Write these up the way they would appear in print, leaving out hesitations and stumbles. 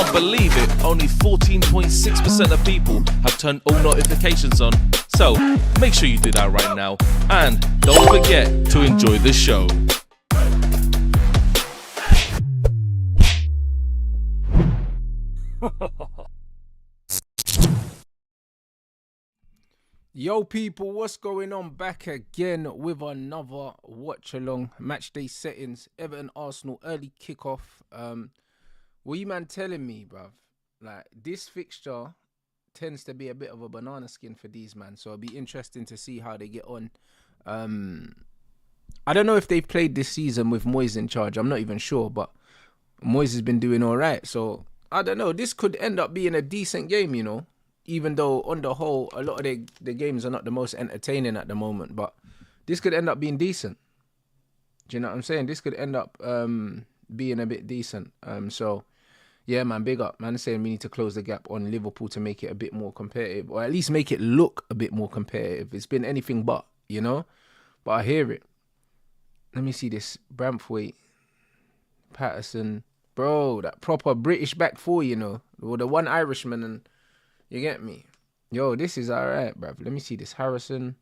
can't believe it, only 14.6% of people have turned all notifications on. So, make sure you do that right now. And don't forget to enjoy the show. Yo people, what's going on? Back again with another watch along. Match day settings, Everton Arsenal early kickoff. What you man telling me, bruv? Like, this fixture tends to be a bit of a banana skin for these man, so it'll be interesting to see how they get on. I don't know if they've played this season with Moyes in charge. I'm not even sure, but Moyes has been doing all right, so I don't know. This could end up being a decent game, you know. Even though, on the whole, a lot of the games are not the most entertaining at the moment. But this could end up being decent. Do you know what I'm saying? This could end up being a bit decent. So, yeah, man, big up. Man, saying we need to close the gap on Liverpool to make it a bit more competitive. Or at least make it look a bit more competitive. It's been anything but, you know? But I hear it. Let me see this. Braithwaite, Patterson. Bro, that proper British back four, you know? Or the one Irishman and... You get me? Yo, this is alright, bruv. Let me see this. Harrison,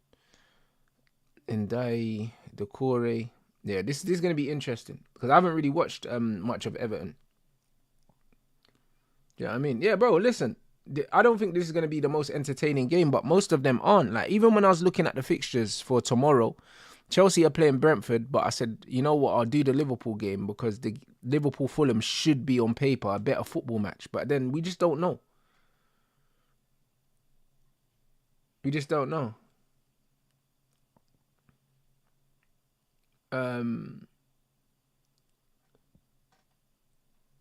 Ndai, Decore. Yeah, this is going to be interesting. Because I haven't really watched much of Everton. You know what I mean? Yeah, bro, listen. I don't think this is going to be the most entertaining game, but most of them aren't. Like, even when I was looking at the fixtures for tomorrow, Chelsea are playing Brentford, but I said, you know what, I'll do the Liverpool game because the Liverpool-Fulham should be on paper a better football match. But then we just don't know. We just don't know.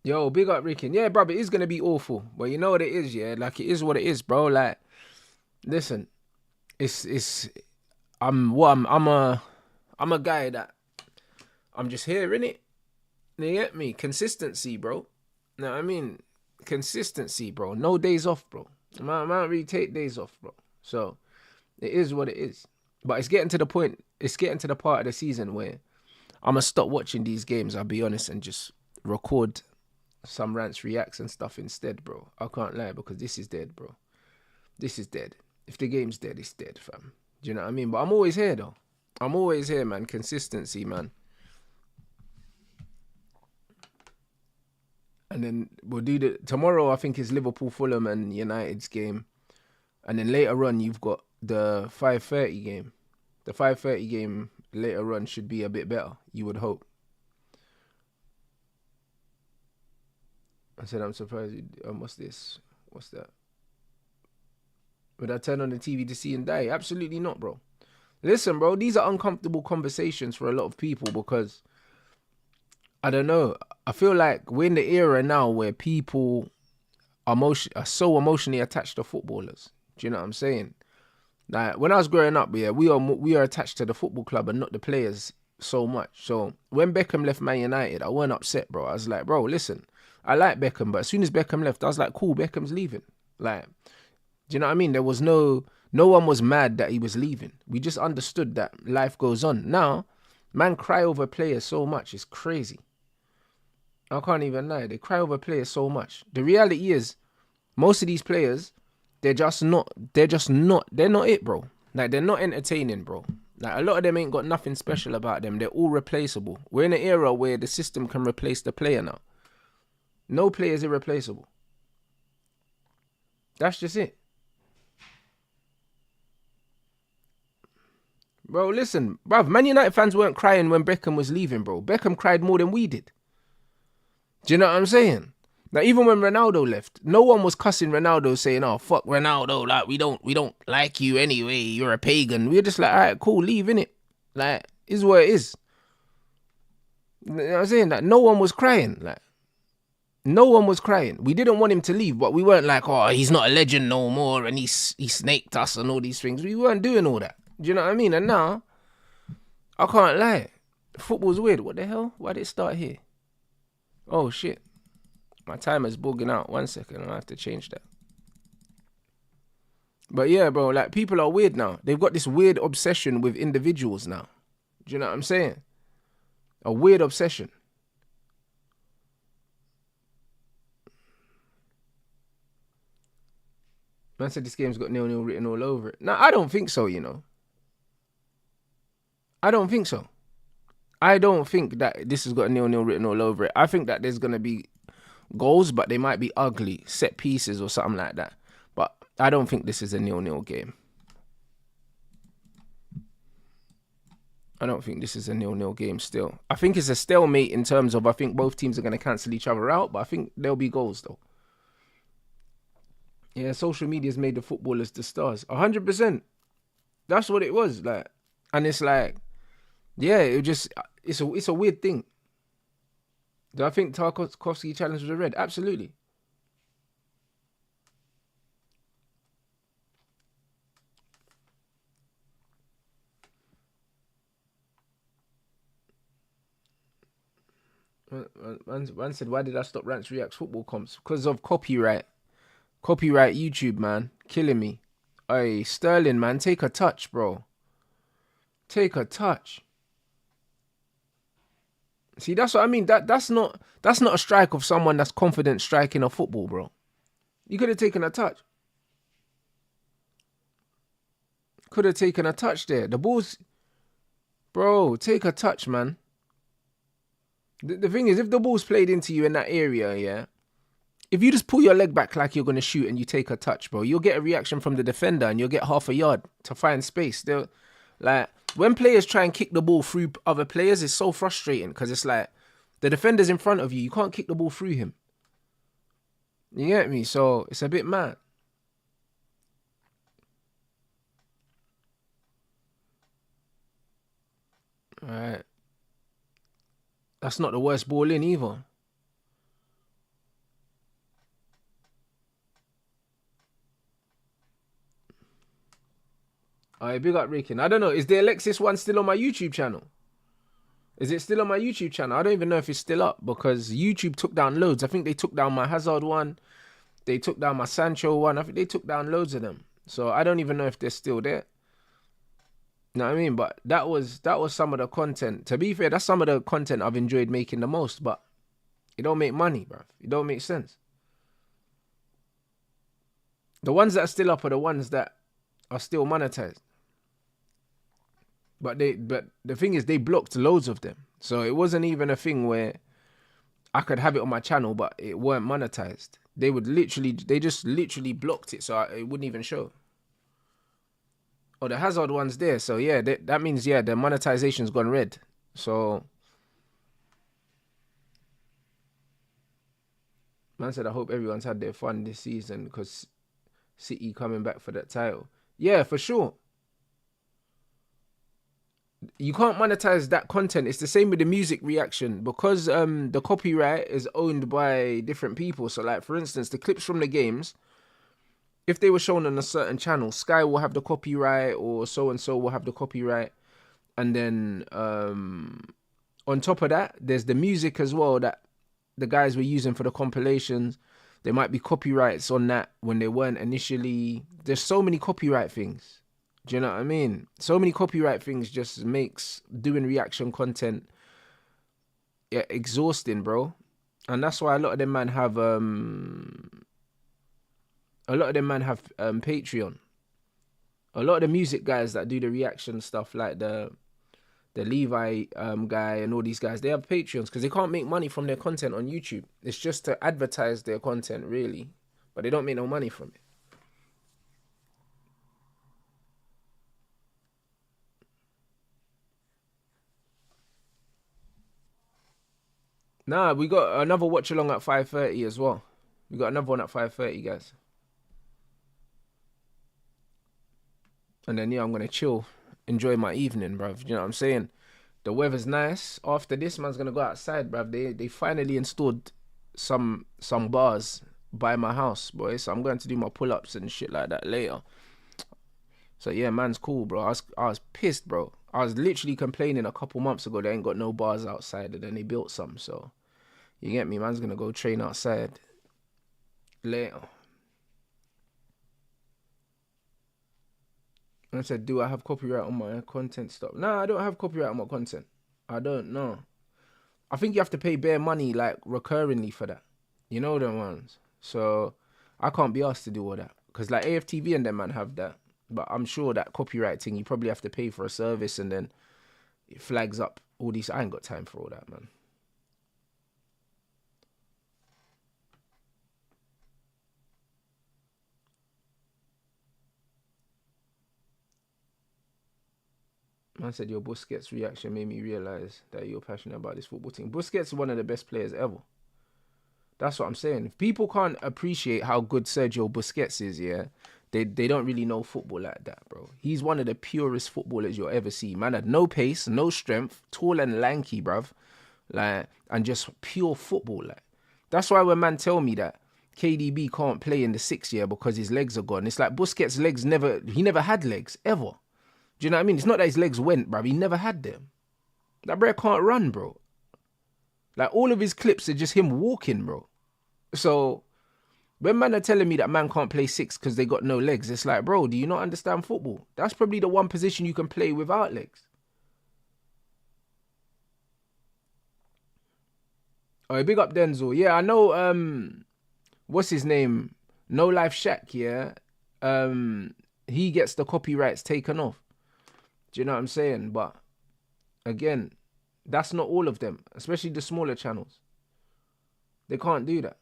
Yo, big up Rickin. Yeah, bro, it is gonna be awful. But you know what it is, yeah? Like, it is what it is, bro. Like, listen, I'm a guy that I'm just here, innit? You get me? Consistency, bro. You know what I mean? Consistency, bro. No days off, bro. I don't really take days off, bro. So, it is what it is. But it's getting to the point, it's getting to the part of the season where I'm going to stop watching these games, I'll be honest, and just record some Rants reacts and stuff instead, bro. I can't lie, because this is dead, bro. This is dead. If the game's dead, it's dead, fam. Do you know what I mean? But I'm always here, though. I'm always here, man. Consistency, man. And then we'll do tomorrow, I think, is Liverpool, Fulham and United's game. And then later on, you've got the 5:30 game. The 5:30 game later on should be a bit better, you would hope. I said, I'm surprised. What's this? What's that? Would I turn on the TV to see and die? Absolutely not, bro. Listen, bro, these are uncomfortable conversations for a lot of people because, I don't know, I feel like we're in the era now where people are so emotionally attached to footballers. Do you know what I'm saying? Like, when I was growing up, yeah, we are attached to the football club and not the players so much. So when Beckham left Man United, I weren't upset, bro. I was like, bro, listen, I like Beckham, but as soon as Beckham left, I was like, cool, Beckham's leaving. Like, do you know what I mean? There was no one was mad that he was leaving. We just understood that life goes on. Now, man cry over players so much, it's crazy. I can't even lie. They cry over players so much. The reality is, most of these players, they're not it, bro. Like, they're not entertaining, bro. Like, a lot of them ain't got nothing special about them. They're all replaceable. We're in an era where the system can replace the player now. No player is irreplaceable. That's just it. Bro, listen, bruv, Man United fans weren't crying when Beckham was leaving, bro. Beckham cried more than we did. Do you know what I'm saying? Now, even when Ronaldo left, no one was cussing Ronaldo saying, oh, fuck Ronaldo, like, we don't like you anyway, you're a pagan. We were just like, all right, cool, leave, innit? Like, is what it is. You know what I'm saying? Like, no one was crying. Like, no one was crying. We didn't want him to leave, but we weren't like, oh, he's not a legend no more, and he snaked us and all these things. We weren't doing all that. Do you know what I mean? And now, I can't lie. Football's weird. What the hell? Why did it start here? Oh, shit. My timer's bugging out. 1 second. I'll have to change that. But yeah, bro, like, people are weird now. They've got this weird obsession with individuals now. Do you know what I'm saying? A weird obsession. Man said this game's got 0-0 written all over it. No, I don't think so, you know. I don't think so. I don't think that this has got 0-0 written all over it. I think that there's going to be goals, but they might be ugly, set pieces or something like that. But I don't think this is a 0-0 game. I don't think this is a 0-0 game still. I think it's a stalemate in terms of I think both teams are going to cancel each other out, but I think there'll be goals though. Yeah, social media's made the footballers the stars. 100%. That's what it was like. And it's like, yeah, it's a weird thing. Do I think Tarkowski challenge was a red? Absolutely. Man said, why did I stop Rants Reacts football comps? Because of copyright. Copyright YouTube, man. Killing me. Hey, Sterling, man, take a touch, bro. Take a touch. See, that's what I mean. That's not a strike of someone that's confident striking a football, bro. You could have taken a touch. Could have taken a touch there. The ball's... Bro, take a touch, man. The thing is, if the ball's played into you in that area, yeah, if you just pull your leg back like you're going to shoot and you take a touch, bro, you'll get a reaction from the defender and you'll get half a yard to find space. They'll, like, when players try and kick the ball through other players, it's so frustrating because it's like the defender's in front of you. You can't kick the ball through him. You get me? So it's a bit mad. All right. That's not the worst ball in either. Alright, big up Ricken. I don't know. Is the Alexis one still on my YouTube channel? Is it still on my YouTube channel? I don't even know if it's still up because YouTube took down loads. I think they took down my Hazard one. They took down my Sancho one. I think they took down loads of them. So I don't even know if they're still there. You know what I mean? But that was some of the content. To be fair, that's some of the content I've enjoyed making the most. But it don't make money, bro. It don't make sense. The ones that are still up are the ones that are still monetized. But the thing is, they blocked loads of them. So it wasn't even a thing where I could have it on my channel, but it weren't monetized. They just literally blocked it, so it wouldn't even show. Oh, the Hazard one's there. So yeah, that means, yeah, the monetization's gone red. So man said, I hope everyone's had their fun this season because City coming back for that title. Yeah, for sure. You can't monetize that content. It's the same with the music reaction because the copyright is owned by different people. So like, for instance, the clips from the games, if they were shown on a certain channel, Sky will have the copyright or so-and-so will have the copyright. And then on top of that, there's the music as well that the guys were using for the compilations. There might be copyrights on that when they weren't initially. There's so many copyright things. Do you know what I mean? So many copyright things just makes doing reaction content exhausting, bro. And that's why a lot of them man have Patreon. A lot of the music guys that do the reaction stuff, like the Levi guy and all these guys, they have Patreons because they can't make money from their content on YouTube. It's just to advertise their content, really, but they don't make no money from it. Nah, we got another watch along at 5:30 as well. We got another one at 5:30, guys. And then, yeah, I'm going to chill, enjoy my evening, bruv. You know what I'm saying? The weather's nice. After this, man's going to go outside, bruv. They finally installed some bars by my house, boy. So I'm going to do my pull-ups and shit like that later. So, yeah, man's cool, bro. I was pissed, bro. I was literally complaining a couple months ago they ain't got no bars outside, and then they built some. So, you get me? Man's going to go train outside later. I said, do I have copyright on my content stuff? Nah, I don't have copyright on my content. I don't know. I think you have to pay bare money, like, recurringly for that. You know them ones. So, I can't be asked to do all that. because like AFTV and them man have that. But I'm sure that copyright thing, you probably have to pay for a service and then it flags up all these. I ain't got time for all that, man. Man said your Busquets reaction made me realise that you're passionate about this football team. Busquets is one of the best players ever. That's what I'm saying. If people can't appreciate how good Sergio Busquets is, yeah, they don't really know football like that, bro. He's one of the purest footballers you'll ever see. Man had no pace, no strength, tall and lanky, bruv. Like, and just pure football, like. That's why when man tell me that KDB can't play in the 6th year because his legs are gone, it's like Busquets' legs he never had legs, ever. Do you know what I mean? It's not that his legs went, bruv. He never had them. That bro can't run, bro. Like, all of his clips are just him walking, bro. So, when man are telling me that man can't play 6 because they got no legs, it's like, bro, do you not understand football? That's probably the one position you can play without legs. Oh, big up Denzel. Yeah, I know, what's his name? No Life Shack, yeah? He gets the copyrights taken off. Do you know what I'm saying? But again, that's not all of them, especially the smaller channels. They can't do that.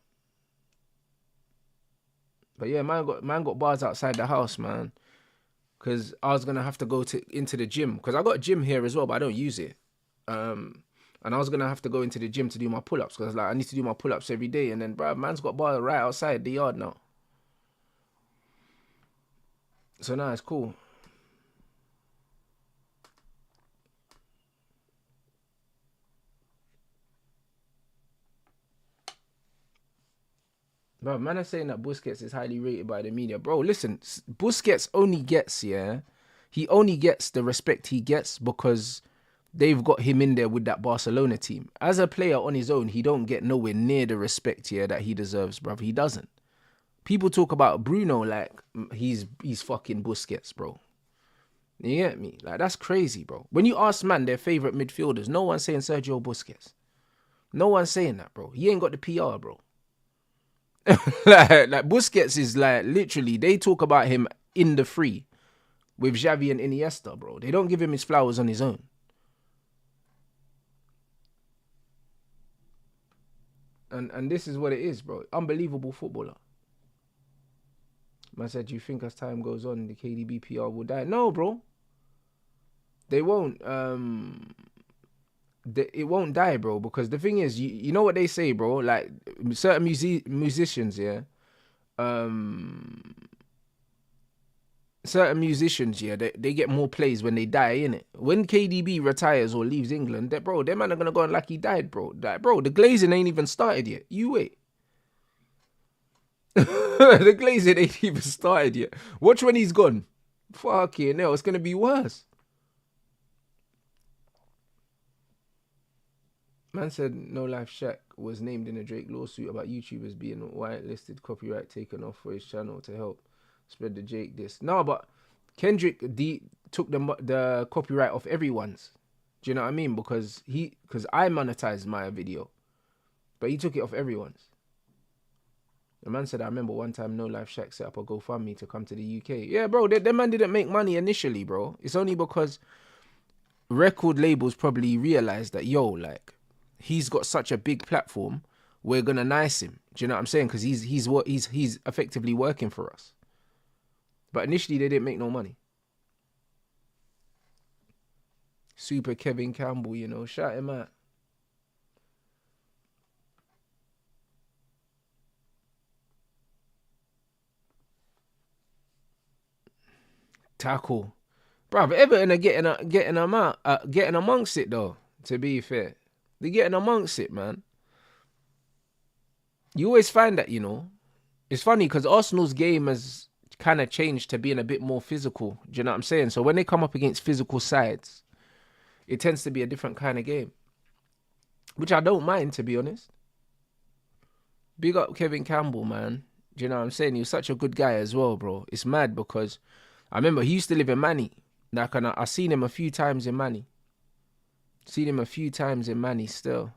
But yeah, man got bars outside the house, man. Because I was gonna have to go into the gym, because I got a gym here as well, but I don't use it. And I was gonna have to go into the gym to do my pull-ups, because like I need to do my pull-ups every day. And then, bro, man's got bars right outside the yard now. So now it's cool. Bro, man are saying that Busquets is highly rated by the media. Bro, listen, Busquets only gets, he only gets the respect he gets because they've got him in there with that Barcelona team. As a player on his own, he don't get nowhere near the respect, that he deserves, bro. He doesn't. People talk about Bruno like he's fucking Busquets, bro. You get me? Like, that's crazy, bro. When you ask man their favourite midfielders, no one's saying Sergio Busquets. No one's saying that, bro. He ain't got the PR, bro. like Busquets is like literally, they talk about him in the free with Xavi and Iniesta, bro. They don't give him his flowers on his own. And this is what it is, bro. Unbelievable footballer. Man said, do you think as time goes on, the KDB PR will die? No, bro. They won't. It won't die, bro, because the thing is, you know what they say, bro, like certain musicians, certain musicians, they get more plays when they die, innit? When KDB retires or leaves England, them man are gonna go on like he died, bro. Like, bro, the glazing ain't even started yet. You wait. The glazing ain't even started yet. Watch when he's gone. Fucking hell, it's gonna be worse. Man said No Life Shack was named in a Drake lawsuit about YouTubers being whitelisted, copyright taken off for his channel to help spread the Jake diss. No, but Kendrick took the copyright off everyone's. Do you know what I mean? Because I monetized my video, but he took it off everyone's. The man said, I remember one time No Life Shack set up a GoFundMe to come to the UK. Yeah, bro, that man didn't make money initially, bro. It's only because record labels probably realized that, yo, like, he's got such a big platform, we're gonna nice him. Do you know what I'm saying? Because he's effectively working for us. But initially they didn't make no money. Super Kevin Campbell, shout him out. Tackle, bruv. Everton are getting amongst it though. To be fair, they're getting amongst it, man. You always find that, it's funny because Arsenal's game has kind of changed to being a bit more physical. Do you know what I'm saying? So when they come up against physical sides, it tends to be a different kind of game, which I don't mind, to be honest. Big up Kevin Campbell, man. Do you know what I'm saying? He was such a good guy as well, bro. It's mad because I remember he used to live in Manny. Like, and I seen him a few times in Manny. Still.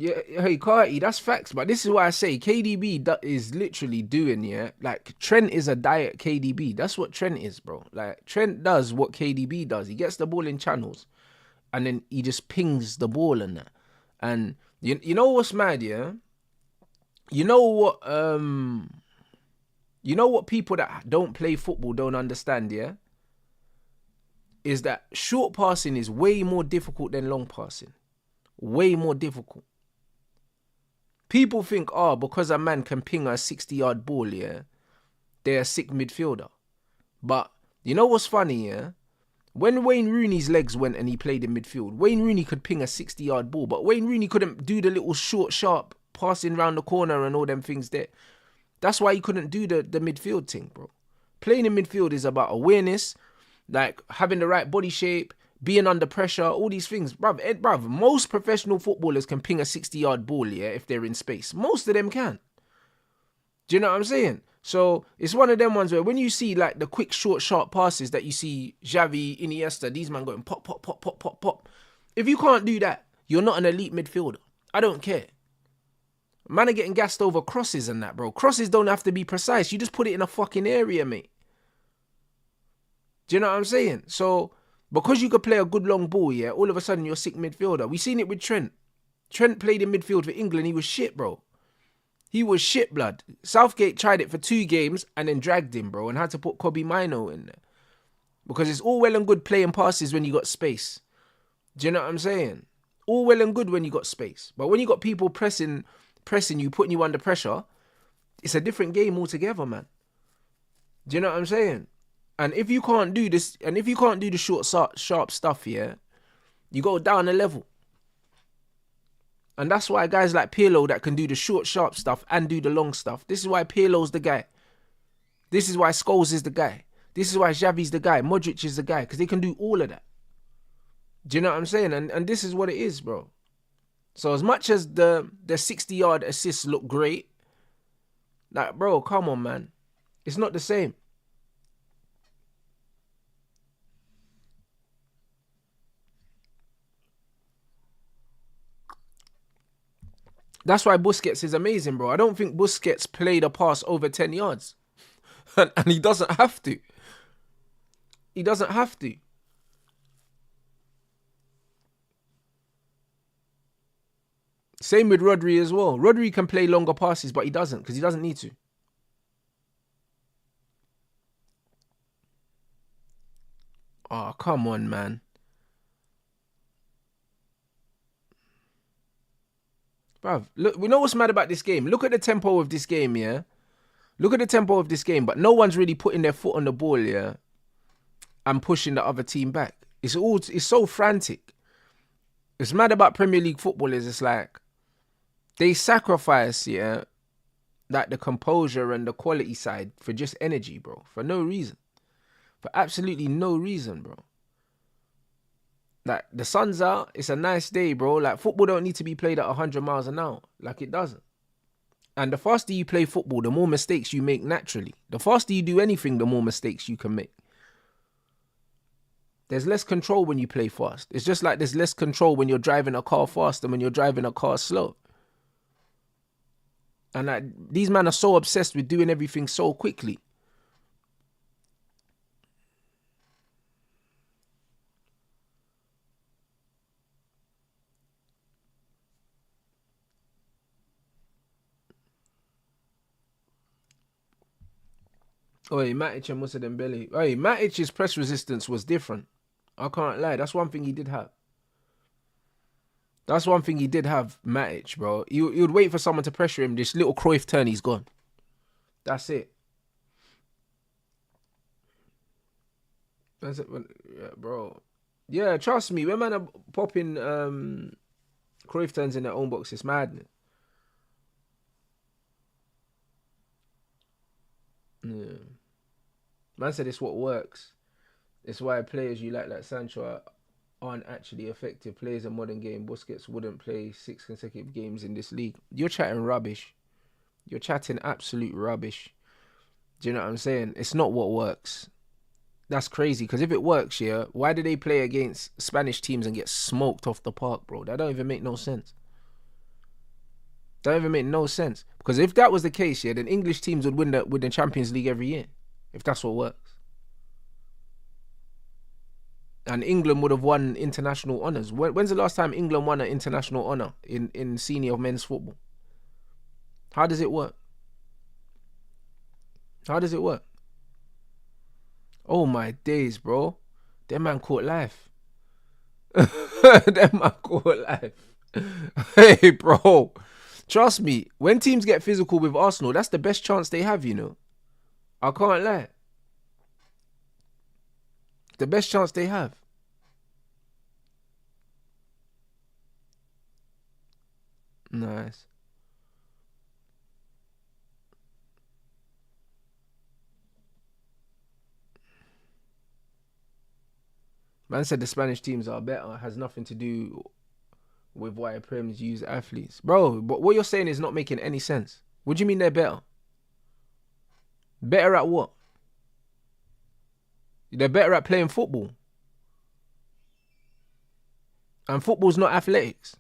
Yeah, hey, Carti, that's facts. But this is why I say KDB is literally doing, yeah. Like, Trent is a diet KDB. That's what Trent is, bro. Like, Trent does what KDB does. He gets the ball in channels, and then he just pings the ball and that. And you know what's mad, yeah? You know what people that don't play football don't understand, yeah? Is that short passing is way more difficult than long passing. Way more difficult. People think, because a man can ping a 60-yard ball, yeah, they're a sick midfielder. But you know what's funny, yeah? When Wayne Rooney's legs went and he played in midfield, Wayne Rooney could ping a 60-yard ball, but Wayne Rooney couldn't do the little short, sharp passing round the corner and all them things there. That's why he couldn't do the midfield thing, bro. Playing in midfield is about awareness, like having the right body shape, being under pressure, all these things. Bruv, most professional footballers can ping a 60-yard ball, yeah, if they're in space. Most of them can. Do you know what I'm saying? So it's one of them ones where when you see like the quick, short, sharp passes that you see Xavi, Iniesta, these men going pop, pop, pop, pop, pop, pop. If you can't do that, you're not an elite midfielder. I don't care. Man are getting gassed over crosses and that, bro. Crosses don't have to be precise. You just put it in a fucking area, mate. Do you know what I'm saying? So because you could play a good long ball, yeah, all of a sudden you're a sick midfielder. We seen it with Trent. Trent played in midfield for England. He was shit, bro. He was shit, blood. Southgate tried it for 2 games and then dragged him, bro, and had to put Kobe Mino in there. Because it's all well and good playing passes when you got space. Do you know what I'm saying? All well and good when you got space. But when you got people pressing you, putting you under pressure, it's a different game altogether, man. Do you know what I'm saying? And if you can't do this, and if you can't do the short, sharp stuff, yeah, you go down a level. And that's why guys like Pirlo that can do the short, sharp stuff and do the long stuff. This is why Pirlo's the guy. This is why Scholes is the guy. This is why Xavi's the guy. Modric is the guy. Because they can do all of that. Do you know what I'm saying? And this is what it is, bro. So as much as the 60-yard assists look great, like, bro, come on, man. It's not the same. That's why Busquets is amazing, bro. I don't think Busquets played a pass over 10 yards. And he doesn't have to. He doesn't have to. Same with Rodri as well. Rodri can play longer passes, but he doesn't because he doesn't need to. Oh, come on, man. Bruv, look, we know what's mad about this game. Look at the tempo of this game, yeah? Look at the tempo of this game, but no one's really putting their foot on the ball, yeah? And pushing the other team back. It's so frantic. It's mad about Premier League footballers. It's like they sacrifice, yeah, like the composure and the quality side for just energy, bro. For no reason. For absolutely no reason, bro. Like, the sun's out, it's a nice day, bro. Like, football don't need to be played at 100 miles an hour. Like, it doesn't. And the faster you play football, the more mistakes you make naturally. The faster you do anything, the more mistakes you can make. There's less control when you play fast. It's just like there's less control when you're driving a car fast than when you're driving a car slow. And like, these men are so obsessed with doing everything so quickly. Oi, Matic and Musa Dembele. Oi, Matic's press resistance was different. I can't lie. That's one thing he did have. That's one thing he did have, Matic, bro. He would wait for someone to pressure him. This little Cruyff turn, he's gone. That's it. That's it, yeah, bro. Yeah, trust me. When man are popping Cruyff turns in their own box, it's madness. Yeah. Man said it's what works. It's why players you like Sancho aren't actually effective players in modern game. Busquets wouldn't play 6 consecutive games in this league. You're chatting rubbish. You're chatting absolute rubbish. Do you know what I'm saying? It's not what works. That's crazy, because if it works, yeah, why do they play against Spanish teams and get smoked off the park, bro? That don't even make no sense. Don't even make no sense. Because if that was the case, yeah, then English teams would win the Champions League every year. If that's what works. And England would have won international honours. When's the last time England won an international honour in senior men's football? How does it work? How does it work? Oh my days, bro. Them man caught life. Them man caught life. Hey, bro. Trust me, when teams get physical with Arsenal, that's the best chance they have, you know. I can't lie. The best chance they have. Nice. Man said the Spanish teams are better. It has nothing to do with why Prems use athletes. Bro, but what you're saying is not making any sense. What do you mean they're better? Better at what? They're better at playing football. And football's not athletics.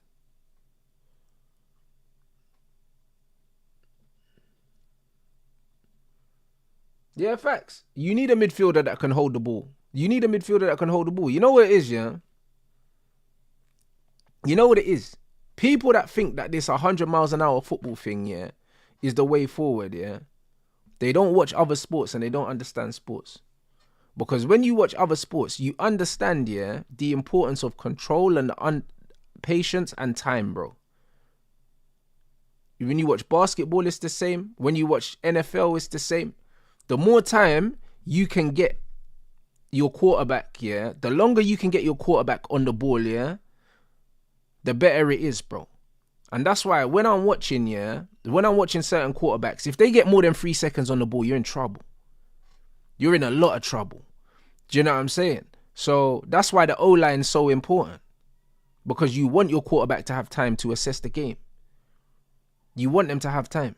Yeah, facts. You need a midfielder that can hold the ball. You need a midfielder that can hold the ball. You know what it is, yeah? You know what it is? People that think that this 100 miles an hour football thing, yeah, is the way forward, yeah? They don't watch other sports and they don't understand sports. Because when you watch other sports, you understand, yeah, the importance of control and patience and time, bro. When you watch basketball, it's the same. When you watch NFL, it's the same. The more time you can get your quarterback, yeah, the longer you can get your quarterback on the ball, yeah, the better it is, bro. And that's why when I'm watching, yeah, when I'm watching certain quarterbacks, if they get more than 3 seconds on the ball, you're in trouble. You're in a lot of trouble. Do you know what I'm saying? So that's why the O-line is so important. Because you want your quarterback to have time to assess the game. You want them to have time.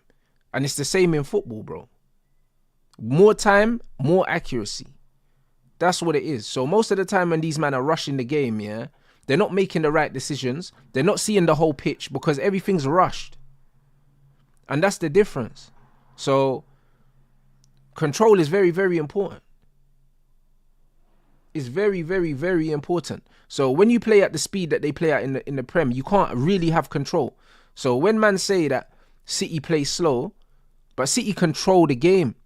And it's the same in football, bro. More time, more accuracy. That's what it is. So most of the time when these men are rushing the game, yeah, they're not making the right decisions. They're not seeing the whole pitch because everything's rushed. And that's the difference. So control is very, very important. It's very, very, very important. So when you play at the speed that they play at in the Prem, you can't really have control. So when man say that City play slow, but City control the game,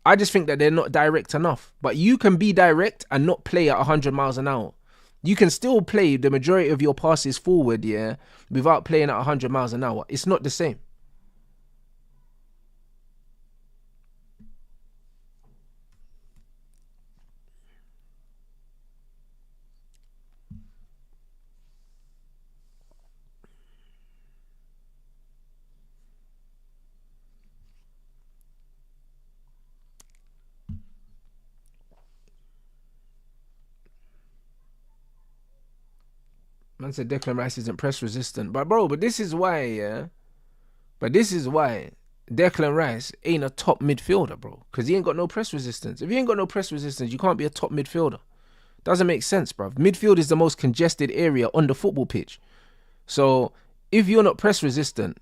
I just think that they're not direct enough. But you can be direct and not play at 100 miles an hour. You can still play the majority of your passes forward, yeah, without playing at 100 miles an hour. It's not the same. Man said Declan Rice isn't press resistant. But bro, this is why, yeah. But this is why Declan Rice ain't a top midfielder, bro. Because he ain't got no press resistance. If you ain't got no press resistance, you can't be a top midfielder. Doesn't make sense, bro. Midfield is the most congested area on the football pitch. So if you're not press resistant,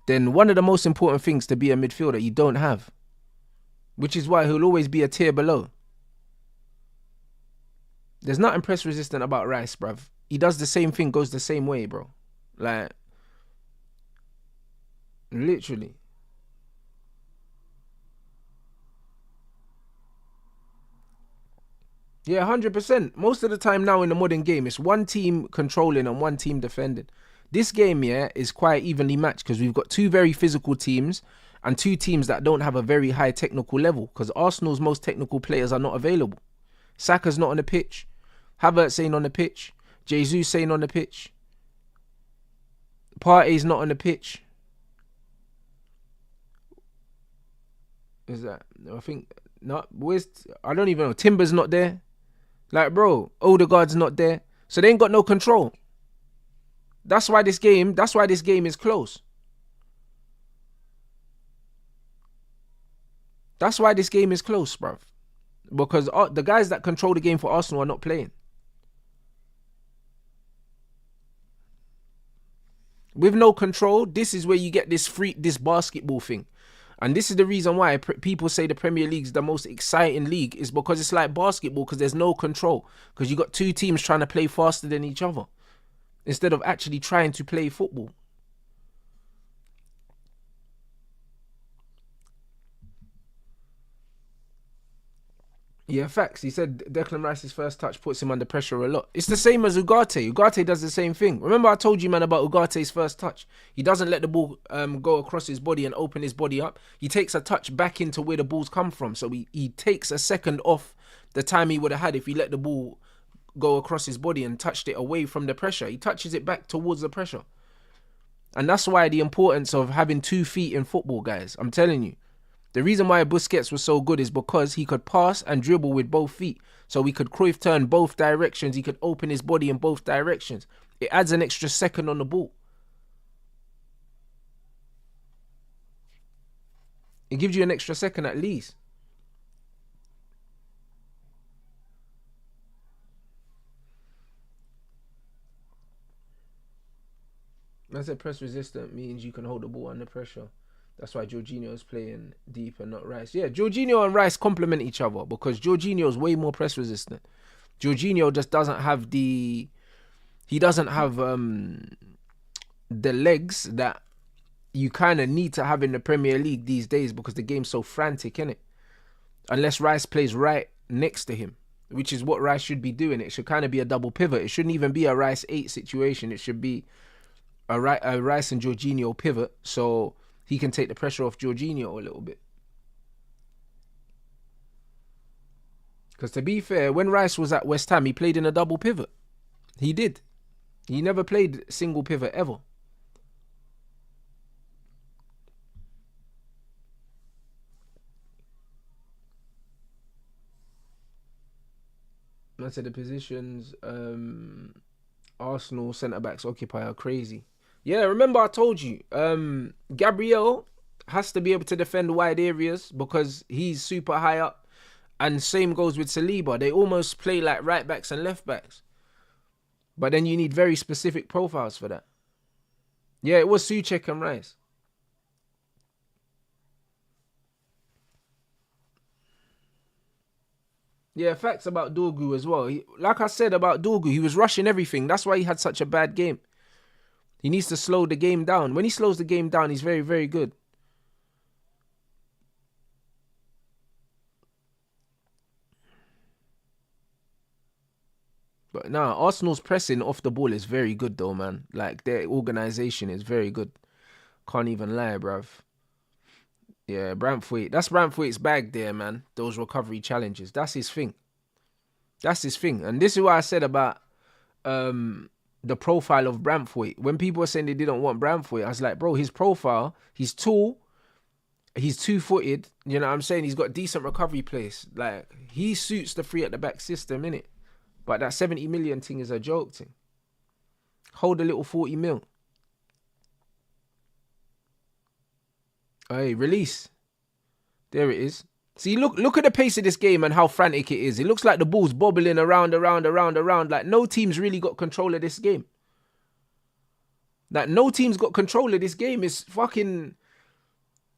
then one of the most important things to be a midfielder you don't have. Which is why he'll always be a tier below. There's nothing press resistant about Rice, bruv. He does the same thing, goes the same way, bro. Like, literally. Yeah, 100%. Most of the time now in the modern game, it's one team controlling and one team defending. This game, yeah, is quite evenly matched because we've got two very physical teams and two teams that don't have a very high technical level because Arsenal's most technical players are not available. Saka's not on the pitch. Havertz ain't on the pitch. Jesus ain't on the pitch. Partey's not on the pitch. Is that? I think not. I don't even know. Timber's not there. Like, bro, Odegaard's not there. So they ain't got no control. That's why this game is close. That's why this game is close, bruv. Because the guys that control the game for Arsenal are not playing. With no control, this is where you get this basketball thing. And this is the reason why people say the Premier League is the most exciting league, is because it's like basketball, because there's no control. Because you got two teams trying to play faster than each other instead of actually trying to play football. Yeah, facts. He said Declan Rice's first touch puts him under pressure a lot. It's the same as Ugarte. Ugarte does the same thing. Remember I told you, man, about Ugarte's first touch? He doesn't let the ball go across his body and open his body up. He takes a touch back into where the ball's come from. So he takes a second off the time he would have had if he let the ball go across his body and touched it away from the pressure. He touches it back towards the pressure. And that's why the importance of having 2 feet in football, guys. I'm telling you. The reason why Busquets was so good is because he could pass and dribble with both feet. So he could Cruyff turn both directions. He could open his body in both directions. It adds an extra second on the ball. It gives you an extra second at least. I said press resistant means you can hold the ball under pressure. That's why Jorginho is playing deep and not Rice. Yeah, Jorginho and Rice complement each other because Jorginho is way more press resistant. Jorginho just doesn't have the legs that you kind of need to have in the Premier League these days because the game's so frantic, innit? Unless Rice plays right next to him, which is what Rice should be doing. It should kind of be a double pivot. It shouldn't even be a Rice 8 situation. It should be a Rice and Jorginho pivot, so he can take the pressure off Jorginho a little bit. Because to be fair, when Rice was at West Ham, he played in a double pivot. He did. He never played single pivot ever. I said the positions Arsenal centre-backs occupy are crazy. Yeah, remember I told you, Gabriel has to be able to defend wide areas because he's super high up. And same goes with Saliba. They almost play like right backs and left backs. But then you need very specific profiles for that. Yeah, it was Souček and Rice. Yeah, facts about Dorgu as well. Like I said about Dorgu, he was rushing everything. That's why he had such a bad game. He needs to slow the game down. When he slows the game down, he's very, very good. But nah, Arsenal's pressing off the ball is very good though, man. Like, their organisation is very good. Can't even lie, bruv. Yeah, Brantford. That's Brantford's bag there, man. Those recovery challenges. That's his thing. That's his thing. And this is what I said about the profile of Brantford. When people were saying they didn't want Brantford, I was like, bro, his profile, he's tall, he's 2-footed, you know what I'm saying? He's got decent recovery place. Like, he suits the 3 at the back system, innit? But that 70 million thing is a joke thing. Hold a little 40 mil. Hey, release. There it is. See, look at the pace of this game and how frantic it is. It looks like the ball's bobbling around. Like, no team's really got control of this game. Like, no team's got control of this game. It's fucking...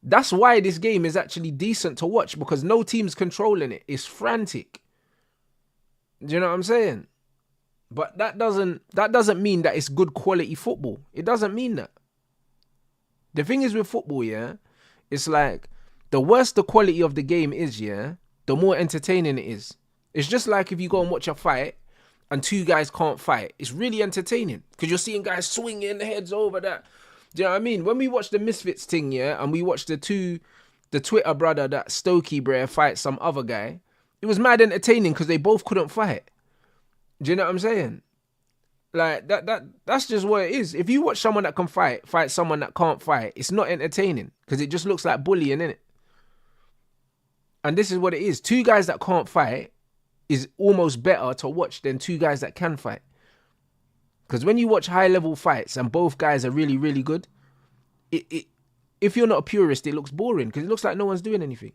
That's why this game is actually decent to watch, because no team's controlling it. It's frantic. Do you know what I'm saying? But that doesn't mean that it's good quality football. It doesn't mean that. The thing is with football, yeah, it's like, the worse the quality of the game is, yeah, the more entertaining it is. It's just like if you go and watch a fight and 2 guys can't fight. It's really entertaining because you're seeing guys swinging heads over that. Do you know what I mean? When we watch the Misfits thing, yeah, and we watched the Twitter brother that Stokey Brer fight some other guy, it was mad entertaining because they both couldn't fight. Do you know what I'm saying? Like, that's just what it is. If you watch someone that can fight someone that can't fight, it's not entertaining because it just looks like bullying, innit? And this is what it is. 2 guys that can't fight is almost better to watch than 2 guys that can fight. Because when you watch high-level fights and both guys are really, really good, if you're not a purist, it looks boring because it looks like no one's doing anything.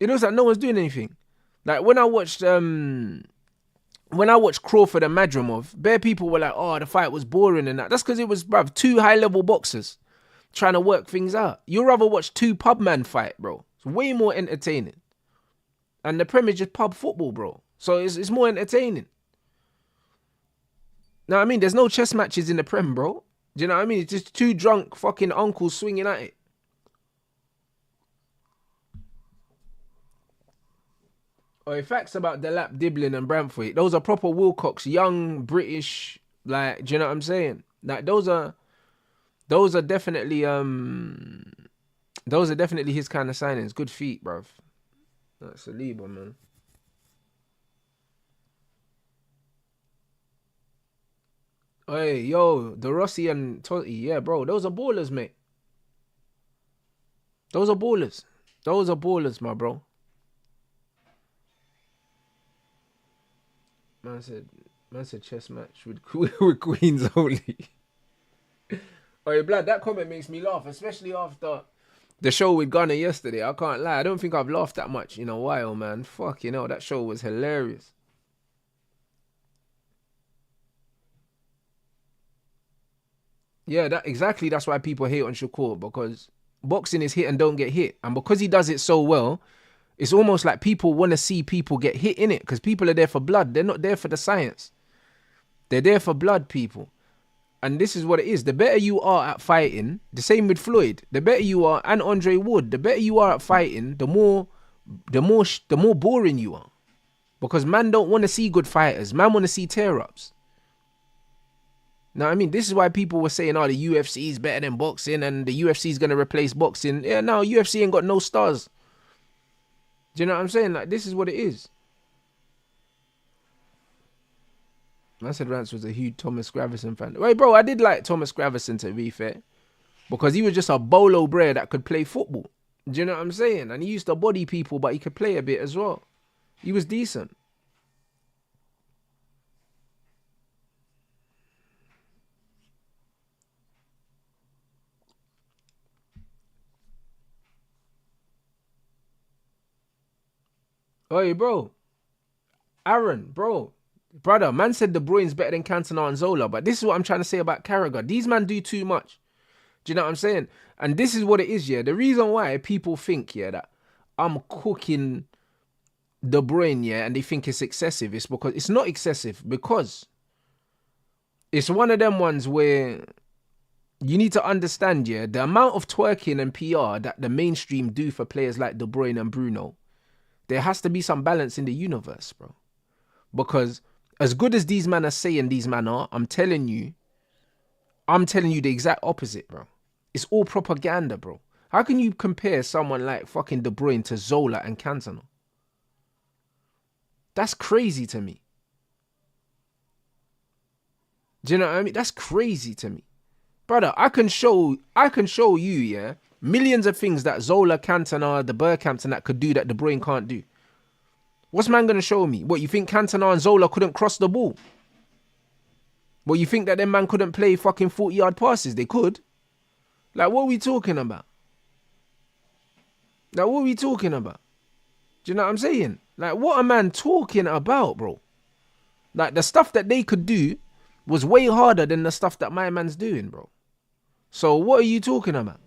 It looks like no one's doing anything. Like, when I watched when I watched Crawford and Madrimov, bare people were like, oh, the fight was boring and that. That's because it was, bruv, two high-level boxers trying to work things out. You'd rather watch two pub man fight, bro. It's way more entertaining. And the Prem is just pub football, bro. So it's more entertaining. Know what I mean? There's no chess matches in the Prem, bro. Do you know what I mean? It's just two drunk fucking uncles swinging at it. Oh, facts about Delap, Diblin and Bramthwaite. Those are proper Wilcox, young British, like, do you know what I'm saying? Like, those are definitely his kind of signings. Good feet, bruv. That's Saliba, man. Hey, yo, the Rossi and Totti, yeah, bro, those are ballers, mate. Those are ballers. Those are ballers, my bro. Man said chess match with Queens only. Oh, blood, that comment makes me laugh, especially after the show with Ghana yesterday. I can't lie. I don't think I've laughed that much in a while, man. Fuck, you know, that show was hilarious. Yeah, that's why people hate on Shakur, because boxing is hit and don't get hit. And because he does it so well, it's almost like people want to see people get hit in it, because people are there for blood. They're not there for the science. They're there for blood, people. And this is what it is. The better you are at fighting, the same with Floyd, the better you are, and Andre Wood, the better you are at fighting, the more boring you are. Because man don't want to see good fighters. Man want to see tear-ups. Now, I mean, this is why people were saying, oh, the UFC is better than boxing and the UFC is going to replace boxing. Yeah, no, UFC ain't got no stars. Do you know what I'm saying? Like, this is what it is. I said Rants was a huge Thomas Gravison fan. Wait, bro, I did like Thomas Gravison, to be fair. Because he was just a bolo brer that could play football. Do you know what I'm saying? And he used to body people, but he could play a bit as well. He was decent. Hey, bro. Aaron, bro. Brother, man said De Bruyne's better than Cantona and Zola, but this is what I'm trying to say about Carragher. These men do too much. Do you know what I'm saying? And this is what it is, yeah. The reason why people think, yeah, that I'm cooking De Bruyne, yeah, and they think it's excessive, is because it's not excessive, because it's one of them ones where you need to understand, yeah, the amount of twerking and PR that the mainstream do for players like De Bruyne and Bruno, there has to be some balance in the universe, bro. Because as good as these men are saying these men are, I'm telling you the exact opposite, bro. It's all propaganda, bro. How can you compare someone like fucking De Bruyne to Zola and Cantona? That's crazy to me. Do you know what I mean? That's crazy to me. Brother, I can show you, yeah, millions of things that Zola, Cantona, the Bergkamps and that could do that De Bruyne can't do. What's man going to show me? What, you think Cantona and Zola couldn't cross the ball? What, you think that them man couldn't play fucking 40-yard passes? They could. Like, what are we talking about? Like, what are we talking about? Do you know what I'm saying? Like, what a man talking about, bro? Like, the stuff that they could do was way harder than the stuff that my man's doing, bro. So, what are you talking about?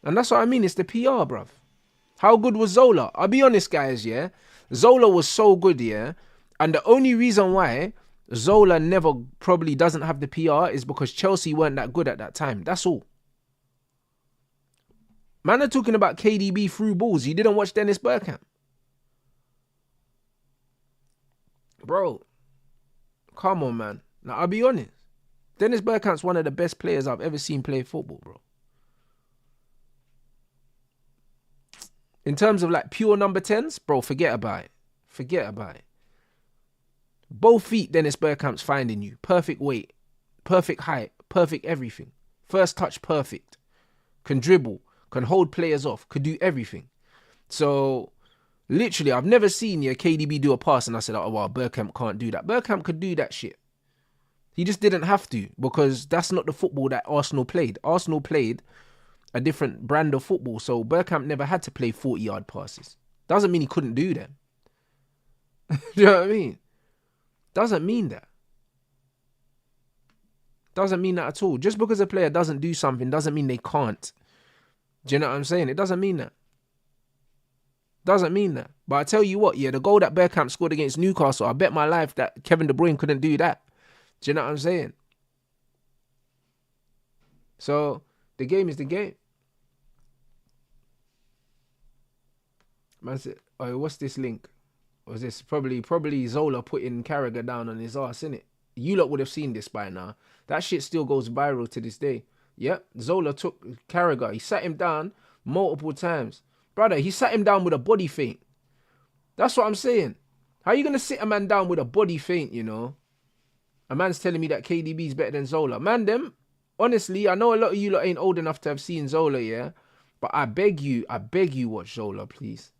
And that's what I mean. It's the PR, bruv. How good was Zola? I'll be honest, guys, yeah? Zola was so good, yeah? And the only reason why Zola never probably doesn't have the PR is because Chelsea weren't that good at that time. That's all. Man are talking about KDB through balls. You didn't watch Dennis Bergkamp. Bro, come on, man. Now, I'll be honest. Dennis Bergkamp's one of the best players I've ever seen play football, bro. In terms of like pure number 10s, bro, forget about it. Forget about it. Both feet, Dennis Bergkamp's finding you. Perfect weight, perfect height, perfect everything. First touch, perfect. Can dribble, can hold players off, could do everything. So, literally, I've never seen KDB do a pass and I said, oh, wow, Bergkamp can't do that. Bergkamp could do that shit. He just didn't have to, because that's not the football that Arsenal played. Arsenal played a different brand of football, so Bergkamp never had to play 40-yard passes. Doesn't mean he couldn't do them. Do you know what I mean? Doesn't mean that. Doesn't mean that at all. Just because a player doesn't do something doesn't mean they can't. Do you know what I'm saying? It doesn't mean that. Doesn't mean that. But I tell you what, yeah, the goal that Bergkamp scored against Newcastle, I bet my life that Kevin De Bruyne couldn't do that. Do you know what I'm saying? So, the game is the game. Man said, oh, what's this link? Was this probably Zola putting Carragher down on his ass, innit? You lot would have seen this by now. That shit still goes viral to this day. Yep, Zola took Carragher. He sat him down multiple times. Brother, he sat him down with a body feint. That's what I'm saying. How you going to sit a man down with a body feint, you know? A man's telling me that KDB is better than Zola. Man, honestly, I know a lot of you lot ain't old enough to have seen Zola, yeah? But I beg you watch Zola, please.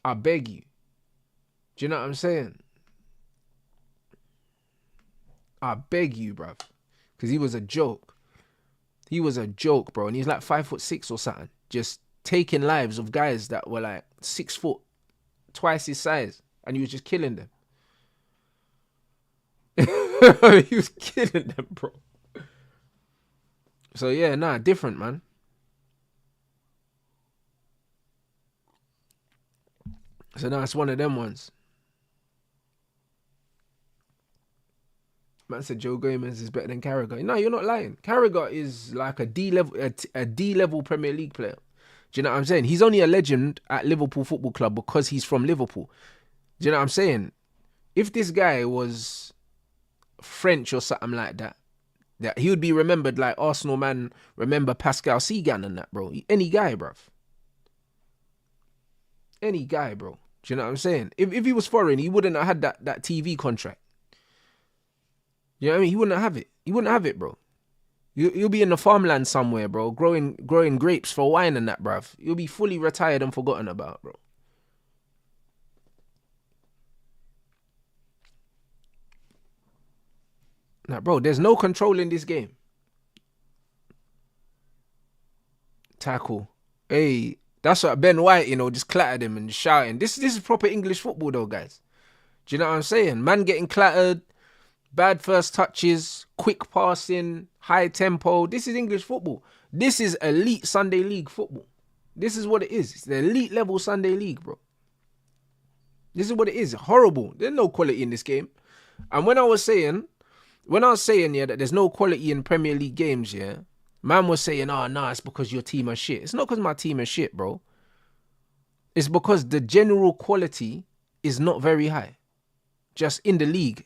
I beg you. Do you know what I'm saying? I beg you, bruv. Because he was a joke. He was a joke, bro. And he's like 5'6" or something. Just taking lives of guys that were like 6 foot, twice his size. And he was just killing them. He was killing them, bro. So yeah, nah, different, man. So nah, it's one of them ones. Man said Joe Gomez is better than Carragher. No, you're not lying. Carragher is like a D-level Premier League player. Do you know what I'm saying? He's only a legend at Liverpool Football Club because he's from Liverpool. Do you know what I'm saying? If this guy was French or something like that he would be remembered like Arsenal man remember Pascal Segan and that, bro. Any guy, bruv. Any guy, bro. Do you know what I'm saying? If he was foreign, he wouldn't have had that TV contract. You know what I mean? He wouldn't have it. He wouldn't have it, bro. You'll be in the farmland somewhere, bro, growing grapes for wine and that, bruv. You'll be fully retired and forgotten about, bro. Nah, bro, there's no control in this game. Tackle. Hey, that's what Ben White, you know, just clattered him and shouting. This is proper English football, though, guys. Do you know what I'm saying? Man getting clattered. Bad first touches, quick passing, high tempo. This is English football. This is elite Sunday League football. This is what it is. It's the elite level Sunday League, bro. This is what it is. Horrible. There's no quality in this game. And when I was saying, yeah, that there's no quality in Premier League games, yeah, man was saying, oh, nah, it's because your team is shit. It's not because my team is shit, bro. It's because the general quality is not very high. Just in the league.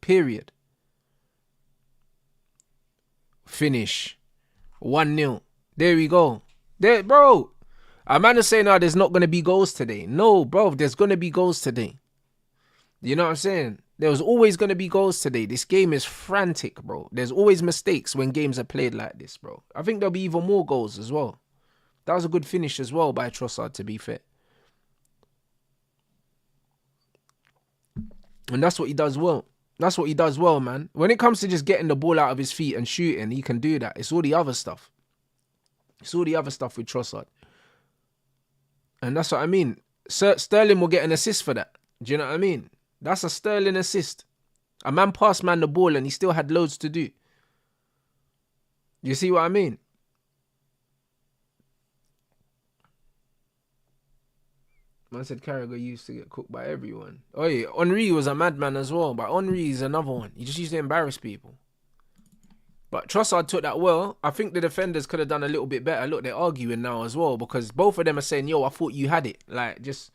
Period. Finish. 1-0. There we go. There, bro. A man is saying, oh, there's not going to be goals today. No, bro, there's going to be goals today. You know what I'm saying? There was always going to be goals today. This game is frantic, bro. There's always mistakes when games are played like this, bro. I think there'll be even more goals as well. That was a good finish as well by Trossard, to be fair. And that's what he does well. That's what he does well, man. When it comes to just getting the ball out of his feet and shooting, he can do that. It's all the other stuff. It's all the other stuff with Trossard. And that's what I mean. Sterling will get an assist for that. Do you know what I mean? That's a Sterling assist. A man passed man the ball and he still had loads to do. You see what I mean? Man said Carragher used to get cooked by everyone. Oh yeah, Henry was a madman as well, but Henry is another one. He just used to embarrass people. But Trossard took that well. I think the defenders could have done a little bit better. Look, they're arguing now as well because both of them are saying, yo, I thought you had it. Like, just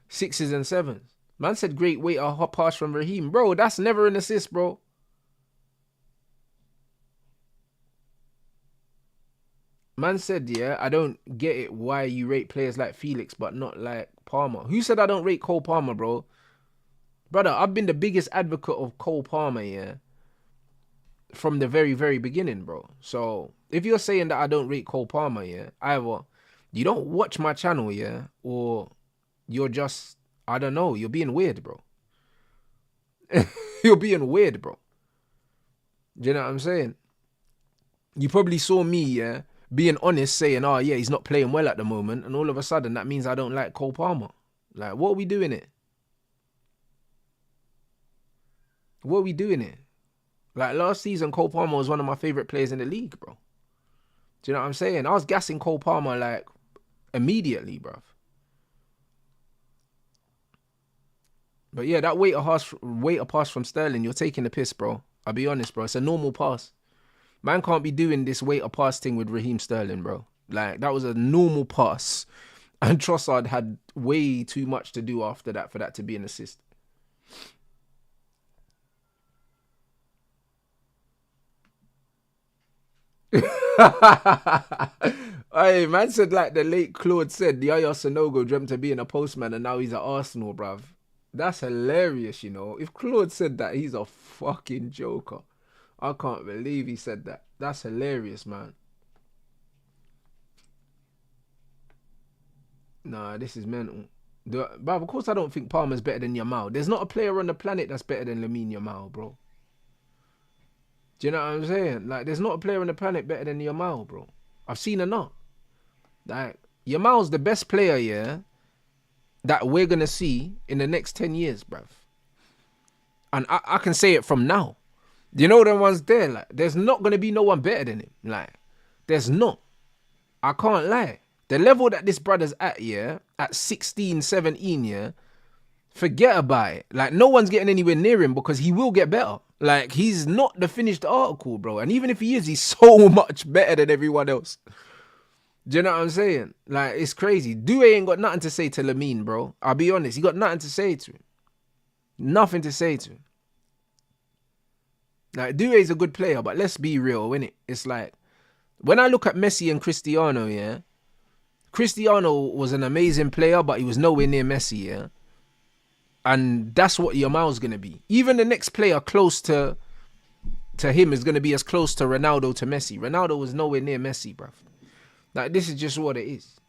6s and 7s. Man said great weight, a hot pass from Raheem. Bro, that's never an assist, bro. Man said, yeah, I don't get it why you rate players like Felix but not like Palmer. Who said I don't rate Cole Palmer, bro? Brother, I've been the biggest advocate of Cole Palmer, yeah, from the very, very beginning, bro. So if you're saying that I don't rate Cole Palmer, yeah, either you don't watch my channel, yeah, or you're just, I don't know, you're being weird, bro. You're being weird, bro. Do you know what I'm saying? You probably saw me, yeah, being honest, saying, oh, yeah, he's not playing well at the moment. And all of a sudden, that means I don't like Cole Palmer. Like, what are we doing here? What are we doing here? Like last season, Cole Palmer was one of my favourite players in the league, bro. Do you know what I'm saying? I was gassing Cole Palmer like immediately, bruv. But yeah, that wait a pass from Sterling, you're taking the piss, bro. I'll be honest, bro. It's a normal pass. Man can't be doing this wait a pass thing with Raheem Sterling, bro. Like, that was a normal pass. And Trossard had way too much to do after that for that to be an assist. Hey, man said like the late Claude said, Yaya Sanogo dreamt of being a postman and now he's at Arsenal, bruv. That's hilarious, you know. If Claude said that, he's a fucking joker. I can't believe he said that. That's hilarious, man. Nah, this is mental. But of course I don't think Palmer's better than Yamal. There's not a player on the planet that's better than Lamine Yamal, bro. Do you know what I'm saying? Like, there's not a player on the planet better than Yamal, bro. I've seen enough. Like, Yamal's the best player, yeah, that we're going to see in the next 10 years, bruv. And I can say it from now. You know them ones there? Like, there's not going to be no one better than him. Like, there's not. I can't lie. The level that this brother's at, yeah, at 16, 17, yeah, forget about it. Like, no one's getting anywhere near him because he will get better. Like, he's not the finished article, bro. And even if he is, he's so much better than everyone else. Do you know what I'm saying? Like, it's crazy. Due ain't got nothing to say to Lamine, bro. I'll be honest. He got nothing to say to him. Nothing to say to him. Like, Doué's a good player, but let's be real, innit? It's like, when I look at Messi and Cristiano, yeah, Cristiano was an amazing player, but he was nowhere near Messi, yeah? And that's what Yamal's going to be. Even the next player close to him is going to be as close to Ronaldo to Messi. Ronaldo was nowhere near Messi, bruv. Like, this is just what it is.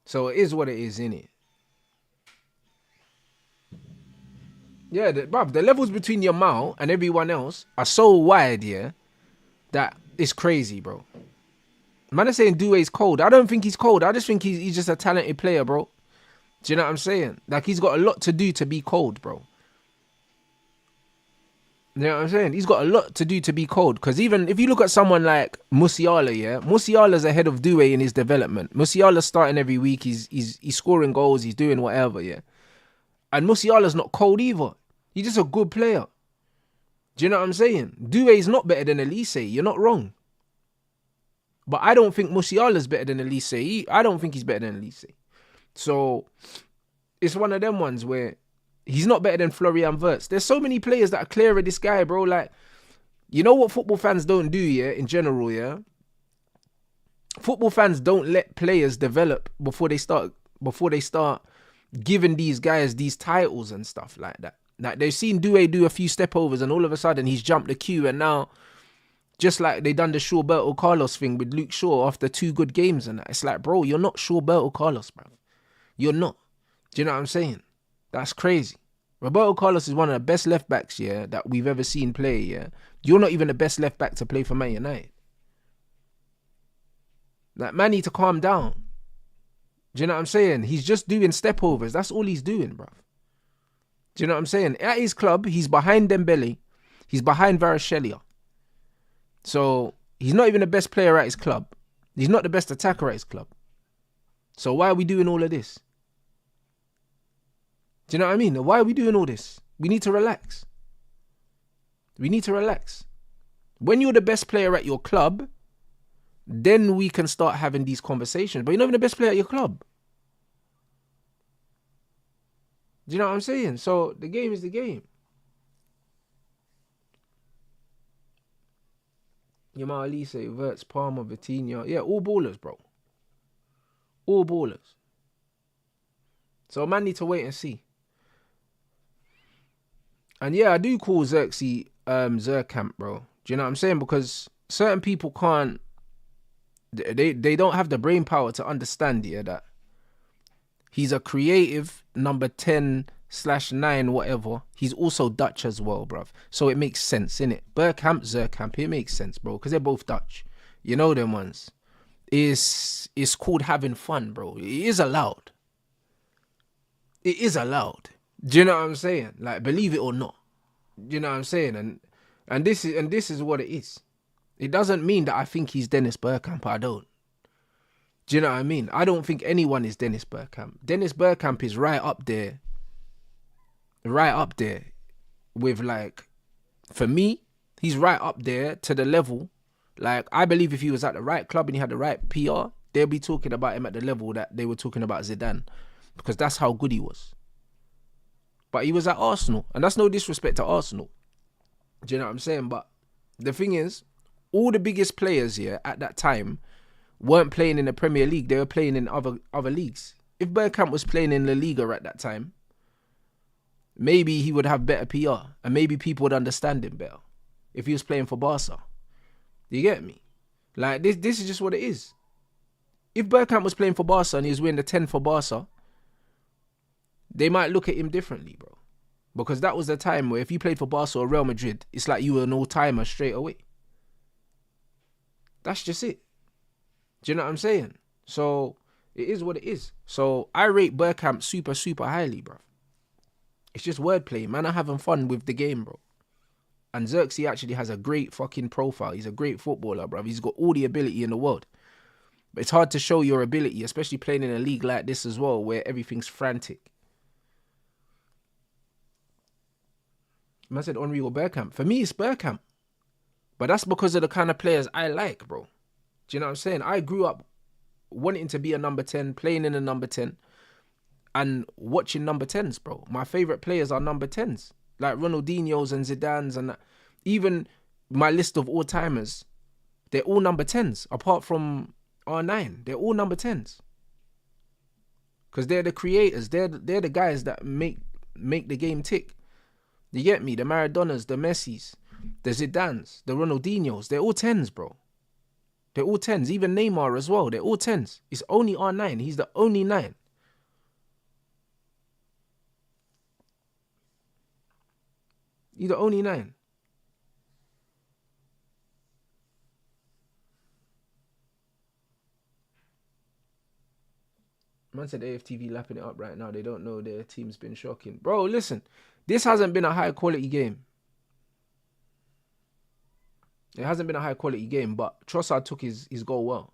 So it is what it is, innit? Yeah, bruv, the levels between Yamal and everyone else are so wide, yeah, that it's crazy, bro. Man is saying Doué's cold. I don't think he's cold. I just think he's just a talented player, bro. Do you know what I'm saying? Like, he's got a lot to do to be cold, bro. You know what I'm saying? He's got a lot to do to be cold. Because even if you look at someone like Musiala, yeah, Musiala's ahead of Doué in his development. Musiala's starting every week. He's scoring goals. He's doing whatever, yeah. And Musiala's not cold either. He's just a good player. Do you know what I'm saying? Doué's not better than Elise. You're not wrong. But I don't think Musiala's better than Elise. I don't think he's better than Elise. So it's one of them ones where he's not better than Florian Wirtz. There's so many players that are clear of this guy, bro. Like, you know what football fans don't do, yeah, in general, yeah? Football fans don't let players develop before they start giving these guys these titles and stuff like that. Like, they've seen Doué do a few stepovers and all of a sudden he's jumped the queue, and now, just like they done the Roberto Carlos thing with Luke Shaw after 2 good games and that. It's like, bro, you're not Roberto Carlos, bro. You're not. Do you know what I'm saying? That's crazy. Roberto Carlos is one of the best left backs, yeah, that we've ever seen play, yeah. You're not even the best left back to play for Man United. Like, man need to calm down. Do you know what I'm saying? He's just doing stepovers. That's all he's doing, bro. Do you know what I'm saying? At his club, he's behind Dembele. He's behind Varashelia. So, he's not even the best player at his club. He's not the best attacker at his club. So, why are we doing all of this? Do you know what I mean? Why are we doing all this? We need to relax. We need to relax. When you're the best player at your club, then we can start having these conversations. But you're not even the best player at your club. Do you know what I'm saying? So, the game is the game. Yamal, Elise, Wirtz, Palmer, Vitinha. Yeah, all ballers, bro. All ballers. So, man need to wait and see. And yeah, I do call Xerxes Zerkamp, bro. Do you know what I'm saying? Because certain people can't, they don't have the brain power to understand, yeah, that he's a creative number 10/9, whatever. He's also Dutch as well, bruv. So it makes sense, innit? Bergkamp, Zerkamp, it makes sense, bro. Because they're both Dutch. You know them ones. It's called having fun, bro. It is allowed. It is allowed. Do you know what I'm saying? Like, believe it or not. You know what I'm saying? And this is what it is. It doesn't mean that I think he's Dennis Bergkamp. I don't. Do you know what I mean? I don't think anyone is Dennis Bergkamp. Dennis Bergkamp is right up there with, like, for me, he's right up there to the level. Like, I believe if he was at the right club and he had the right PR, they'll be talking about him at the level that they were talking about Zidane, because that's how good he was. But he was at Arsenal, and that's no disrespect to Arsenal. Do you know what I'm saying? But the thing is, all the biggest players here at that time weren't playing in the Premier League. They were playing in other leagues. If Bergkamp was playing in La Liga at that time, maybe he would have better PR, and maybe people would understand him better if he was playing for Barca. You get me? Like, this is just what it is. If Bergkamp was playing for Barca and he was wearing the 10 for Barca, they might look at him differently, bro. Because that was the time where if you played for Barca or Real Madrid, it's like you were an all-timer straight away. That's just it. Do you know what I'm saying? So, it is what it is. So, I rate Bergkamp super, super highly, bro. It's just wordplay, man. I'm having fun with the game, bro. And Xerxes actually has a great fucking profile. He's a great footballer, bro. He's got all the ability in the world. But it's hard to show your ability, especially playing in a league like this as well, where everything's frantic. Man said Henry or Bergkamp. For me, it's Bergkamp. But that's because of the kind of players I like, bro. Do you know what I'm saying? I grew up wanting to be a number 10, playing in a number 10, and watching number 10s, bro. My favourite players are number 10s. Like Ronaldinho's and Zidane's, and even my list of all-timers, they're all number 10s, apart from R9. They're all number 10s. Because they're the creators. They're the guys that make the game tick. You get me? The Maradonas, the Messis, the Zidanes, the Ronaldinho's, they're all 10s, bro. They're all 10s. Even Neymar as well. They're all 10s. It's only R9. He's the only 9. He's the only 9. Man said AFTV lapping it up right now. They don't know their team's been shocking. Bro, listen. This hasn't been a high quality game. It hasn't been a high quality game, but Trossard took his goal well.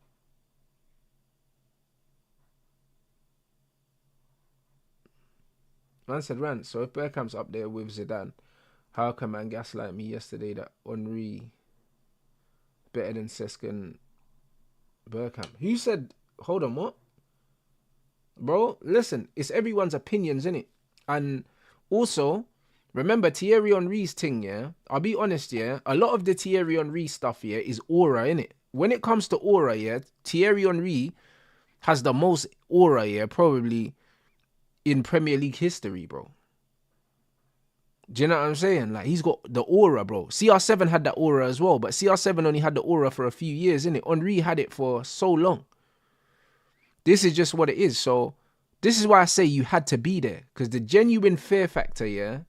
Man said Rants. So if Bergkamp's up there with Zidane, how can man gaslight me yesterday that Henry better than Cesc and Bergkamp? Who said, hold on, what? Bro, listen, it's everyone's opinions, innit? And also, remember Thierry Henry's thing, yeah? I'll be honest, yeah? A lot of the Thierry Henry stuff, yeah, is aura, innit? When it comes to aura, yeah, Thierry Henry has the most aura, yeah, probably in Premier League history, bro. Do you know what I'm saying? Like, he's got the aura, bro. CR7 had that aura as well, but CR7 only had the aura for a few years, innit? Henry had it for so long. This is just what it is. So, this is why I say you had to be there. Because the genuine fear factor, yeah,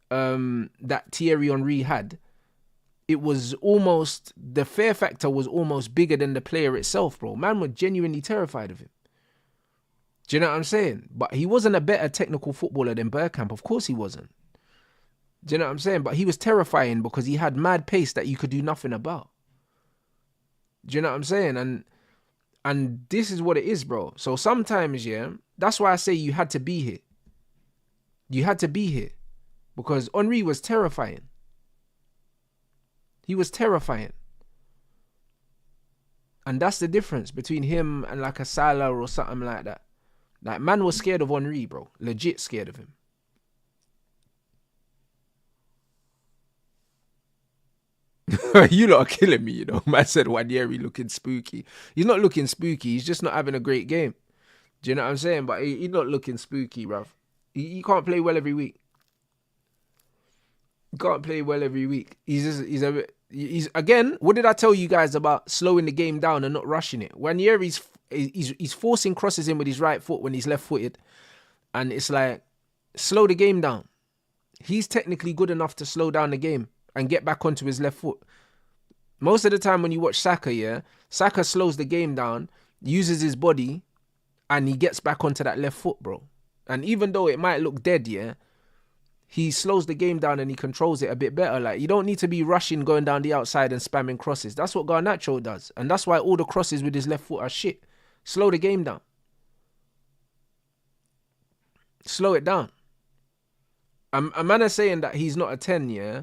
that Thierry Henry had, it was almost, the fear factor was almost bigger than the player itself, bro. Man was genuinely terrified of him. Do you know what I'm saying? But he wasn't a better technical footballer than Bergkamp. Of course he wasn't. Do you know what I'm saying? But he was terrifying because he had mad pace that you could do nothing about. Do you know what I'm saying? And this is what it is, bro. So sometimes, yeah, that's why I say you had to be here. You had to be here. Because Henry was terrifying. He was terrifying. And that's the difference between him and like a Salah or something like that. Like, man was scared of Henry, bro. Legit scared of him. You lot are killing me, you know. Man said Wanyeri looking spooky. He's not looking spooky. He's just not having a great game. Do you know what I'm saying? But he's not looking spooky, bruv. He can't play well every week. He can't play well every week. He's again, what did I tell you guys about slowing the game down and not rushing it? Wanyeri's he's forcing crosses in with his right foot when he's left-footed. And it's like, slow the game down. He's technically good enough to slow down the game and get back onto his left foot. Most of the time when you watch Saka, yeah, Saka slows the game down, uses his body, and he gets back onto that left foot, bro. And even though it might look dead, yeah, he slows the game down and he controls it a bit better. Like, you don't need to be rushing, going down the outside and spamming crosses. That's what Garnacho does. And that's why all the crosses with his left foot are shit. Slow the game down. Slow it down. A man is saying that he's not a 10, yeah?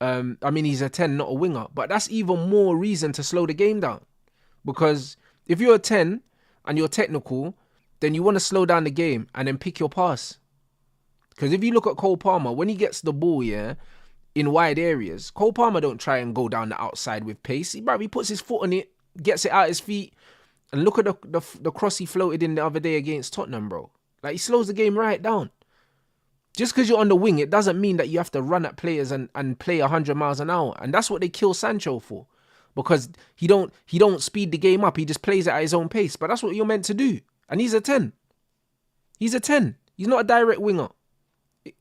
I mean, he's a 10, not a winger. But that's even more reason to slow the game down. Because if you're a 10 and you're technical, then you want to slow down the game and then pick your pass. Because if you look at Cole Palmer, when he gets the ball, yeah, in wide areas, Cole Palmer don't try and go down the outside with pace. He puts his foot on it, gets it out his feet, and look at the cross he floated in the other day against Tottenham, bro. Like, he slows the game right down. Just because you're on the wing, it doesn't mean that you have to run at players and play 100 miles an hour. And that's what they kill Sancho for. Because he don't speed the game up. He just plays it at his own pace. But that's what you're meant to do. And he's a 10. He's a 10. He's not a direct winger.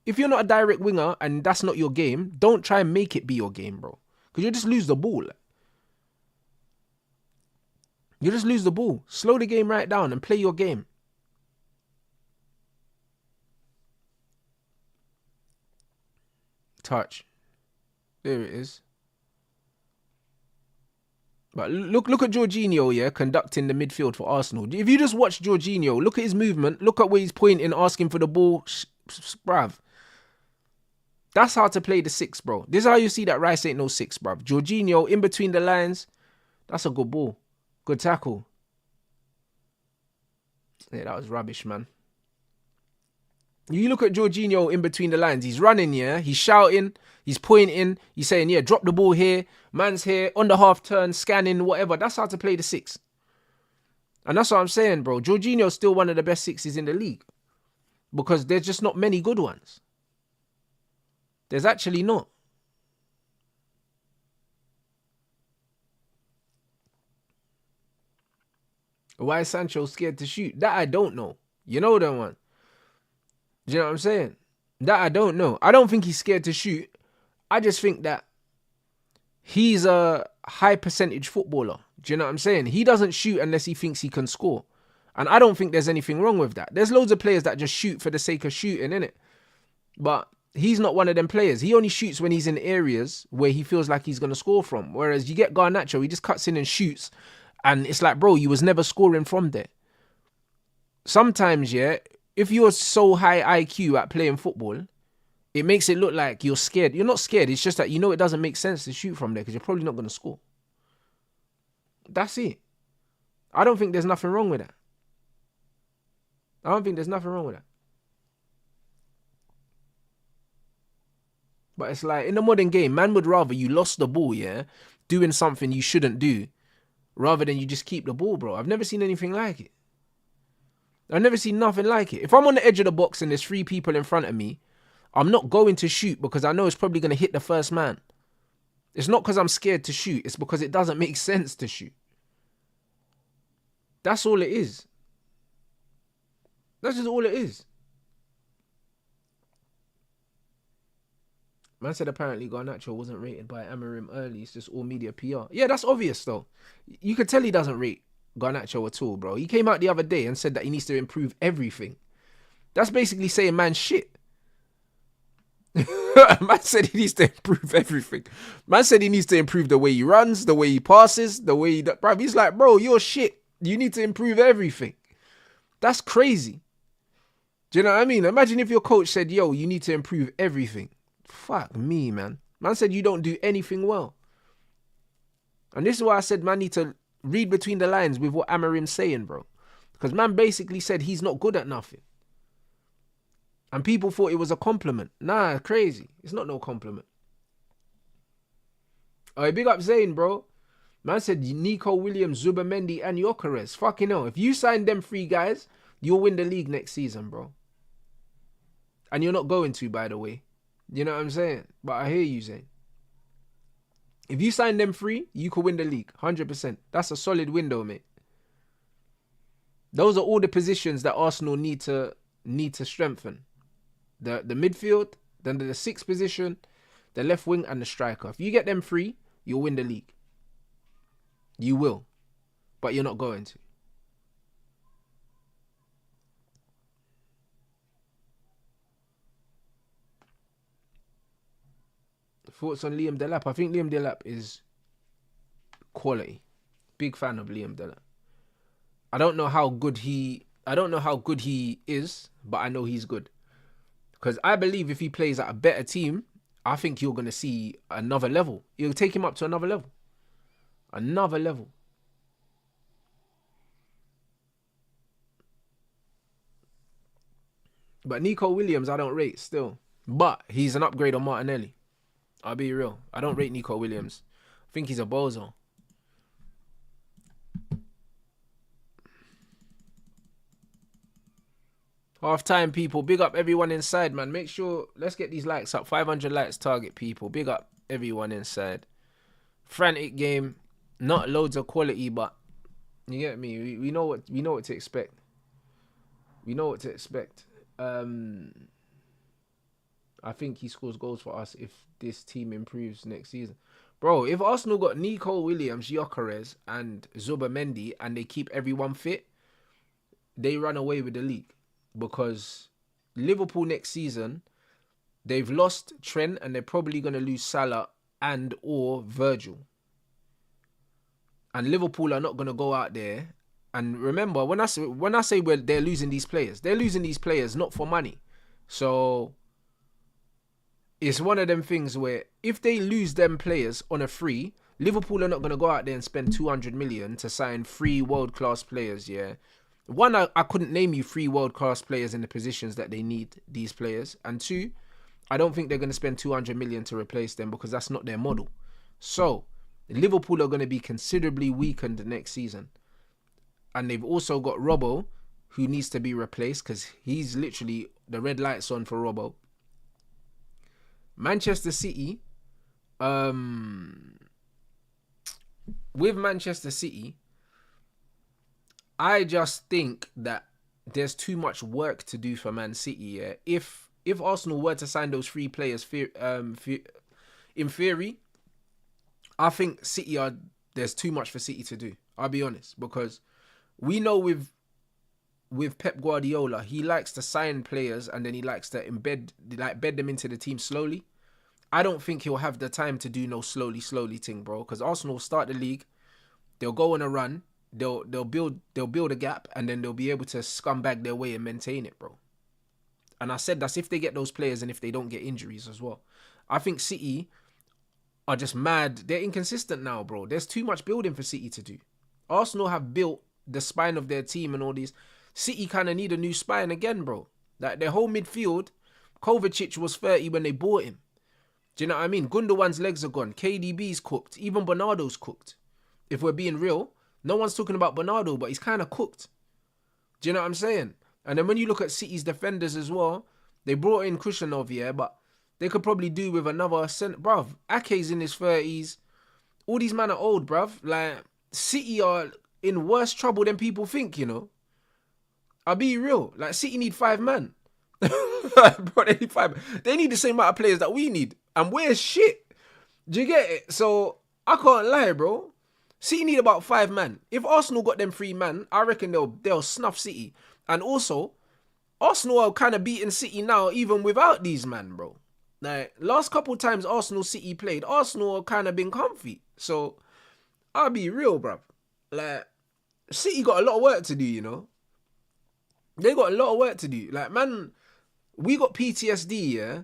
If you're not a direct winger and that's not your game, don't try and make it be your game, bro. Because you'll just lose the ball. You just lose the ball. Slow the game right down and play your game. Touch. There it is. But look at Jorginho, yeah, conducting the midfield for Arsenal. If you just watch Jorginho, look at his movement, look at where he's pointing, asking for the ball. Bruv. That's how to play the 6, bro. This is how you see that Rice ain't no 6, bruv. Jorginho in between the lines. That's a good ball. Good tackle. Yeah, that was rubbish, man. You look at Jorginho in between the lines. He's running, yeah. He's shouting. He's pointing. He's saying, yeah, drop the ball here. Man's here. On the half turn, scanning, whatever. That's how to play the 6. And that's what I'm saying, bro. Jorginho's still one of the best 6s in the league. Because there's just not many good ones. There's actually not. Why is Sancho scared to shoot? That I don't know. You know that one. Do you know what I'm saying? That I don't know. I don't think he's scared to shoot. I just think that he's a high percentage footballer. Do you know what I'm saying? He doesn't shoot unless he thinks he can score. And I don't think there's anything wrong with that. There's loads of players that just shoot for the sake of shooting, innit? But he's not one of them players. He only shoots when he's in areas where he feels like he's going to score from. Whereas you get Garnacho, he just cuts in and shoots. And it's like, bro, you was never scoring from there. Sometimes, yeah, if you're so high IQ at playing football, it makes it look like you're scared. You're not scared. It's just that you know it doesn't make sense to shoot from there because you're probably not going to score. That's it. I don't think there's nothing wrong with that. I don't think there's nothing wrong with that. But it's like, in the modern game, man would rather you lost the ball, yeah, doing something you shouldn't do, rather than you just keep the ball, bro. I've never seen anything like it. I've never seen nothing like it. If I'm on the edge of the box and there's 3 people in front of me, I'm not going to shoot because I know it's probably going to hit the first man. It's not because I'm scared to shoot. It's because it doesn't make sense to shoot. That's all it is. That's just all it is. Man said apparently Garnacho wasn't rated by Amorim early. It's just all media PR. Yeah, that's obvious though. You could tell he doesn't rate Garnacho at all, bro. He came out the other day and said that he needs to improve everything. That's basically saying man shit. Man said he needs to improve everything. Man said he needs to improve the way he runs, the way he passes, the way he... Bro, he's like, bro, you're shit. You need to improve everything. That's crazy. Do you know what I mean? Imagine if your coach said, yo, you need to improve everything. Fuck me, man. Man said you don't do anything well. And this is why I said man need to read between the lines with what Amorim's saying, bro. Because man basically said he's not good at nothing. And people thought it was a compliment. Nah, crazy. It's not no compliment. Alright, big up Zayn, bro. Man said Nico Williams, Zubamendi, and Gyökeres. Fucking hell. If you sign them 3 guys, you'll win the league next season, bro. And you're not going to, by the way. You know what I'm saying? But I hear you, Zayn. If you sign them 3, you could win the league. 100%. That's a solid window, mate. Those are all the positions that Arsenal need to strengthen. The midfield, then the 6th position, the left wing, and the striker. If you get them 3, you'll win the league. You will. But you're not going to. Thoughts on Liam Delap? I think Liam Delap is quality. Big fan of Liam Delap. I don't know how good he is, but I know he's good. Because I believe if he plays at a better team, I think you're going to see another level. You'll take him up to another level. Another level. But Nico Williams, I don't rate still. But he's an upgrade on Martinelli. I'll be real. I don't rate Nico Williams. I think he's a bozo. Half time, people. Big up everyone inside, man. Make sure, let's get these likes up. 500 likes target, people. Big up everyone inside. Frantic game. Not loads of quality, but you get me. We know what to expect. We know what to expect. I think he scores goals for us if this team improves next season. Bro, if Arsenal got Nico Williams, Gyökeres, and Zubimendi, and they keep everyone fit, they run away with the league. Because Liverpool next season, they've lost Trent, and they're probably going to lose Salah and or Virgil. And Liverpool are not going to go out there. And remember, when I say they're losing these players not for money. So it's one of them things where if they lose them players on a free, Liverpool are not going to go out there and spend 200 million to sign 3 world-class players, yeah. One, I couldn't name you 3 world-class players in the positions that they need these players. And 2, I don't think they're going to spend 200 million to replace them because that's not their model. So Liverpool are going to be considerably weakened next season. And they've also got Robbo, who needs to be replaced because he's literally the red lights on for Robbo. Manchester City, with Manchester City, I just think that there's too much work to do for Man City. Yeah? If Arsenal were to sign those 3 players, in theory, I think there's too much for City to do. I'll be honest, because we know with Pep Guardiola, he likes to sign players and then he likes to bed them into the team slowly. I don't think he'll have the time to do no slowly thing, bro. Because Arsenal will start the league, they'll go on a run, they'll build a gap, and then they'll be able to scumbag their way and maintain it, bro. And I said that's if they get those players and if they don't get injuries as well. I think City are just mad. They're inconsistent now, bro. There's too much building for City to do. Arsenal have built the spine of their team and all these. City kind of need a new spine again, bro. Like their whole midfield, Kovacic was 30 when they bought him. Do you know what I mean? Gundogan's legs are gone. KDB's cooked. Even Bernardo's cooked. If we're being real, no one's talking about Bernardo, but he's kind of cooked. Do you know what I'm saying? And then when you look at City's defenders as well, they brought in Kushanov, yeah, but they could probably do with another center. Bruv, Ake's in his 30s. All these men are old, bruv. Like, City are in worse trouble than people think, you know. I'll be real. Like, City need 5 men. Bro, they need 5. They need the same amount of players that we need. And we're shit. Do you get it? So, I can't lie, bro. City need about 5 men. If Arsenal got them 3 men, I reckon they'll snuff City. And also, Arsenal are kind of beating City now, even without these men, bro. Like, last couple times Arsenal City played, Arsenal kind of been comfy. So, I'll be real, bruv. Like, City got a lot of work to do, you know. They got a lot of work to do. Like, man, we got PTSD, yeah,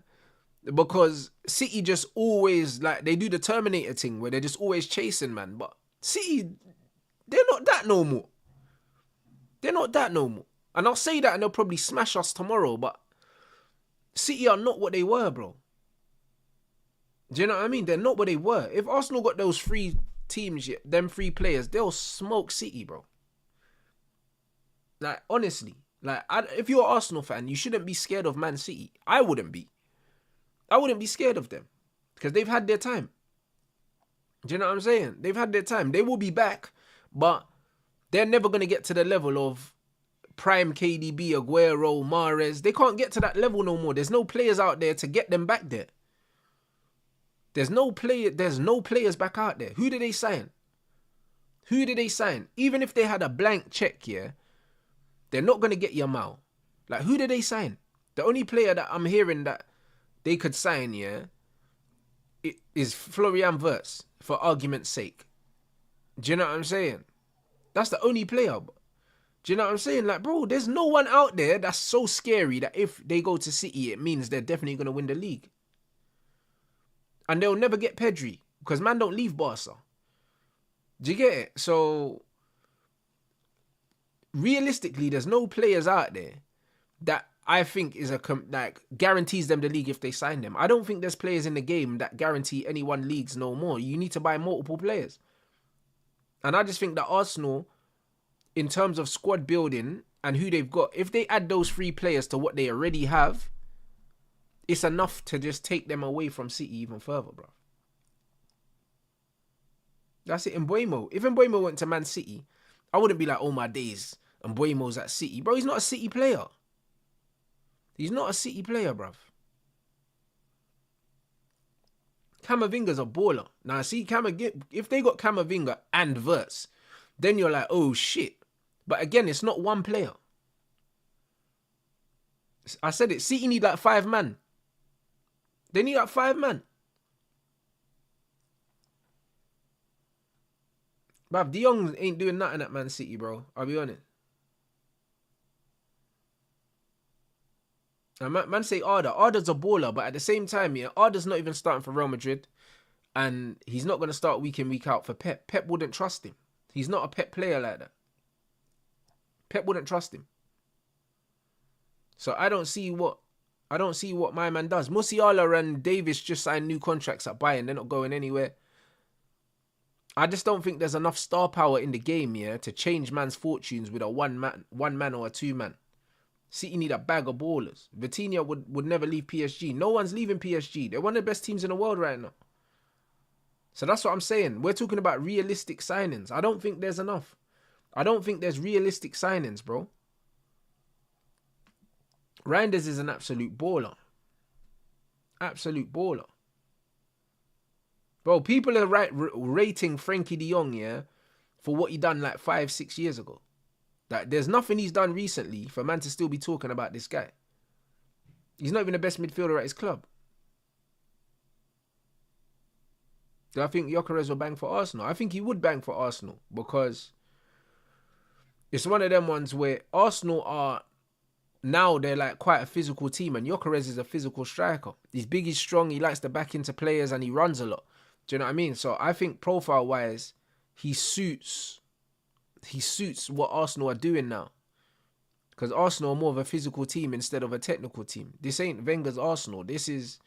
because City just always, like, they do the Terminator thing where they're just always chasing, man. But City, they're not that no more. They're not that no more. And I'll say that and they'll probably smash us tomorrow, but City are not what they were, bro. Do you know what I mean? They're not what they were. If Arsenal got those 3 teams, them 3 players, they'll smoke City, bro. Like, honestly. Like, if you're an Arsenal fan, you shouldn't be scared of Man City. I wouldn't be. I wouldn't be scared of them. Because they've had their time. Do you know what I'm saying? They've had their time. They will be back. But they're never going to get to the level of prime KDB, Aguero, Mahrez. They can't get to that level no more. There's no players out there to get them back there. There's no players back out there. Who did they sign? Who did they sign? Even if they had a blank check, yeah, they're not going to get Yamal. Like, who did they sign? The only player that I'm hearing that they could sign, yeah, is Florian Wirtz, for argument's sake. Do you know what I'm saying? That's the only player. Do you know what I'm saying? Like, bro, there's no one out there that's so scary that if they go to City, it means they're definitely going to win the league. And they'll never get Pedri, because man don't leave Barca. Do you get it? So, realistically, there's no players out there that I think is guarantees them the league if they sign them. I don't think there's players in the game that guarantee anyone leagues no more. You need to buy multiple players. And I just think that Arsenal, in terms of squad building and who they've got, if they add those 3 players to what they already have, it's enough to just take them away from City even further, bro. That's it. Mbeumo. If Mbeumo went to Man City, I wouldn't be like, oh my days, Mbeumo's at City. Bro, he's not a City player. He's not a City player, bruv. Camavinga's a baller. Now, see, if they got Camavinga and Wirtz, then you're like, oh shit. But again, it's not one player. I said it. City need like 5 man. They need like 5 man. Bruv, De Jong ain't doing nothing at Man City, bro. I'll be honest. Now, man say Arda. Arda's a baller, but at the same time, yeah, Arda's not even starting for Real Madrid. And he's not going to start week in, week out for Pep. Pep wouldn't trust him. He's not a Pep player like that. Pep wouldn't trust him. So I don't see what my man does. Musiala and Davis just signed new contracts at Bayern. They're not going anywhere. I just don't think there's enough star power in the game, yeah, to change man's fortunes with a one man or a 2 man. City need a bag of ballers. Vitinha would never leave PSG. No one's leaving PSG. They're one of the best teams in the world right now. So that's what I'm saying. We're talking about realistic signings. I don't think there's enough. I don't think there's realistic signings, bro. Reinders is an absolute baller. Absolute baller. Bro, people are rating Frankie de Jong, yeah, for what he done like 5-6 years ago. Like, there's nothing he's done recently for man to still be talking about this guy. He's not even the best midfielder at his club. Do I think Gyökeres will bang for Arsenal? I think he would bang for Arsenal because it's one of them ones where Arsenal are, now they're like quite a physical team, and Gyökeres is a physical striker. He's big, he's strong, he likes to back into players, and he runs a lot. Do you know what I mean? So I think profile-wise, he suits what Arsenal are doing now. Because Arsenal are more of a physical team instead of a technical team. This ain't Wenger's Arsenal. This is,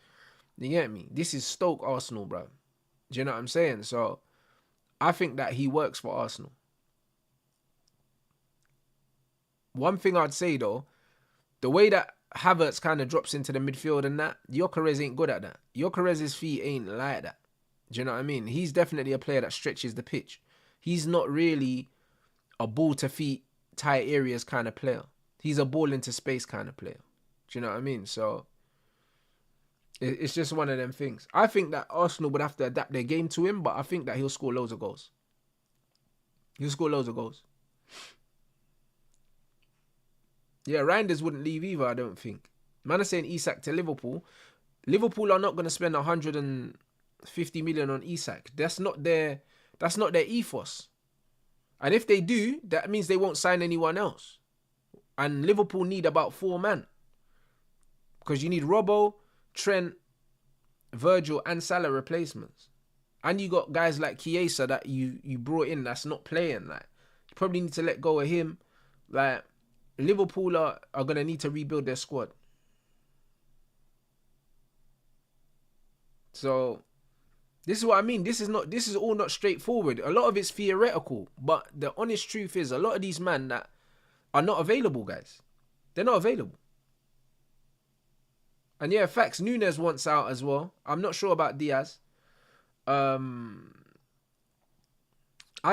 you get me? This is Stoke Arsenal, bro. Do you know what I'm saying? So I think that he works for Arsenal. One thing I'd say though, the way that Havertz kind of drops into the midfield and that, Gyökeres ain't good at that. Gyökeres' feet ain't like that. Do you know what I mean? He's definitely a player that stretches the pitch. He's not really a ball to feet, tight areas kind of player. He's a ball into space kind of player. Do you know what I mean? So it's just one of them things. I think that Arsenal would have to adapt their game to him, but I think that he'll score loads of goals. He'll score loads of goals. Yeah, Reinders wouldn't leave either, I don't think. Man are saying Isak to Liverpool. Liverpool are not going to spend 150 million on Isak. That's not their ethos. And if they do, that means they won't sign anyone else. And Liverpool need about 4 man. Because you need Robbo, Trent, Virgil and Salah replacements. And you got guys like Chiesa that you brought in that's not playing. Like, you probably need to let go of him. Like, Liverpool are going to need to rebuild their squad. So this is what I mean. This is all not straightforward. A lot of it's theoretical, but the honest truth is a lot of these men that are not available, guys. They're not available. And yeah, facts. Nunes wants out as well. I'm not sure about Diaz. I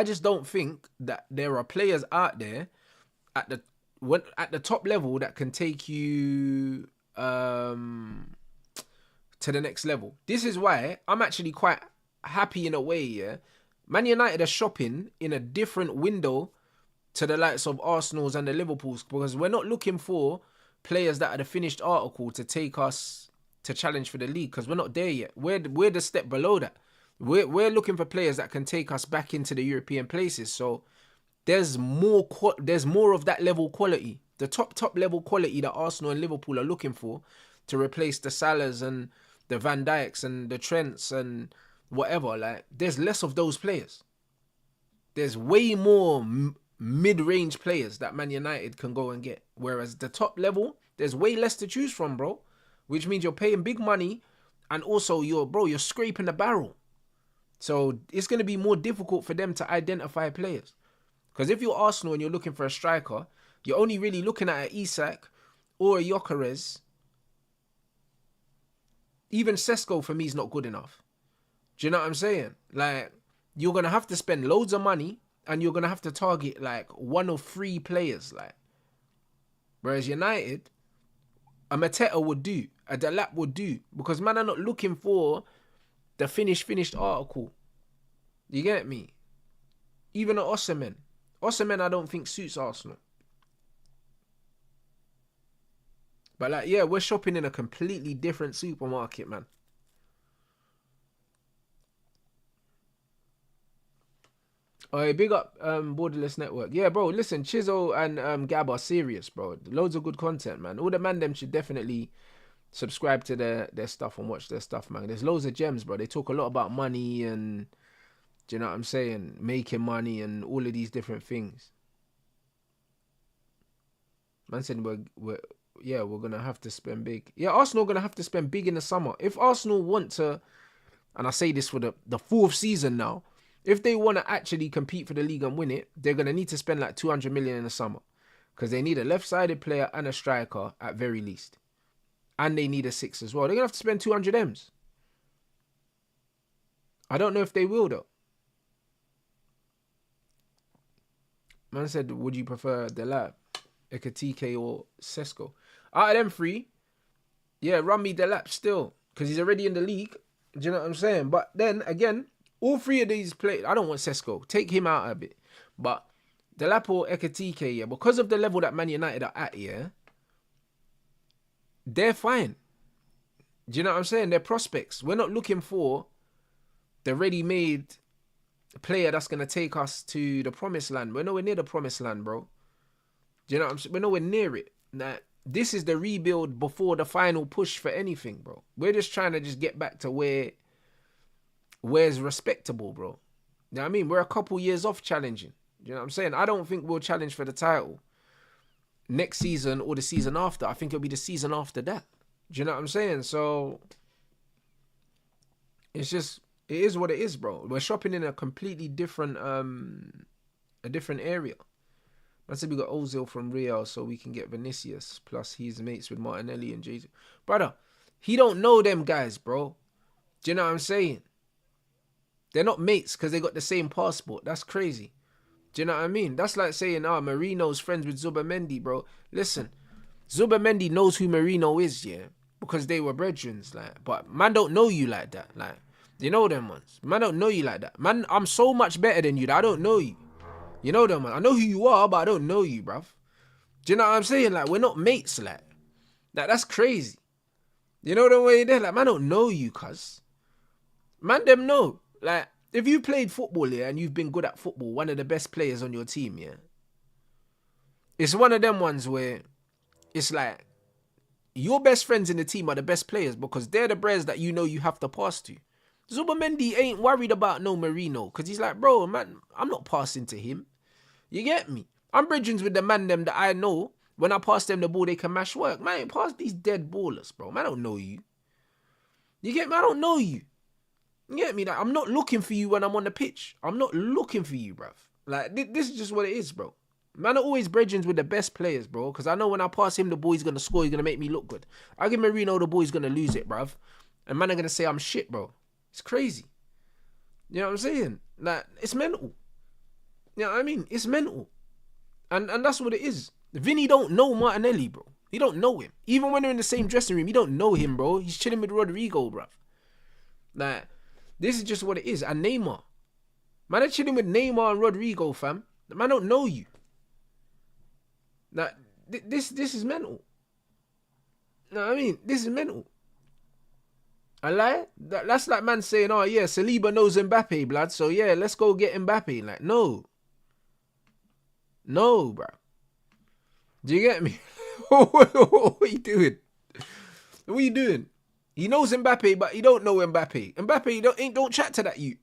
just don't think that there are players out there at the top level that can take you to the next level. This is why I'm actually quite happy in a way, yeah. Man United are shopping in a different window to the likes of Arsenal's and the Liverpool's, because we're not looking for players that are the finished article to take us to challenge for the league because we're not there yet. We're the step below that. We're looking for players that can take us back into the European places. So there's more of that level quality, the top level quality that Arsenal and Liverpool are looking for to replace the Salahs and the Van Dijks and the Trents and whatever. Like, there's less of those players. There's way more mid-range players that Man United can go and get. Whereas the top level, there's way less to choose from, bro. Which means you're paying big money and also you're scraping the barrel. So it's going to be more difficult for them to identify players. Because if you're Arsenal and you're looking for a striker, you're only really looking at an Isak or a Gyökeres. Even Sesko for me is not good enough. Do you know what I'm saying? Like, you're going to have to spend loads of money and you're going to have to target like one of three players. Like, whereas United, a Mateta would do, a Delap would do, because man are not looking for the finished article. You get me? Even an Osimhen. Osimhen I don't think suits Arsenal. But like, yeah, we're shopping in a completely different supermarket, man. Alright, big up Borderless Network. Yeah, bro, listen, Chizzo and Gab are serious, bro. Loads of good content, man. All the man them should definitely subscribe to their stuff and watch their stuff, man. There's loads of gems, bro. They talk a lot about money and, do you know what I'm saying? Making money and all of these different things. Man said we're going to have to spend big. Yeah, Arsenal going to have to spend big in the summer. If Arsenal want to, and I say this for the fourth season now, if they want to actually compete for the league and win it, they're going to need to spend like 200 million in the summer. Because they need a left-sided player and a striker at very least. And they need a 6 as well. They're going to have to spend 200 M's. I don't know if they will, though. Man said, would you prefer Delap, Ekatike or Sesko? Out of them three, yeah, run me Delap still. Because he's already in the league. Do you know what I'm saying? But then, again, all three of these players, I don't want Sesko. Take him out a bit. But Delap or Ekatike, yeah, because of the level that Man United are at, yeah, they're fine. Do you know what I'm saying? They're prospects. We're not looking for the ready-made player that's going to take us to the promised land. We're nowhere near the promised land, bro. Do you know what I'm saying? We're nowhere near it. Now, this is the rebuild before the final push for anything, bro. We're just trying to just get back to where's respectable, bro. You know what I mean? We're a couple years off challenging. You know what I'm saying? I don't think we'll challenge for the title next season or the season after. I think it'll be the season after that. Do you know what I'm saying? So it's just, it is what it is, bro. We're shopping in a completely different area. I said we got Ozil from Real, so we can get Vinicius. Plus he's mates with Martinelli and Jesus. Brother, he don't know them guys, bro. Do you know what I'm saying? They're not mates because they got the same passport. That's crazy. Do you know what I mean? That's like saying, Marino's friends with Zubamendi, bro. Listen, Zubamendi knows who Marino is, yeah, because they were brethren, like. But man don't know you like that, like. You know them ones. Man don't know you like that. Man, I'm so much better than you that I don't know you. You know them, man. I know who you are, but I don't know you, bruv. Do you know what I'm saying? Like, we're not mates, like. Like, that's crazy. You know the way they're like, man don't know you, cuz. Man them know. Like, if you played football, yeah, and you've been good at football, one of the best players on your team, yeah, it's one of them ones where it's like your best friends in the team are the best players because they're the bros that you know you have to pass to. Zubamendi ain't worried about no Marino because he's like, bro, man, I'm not passing to him. You get me? I'm bridging with the man them that I know. When I pass them the ball, they can mash work. Man, pass these dead ballers, bro. Man, I don't know you. You get me? I don't know you. You get me? Like, I'm not looking for you when I'm on the pitch. I'm not looking for you, bruv. Like, this is just what it is, bro. Man, are always brethren with the best players, bro. Because I know when I pass him the ball, he's going to score. He's going to make me look good. I give Marino the ball, he's going to lose it, bruv. And man are going to say I'm shit, bro. It's crazy. You know what I'm saying? Like, it's mental. You know what I mean? It's mental. And that's what it is. Vinny don't know Martinelli, bro. He don't know him. Even when they're in the same dressing room, he don't know him, bro. He's chilling with Rodrigo, bruv. Like, this is just what it is. And Neymar. Man, they're chilling with Neymar and Rodrigo, fam. The man don't know you. Like, this is mental. You know what I mean? This is mental. I lie? That's like man saying, oh yeah, Saliba knows Mbappe, blood, so yeah, let's go get Mbappe. Like, no. No, bro. Do you get me? What are you doing? What are you doing? He knows Mbappe, but he don't know Mbappe. Mbappe don't chat to that you.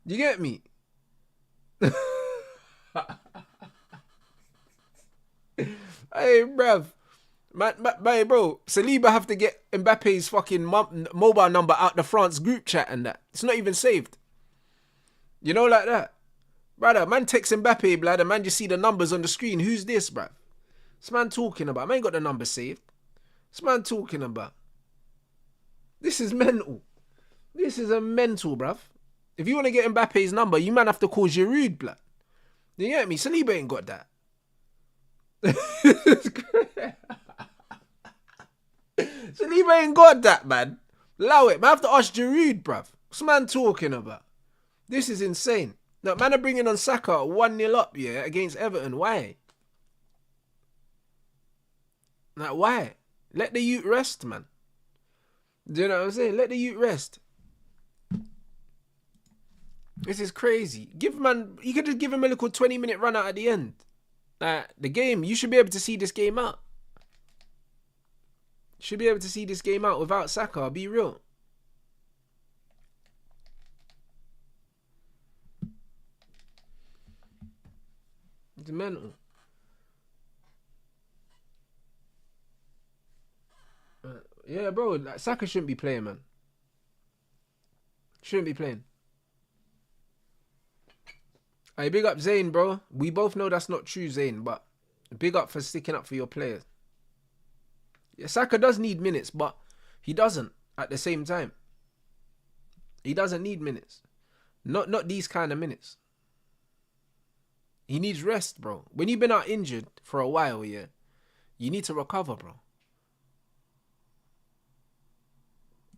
Do you get me? Hey, bruv. Man, bro, Saliba have to get Mbappe's fucking mobile number out the France group chat and that. It's not even saved. You know, like that. Brother, man texts Mbappe, blood, and man just see the numbers on the screen. Who's this, bruv? This man talking about. Man ain't got the number saved. This man talking about. This is mental. This is a mental, bruv. If you want to get Mbappe's number, you man have to call Giroud, blood. You get me? Saliba ain't got that. Saliba ain't got that, man. Allow it. Man, I have to ask Giroud, bruv. What's man talking about? This is insane. Now, man are bringing on Saka 1-0 up, yeah, against Everton. Why? Like, why? Let the youth rest, man. Do you know what I'm saying? Let the youth rest. This is crazy. You could just give him a little 20-minute run out at the end. The game, you should be able to see this game out. Should be able to see this game out without Saka. I'll be real. It's mental. Yeah, bro. Like, Saka shouldn't be playing, man. Shouldn't be playing. Hey, big up Zayn, bro. We both know that's not true, Zayn, but big up for sticking up for your players. Yeah, Saka does need minutes, but he doesn't at the same time. He doesn't need minutes. Not these kind of minutes. He needs rest, bro. When you've been out injured for a while, yeah, you need to recover, bro.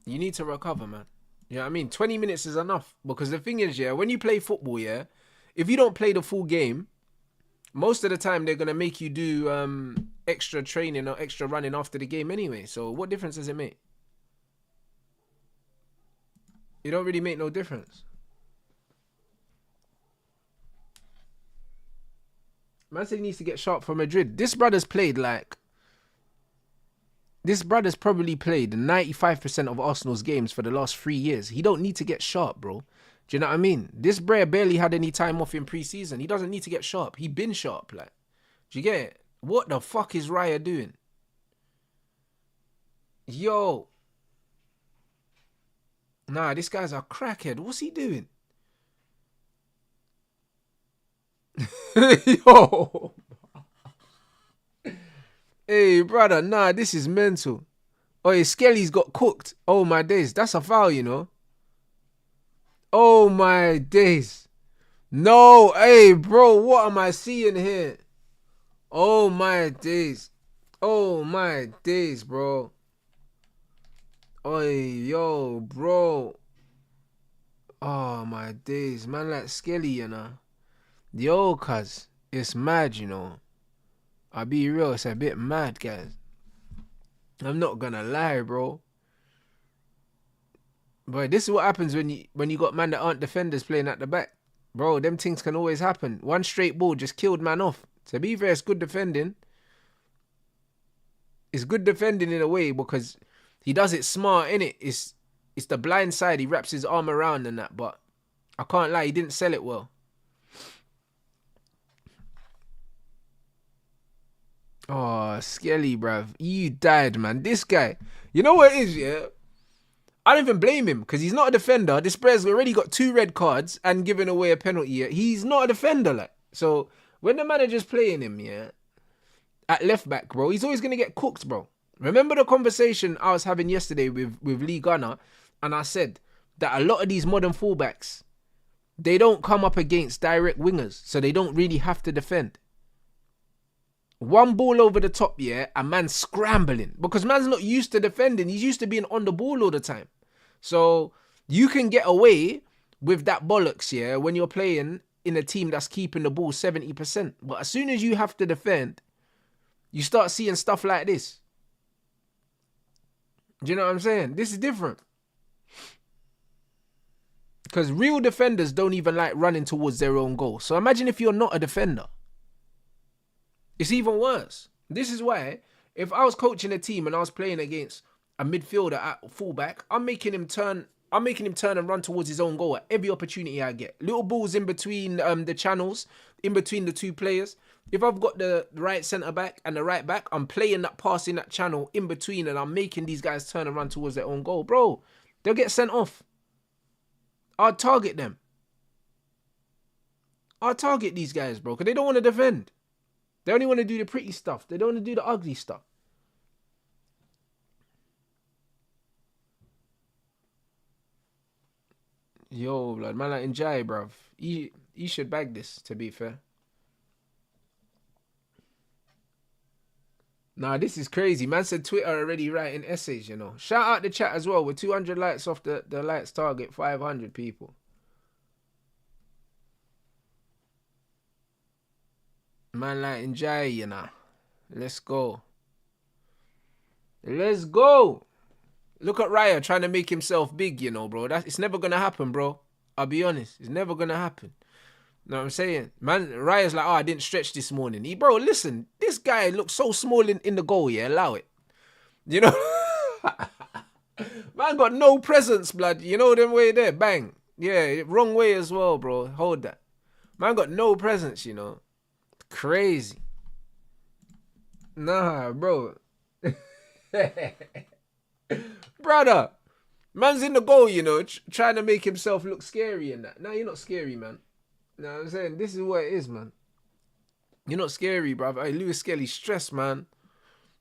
You need to recover, man. You know what I mean? 20 minutes is enough. Because the thing is, yeah, when you play football, yeah, if you don't play the full game, most of the time they're going to make you do extra training or extra running after the game anyway. So what difference does it make? It don't really make no difference. Man said he needs to get sharp for Madrid. This brother's played like... This brother's probably played 95% of Arsenal's games for the last 3 years. He don't need to get sharp, bro. Do you know what I mean? This bro barely had any time off in pre-season. He doesn't need to get sharp. He been sharp, like. Do you get it? What the fuck is Raya doing? Yo. Nah, this guy's a crackhead. What's he doing? Yo. Hey, brother, nah, this is mental. Oh, his Skelly's got cooked. Oh, my days. That's a foul, you know. Oh, my days. No, hey, bro, what am I seeing here? Oh, my days. Oh, my days, bro. Oi, yo, bro. Oh, my days. Man, like Skelly, you know. Yo, cuz, it's mad, you know. I'll be real, it's a bit mad, guys. I'm not gonna lie, bro. But this is what happens when you got man that aren't defenders playing at the back. Bro, them things can always happen. One straight ball just killed man off. To be fair, it's good defending. It's good defending in a way because he does it smart, innit? It's the blind side. He wraps his arm around and that, but I can't lie, he didn't sell it well. Oh, Skelly, bruv. You died, man. This guy. You know what it is, yeah? I don't even blame him because he's not a defender. This player's already got 2 red cards and giving away a penalty. Yeah? He's not a defender, like. So, when the manager's playing him, yeah, at left back, bro, he's always going to get cooked, bro. Remember the conversation I was having yesterday with Lee Gunner? And I said that a lot of these modern fullbacks, they don't come up against direct wingers. So, they don't really have to defend. One ball over the top, yeah, a man scrambling. Because man's not used to defending. He's used to being on the ball all the time. So, you can get away with that bollocks, yeah, when you're playing in a team that's keeping the ball 70%. But as soon as you have to defend, you start seeing stuff like this. Do you know what I'm saying? This is different. Because real defenders don't even like running towards their own goal. So imagine if you're not a defender. It's even worse. This is why, if I was coaching a team and I was playing against a midfielder at fullback, I'm making him turn and run towards his own goal at every opportunity I get. Little balls in between the channels, in between the two players. If I've got the right centre back and the right back, I'm playing that pass in that channel in between, and I'm making these guys turn and run towards their own goal. Bro, they'll get sent off. I'll target them. I'll target these guys, bro, because they don't want to defend. They only want to do the pretty stuff. They don't want to do the ugly stuff. Yo, blood, man, like enjoy, bruv. He should bag this, to be fair. Nah, this is crazy. Man said Twitter already writing essays, you know. Shout out the chat as well. With 200 likes off the likes target, 500 people. Man, like, enjoy, you know. Let's go. Let's go. Look at Raya trying to make himself big, you know, bro. It's never going to happen, bro. I'll be honest. It's never going to happen. You know what I'm saying? Man, Raya's like, I didn't stretch this morning. Bro, listen. This guy looks so small in the goal, yeah? Allow it. You know? Man got no presence, blood. You know them way there? Bang. Yeah, wrong way as well, bro. Hold that. Man got no presence, you know? Crazy. Nah, bro. Brother, man's in the goal, you know, trying to make himself look scary and that. Nah, you're not scary, man. You know what I'm saying? This is what it is, man. You're not scary, bruv. Hey, Lewis Skelly's stressed, man.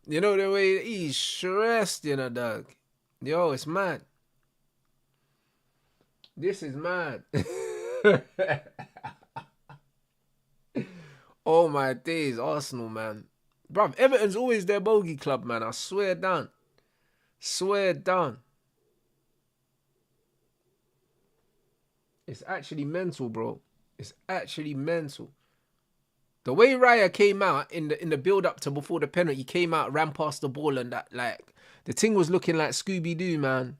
You know the way he's stressed, you know, dog. Yo, it's mad. This is mad. Oh my days, Arsenal, man. Bruv, Everton's always their bogey club, man. I swear down. Swear down. It's actually mental, bro. It's actually mental. The way Raya came out in the build up to before the penalty, he came out, ran past the ball, and that, like, the thing was looking like Scooby-Doo, man.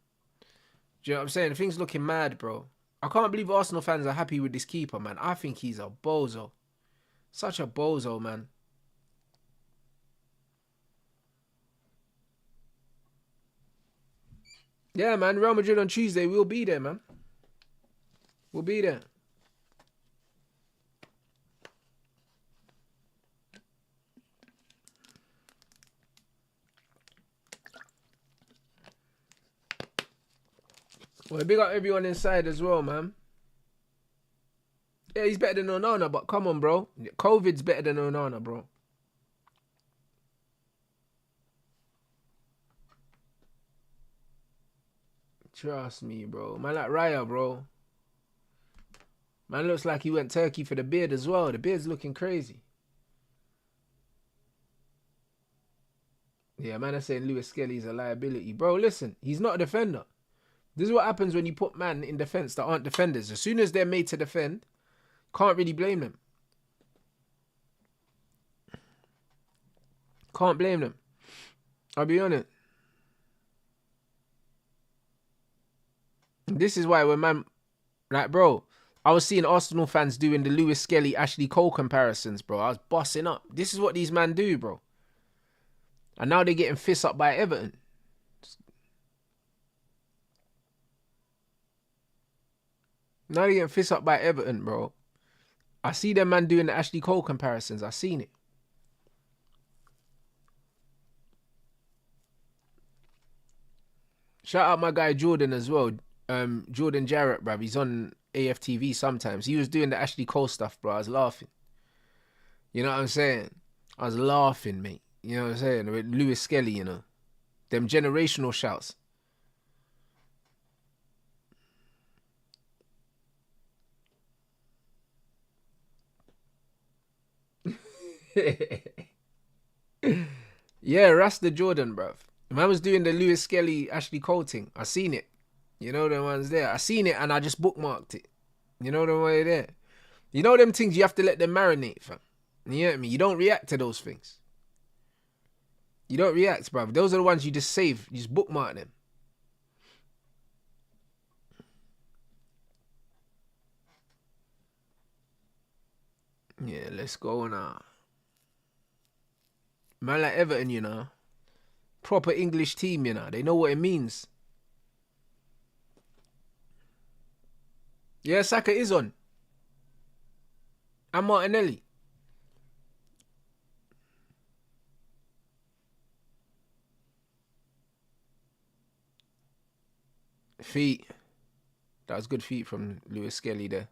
Do you know what I'm saying? The thing's looking mad, bro. I can't believe Arsenal fans are happy with this keeper, man. I think he's a bozo. Such a bozo, man. Yeah, man. Real Madrid on Tuesday. We'll be there, man. We'll be there. Well, big up everyone inside as well, man. Yeah, he's better than Onana, but come on, bro. COVID's better than Onana, bro. Trust me, bro. Man like Raya, bro. Man looks like he went turkey for the beard as well. The beard's looking crazy. Yeah, man, I'm saying Lewis Skelly's a liability. Bro, listen, he's not a defender. This is what happens when you put man in defence that aren't defenders. As soon as they're made to defend, can't really blame them. Can't blame them. I'll be honest. This is why when man, like, bro, I was seeing Arsenal fans doing the Lewis Skelly, Ashley Cole comparisons, bro. I was busting up. This is what these men do, bro. And now they're getting fist up by Everton. Now they're getting fist up by Everton, bro. I see them man doing the Ashley Cole comparisons. I seen it. Shout out my guy Jordan as well. Jordan Jarrett, bruv. He's on AFTV sometimes. He was doing the Ashley Cole stuff, bro. I was laughing. You know what I'm saying? I was laughing, mate. You know what I'm saying? With Lewis Skelly, you know. Them generational shouts. Yeah, Rasta Jordan, bruv. Man was doing the Lewis Skelly, Ashley Cole thing. I seen it. You know the ones there. I seen it and I just bookmarked it. You know the way there. You know them things you have to let them marinate, fam. You know what I mean? You don't react to those things. You don't react, bruv. Those are the ones you just save. You just bookmark them. Yeah, let's go now. Man like Everton, you know. Proper English team, you know. They know what it means. Yeah, Saka is on. And Martinelli. Feet. That was good feet from Lewis Skelly there.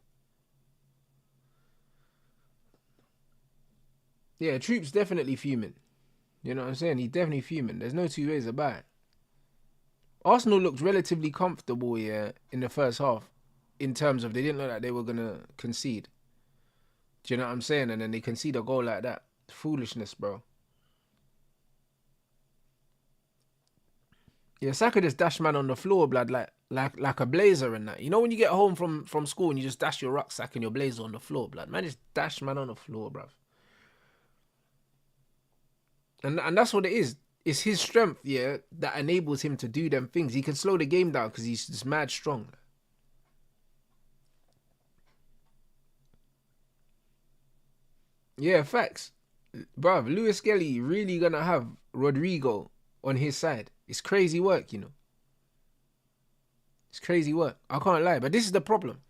Yeah, Troop's definitely fuming. You know what I'm saying? He's definitely fuming. There's no two ways about it. Arsenal looked relatively comfortable, yeah, in the first half. In terms of they didn't look like they were going to concede. Do you know what I'm saying? And then they concede a goal like that. Foolishness, bro. Yeah, Saka just dashed man on the floor, blood, like a blazer and that. You know when you get home from school and you just dash your rucksack and your blazer on the floor, blood? Man just dash man on the floor, bruv. And that's what it is. It's his strength, yeah, that enables him to do them things. He can slow the game down because he's just mad strong. Yeah, facts. Bruv, Lewis Skelly really gonna have Rodrigo on his side. It's crazy work, you know. It's crazy work. I can't lie. But this is the problem.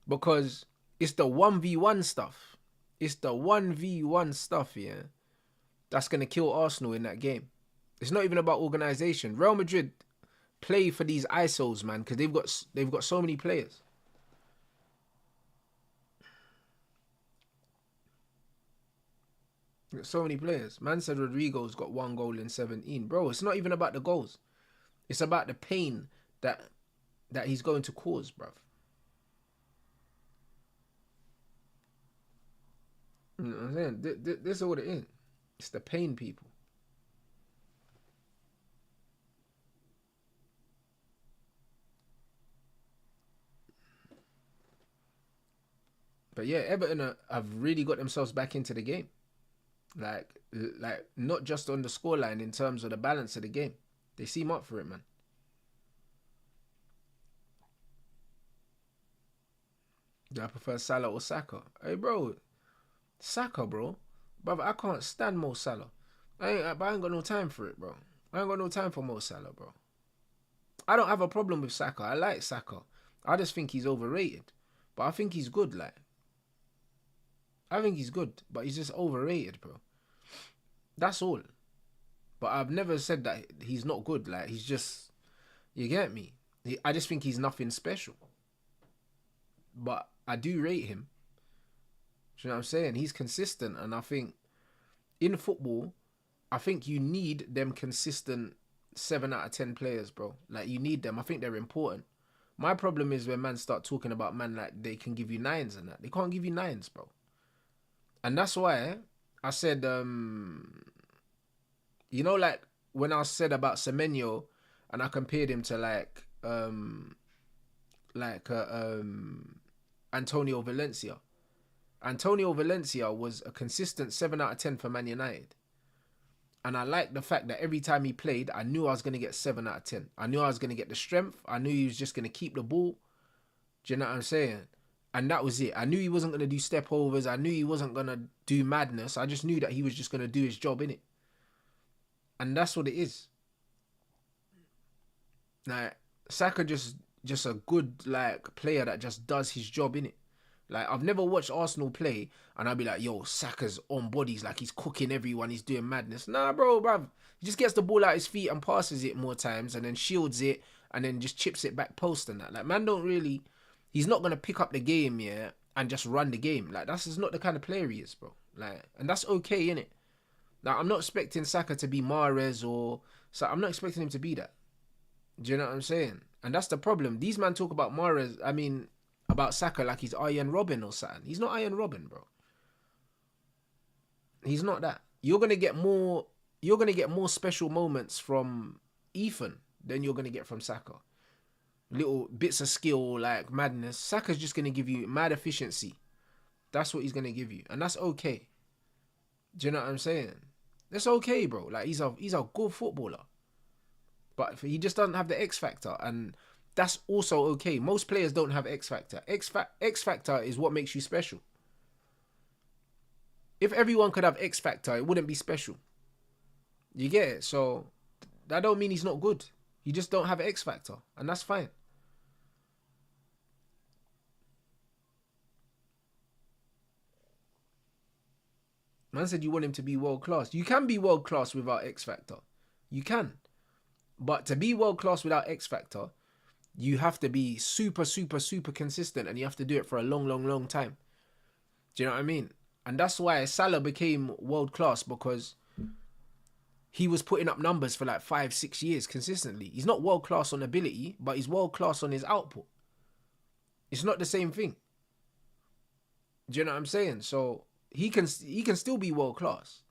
Because it's the 1v1 stuff. It's the 1v1 stuff, yeah, that's going to kill Arsenal in that game. It's not even about organisation. Real Madrid play for these ISOs, man, because they've got so many players. So many players. Man said Rodrigo's got 1 goal in 17. Bro, it's not even about the goals. It's about the pain that he's going to cause, bruv. You know what I'm saying? This is what it is. It's the pain, people. But yeah, Everton have really got themselves back into the game. Like not just on the scoreline in terms of the balance of the game. They seem up for it, man. Do I prefer Salah or Saka? Hey, bro. Saka, bro. Brother, I can't stand Mo Salah. I ain't got no time for it, bro. I ain't got no time for Mo Salah, bro. I don't have a problem with Saka. I like Saka. I just think he's overrated. But I think he's good, like. I think he's good, but he's just overrated, bro. That's all. But I've never said that he's not good. Like, he's just... You get me? I just think he's nothing special. But I do rate him. Do you know what I'm saying? He's consistent. And I think in football, I think you need them consistent 7 out of 10 players, bro. Like, you need them. I think they're important. My problem is when man start talking about man like they can give you 9s and that. They can't give you 9s, bro. And that's why I said, you know, like when I said about Semenyo and I compared him to Antonio Valencia. Antonio Valencia was a consistent 7 out of 10 for Man United. And I like the fact that every time he played, I knew I was going to get 7 out of 10. I knew I was going to get the strength. I knew he was just going to keep the ball. Do you know what I'm saying? And that was it. I knew he wasn't going to do step overs. I knew he wasn't going to do madness. I just knew that he was just going to do his job, innit? And that's what it is. Like, Saka just a good, like, player that just does his job, innit? Like, I've never watched Arsenal play and I'll be like, yo, Saka's on bodies, like he's cooking everyone, he's doing madness. Nah, bro, bruv. He just gets the ball out his feet and passes it more times and then shields it and then just chips it back post and that. Like, man don't really... He's not going to pick up the game, yeah, and just run the game. Like, that's just not the kind of player he is, bro. Like, and that's okay, innit? Like, I'm not expecting Saka to be Mahrez or... So I'm not expecting him to be that. Do you know what I'm saying? And that's the problem. These men talk about Mahrez, about Saka like he's Iron Robin or something. He's not Iron Robin, bro. He's not that. You're going to get more special moments from Ethan than you're going to get from Saka. Little bits of skill, like madness. Saka's just going to give you mad efficiency. That's what he's going to give you. And that's okay. Do you know what I'm saying? That's okay, bro. Like he's a good footballer, but he just doesn't have the X factor, and that's also okay. Most players don't have X factor. X factor is what makes you special. If everyone could have X factor, it wouldn't be special. You get it? So that don't mean he's not good. You just don't have X factor, and that's fine. Man said you want him to be world class. You can be world class without X factor. You can. But to be world class without X factor, you have to be super, super, super consistent, and you have to do it for a long, long, long time. Do you know what I mean? And that's why Salah became world class, because he was putting up numbers for like 5-6 years consistently. He's not world class on ability, but he's world class on his output. It's not the same thing. Do you know what I'm saying? So he can still be world class.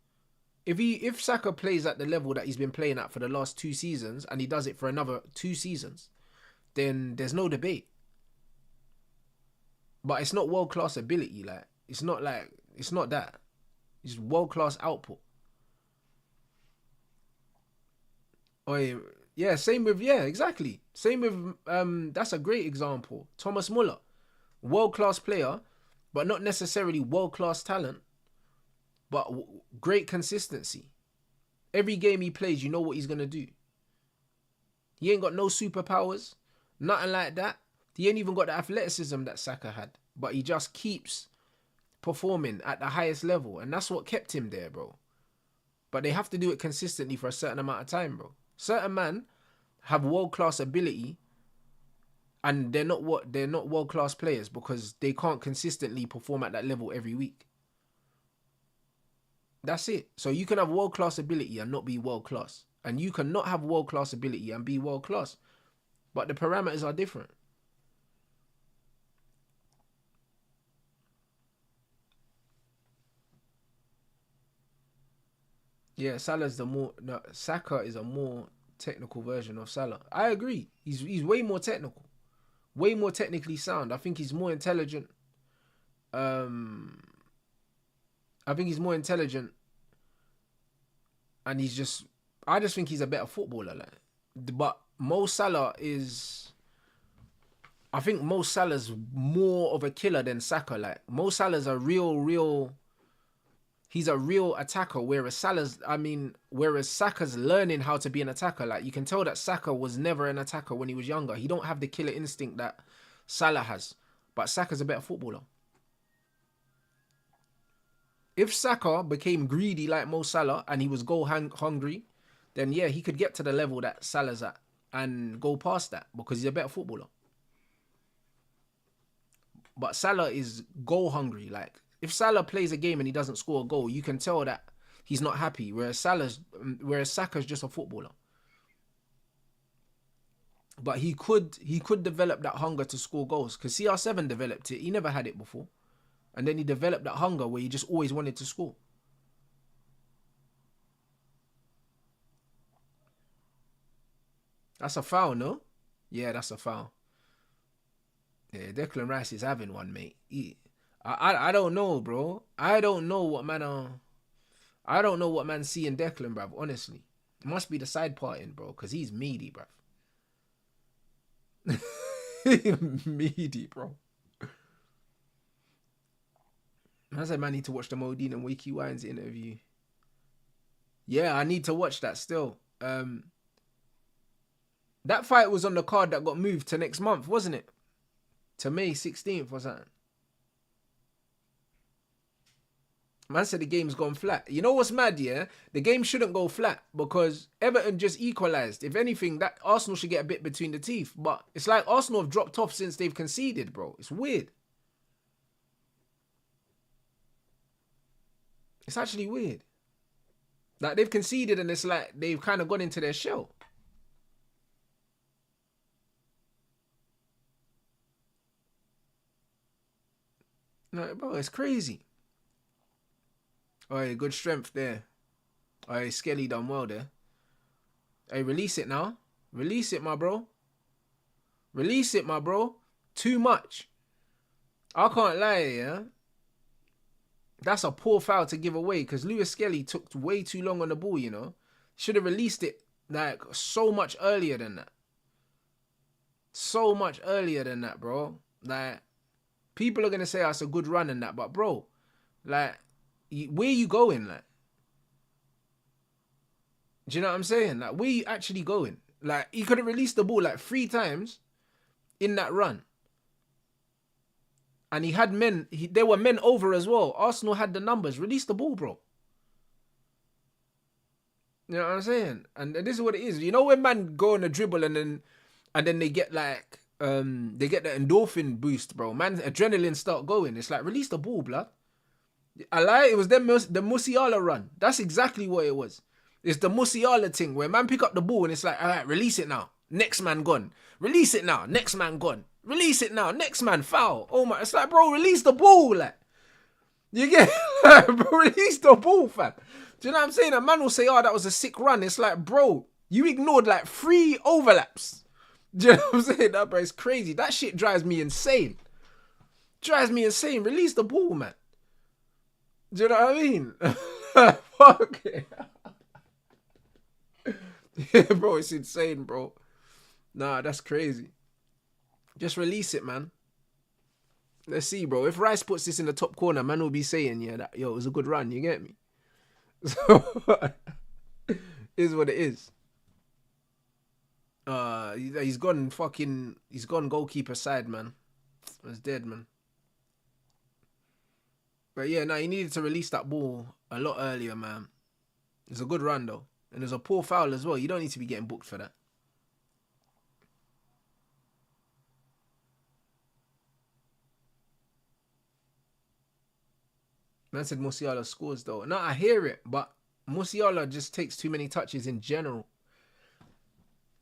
If Saka plays at the level that he's been playing at for the last 2 seasons, and he does it for another 2 seasons, then there's no debate. But it's not world class ability. Like it's not that. It's world class output. Oh yeah, exactly. Same with that's a great example. Thomas Muller, world class player, but not necessarily world class talent, but great consistency. Every game he plays, you know what he's gonna do. He ain't got no superpowers, nothing like that. He ain't even got the athleticism that Saka had, but he just keeps performing at the highest level, and that's what kept him there, bro. But they have to do it consistently for a certain amount of time, bro. Certain men have world-class ability, and they're not world-class players because they can't consistently perform at that level every week. That's it. So you can have world-class ability and not be world-class, and you can not have world-class ability and be world-class, but the parameters are different. Yeah, Saka is a more technical version of Salah. I agree. He's way more technical, way more technically sound. I think he's more intelligent. I think he's more intelligent, and I just think he's a better footballer. Like, but Mo Salah is. I think Mo Salah's more of a killer than Saka. Like Mo Salah's a real. He's a real attacker, whereas Saka's learning how to be an attacker. Like you can tell that Saka was never an attacker when he was younger. He don't have the killer instinct that Salah has, but Saka's a better footballer. If Saka became greedy like Mo Salah and he was goal hungry, then yeah, he could get to the level that Salah's at and go past that because he's a better footballer. But Salah is goal hungry. Like if Salah plays a game and he doesn't score a goal, you can tell that he's not happy. Whereas Saka's just a footballer. But he could develop that hunger to score goals, because CR7 developed it. He never had it before. And then he developed that hunger where he just always wanted to score. That's a foul, no? Yeah, that's a foul. Yeah, Declan Rice is having one, mate. I don't know, bro. I don't know what man see in Declan, bruv, honestly. It must be the side parting, bro, because he's meaty, bruv. Meaty, bro. I said, man, I need to watch the Modine and Wakey Wines interview. Yeah, I need to watch that still. That fight was on the card that got moved to next month, wasn't it? To May 16th or something. Man said the game's gone flat. You know what's mad, yeah? The game shouldn't go flat because Everton just equalised. If anything, that Arsenal should get a bit between the teeth. But it's like Arsenal have dropped off since they've conceded, bro. It's weird. It's actually weird. Like they've conceded and it's like they've kind of gone into their shell. No, bro, it's crazy. Alright, good strength there. Alright, Skelly done well there. Hey, release it now. Release it, my bro. Release it, my bro. Too much. I can't lie, yeah. That's a poor foul to give away because Lewis Skelly took way too long on the ball, you know. Should have released it like so much earlier than that. So much earlier than that, bro. Like, people are going to say that's a good run and that, but bro, like, where you going, like? Do you know what I'm saying? Like, where you actually going? Like, he could have released the ball like 3 times in that run. And he had men, there were men over as well. Arsenal had the numbers. Release the ball, bro. You know what I'm saying? And this is what it is. You know when man go on a dribble and then they get like, they get the endorphin boost, bro. Man, adrenaline start going. It's like, release the ball, blood. I lie, it was the Musiala run. That's exactly what it was. It's the Musiala thing where man pick up the ball and it's like, all right, release it now. Next man gone. Release it now. Next man gone. Release it now. Next man foul. Oh my, it's like, bro, release the ball, like. You get, like, bro, release the ball, fam. Do you know what I'm saying? A man will say, oh, that was a sick run. It's like, bro, you ignored like 3 overlaps. Do you know what I'm saying? That, bro, it's crazy. That shit drives me insane. Drives me insane. Release the ball, man. Do you know what I mean? Fuck it. Yeah, bro, it's insane, bro. Nah, that's crazy. Just release it, man. Let's see, bro. If Rice puts this in the top corner, man will be saying, yeah, that, yo, it was a good run. You get me? So, is what it is. He's gone goalkeeper side, man. It's dead, man. But yeah, no, he needed to release that ball a lot earlier, man. It's a good run, though. And there's a poor foul as well. You don't need to be getting booked for that. Man said Musiala scores, though. No, I hear it, but Musiala just takes too many touches in general.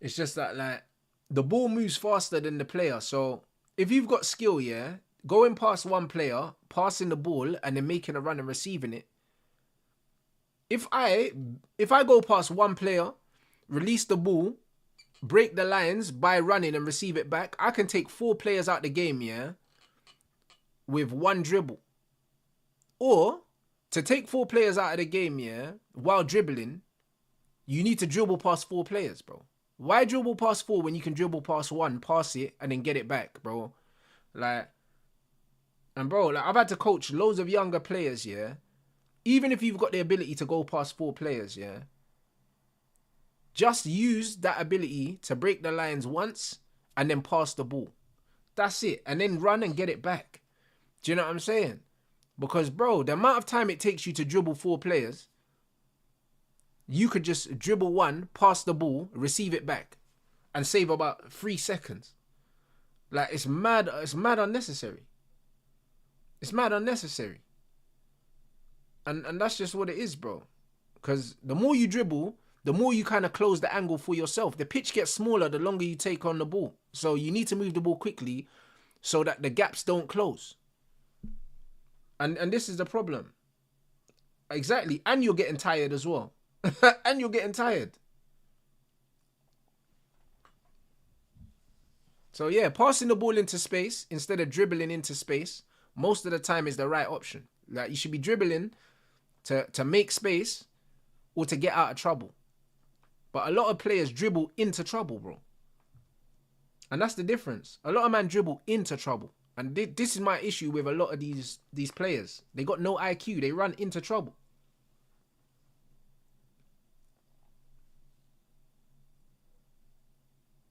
It's just that, like, the ball moves faster than the player. So, if you've got skill, yeah, going past one player, passing the ball, and then making a run and receiving it. If I go past one player, release the ball, break the lines by running and receive it back, I can take 4 players out the game, yeah, with 1 dribble. Or, to take 4 players out of the game, yeah, while dribbling, you need to dribble past 4 players, bro. Why dribble past 4 when you can dribble past 1, pass it, and then get it back, bro? Like, and bro, like, I've had to coach loads of younger players, yeah. Even if you've got the ability to go past 4 players, yeah. Just use that ability to break the lines once and then pass the ball. That's it. And then run and get it back. Do you know what I'm saying? Because, bro, the amount of time it takes you to dribble 4 players, you could just dribble 1, pass the ball, receive it back, and save about 3 seconds. Like, it's mad unnecessary. It's mad unnecessary. And that's just what it is, bro. Because the more you dribble, the more you kind of close the angle for yourself. The pitch gets smaller the longer you take on the ball. So you need to move the ball quickly so that the gaps don't close. And this is the problem. Exactly. And you're getting tired as well. And you're getting tired. So yeah, passing the ball into space instead of dribbling into space most of the time is the right option. Like, you should be dribbling to make space or to get out of trouble. But a lot of players dribble into trouble, bro. And that's the difference. A lot of men dribble into trouble. And this is my issue with a lot of these players. They got no IQ. They run into trouble.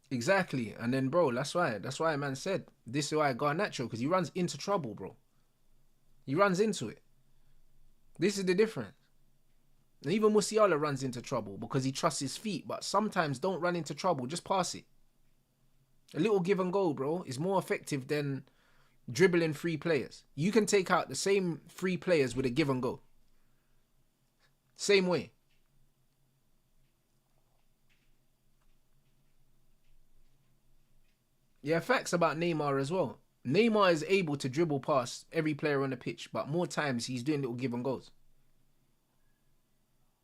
Exactly. And then, bro, that's why man said, this is why I got natural, because he runs into trouble, bro. He runs into it. This is the difference. And even Musiala runs into trouble because he trusts his feet. But sometimes don't run into trouble. Just pass it. A little give and go, bro, is more effective than dribbling 3 players. You can take out the same 3 players with a give and go. Same way. Yeah, facts about Neymar as well. Neymar is able to dribble past every player on the pitch, but more times he's doing little give and goes.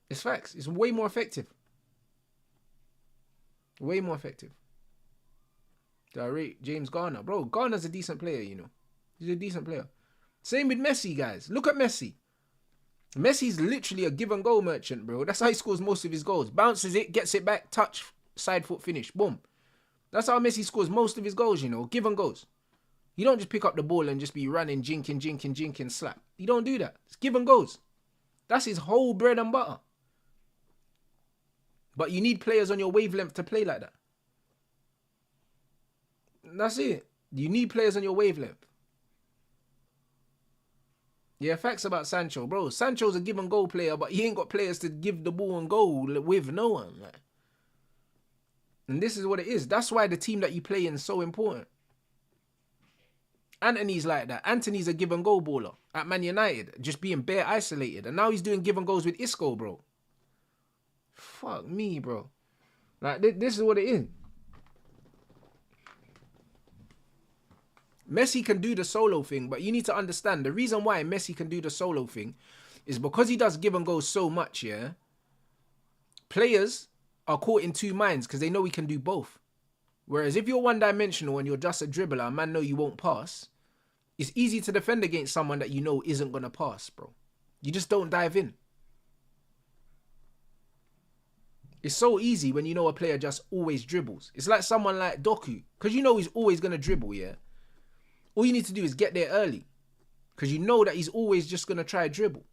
It's facts. It's way more effective. Way more effective. Do I rate James Garner? Bro, Garner's a decent player, you know. He's a decent player. Same with Messi, guys. Look at Messi. Messi's literally a give and go merchant, bro. That's how he scores most of his goals. Bounces it, gets it back, touch, side foot finish, boom. That's how Messi scores most of his goals, you know, give and goes. You don't just pick up the ball and just be running, jinking, slap. You don't do that. It's give and goes. That's his whole bread and butter. But you need players on your wavelength to play like that. That's it. You need players on your wavelength. Yeah, facts about Sancho, bro. Sancho's a give and go player, but he ain't got players to give the ball and go with, no one. Like. And this is what it is. That's why the team that you play in is so important. Anthony's like that. Anthony's a give and go baller at Man United, just being bare isolated. And now he's doing give and goes with Isco, bro. Fuck me, bro. Like, this is what it is. Messi can do the solo thing, but you need to understand the reason why Messi can do the solo thing is because he does give and go so much, yeah? Players are caught in two minds because they know he can do both. Whereas if you're one-dimensional and you're just a dribbler and man know you won't pass, it's easy to defend against someone that you know isn't going to pass, bro. You just don't dive in. It's so easy when you know a player just always dribbles. It's like someone like Doku, because you know he's always going to dribble, yeah? All you need to do is get there early because you know that he's always just going to try dribble.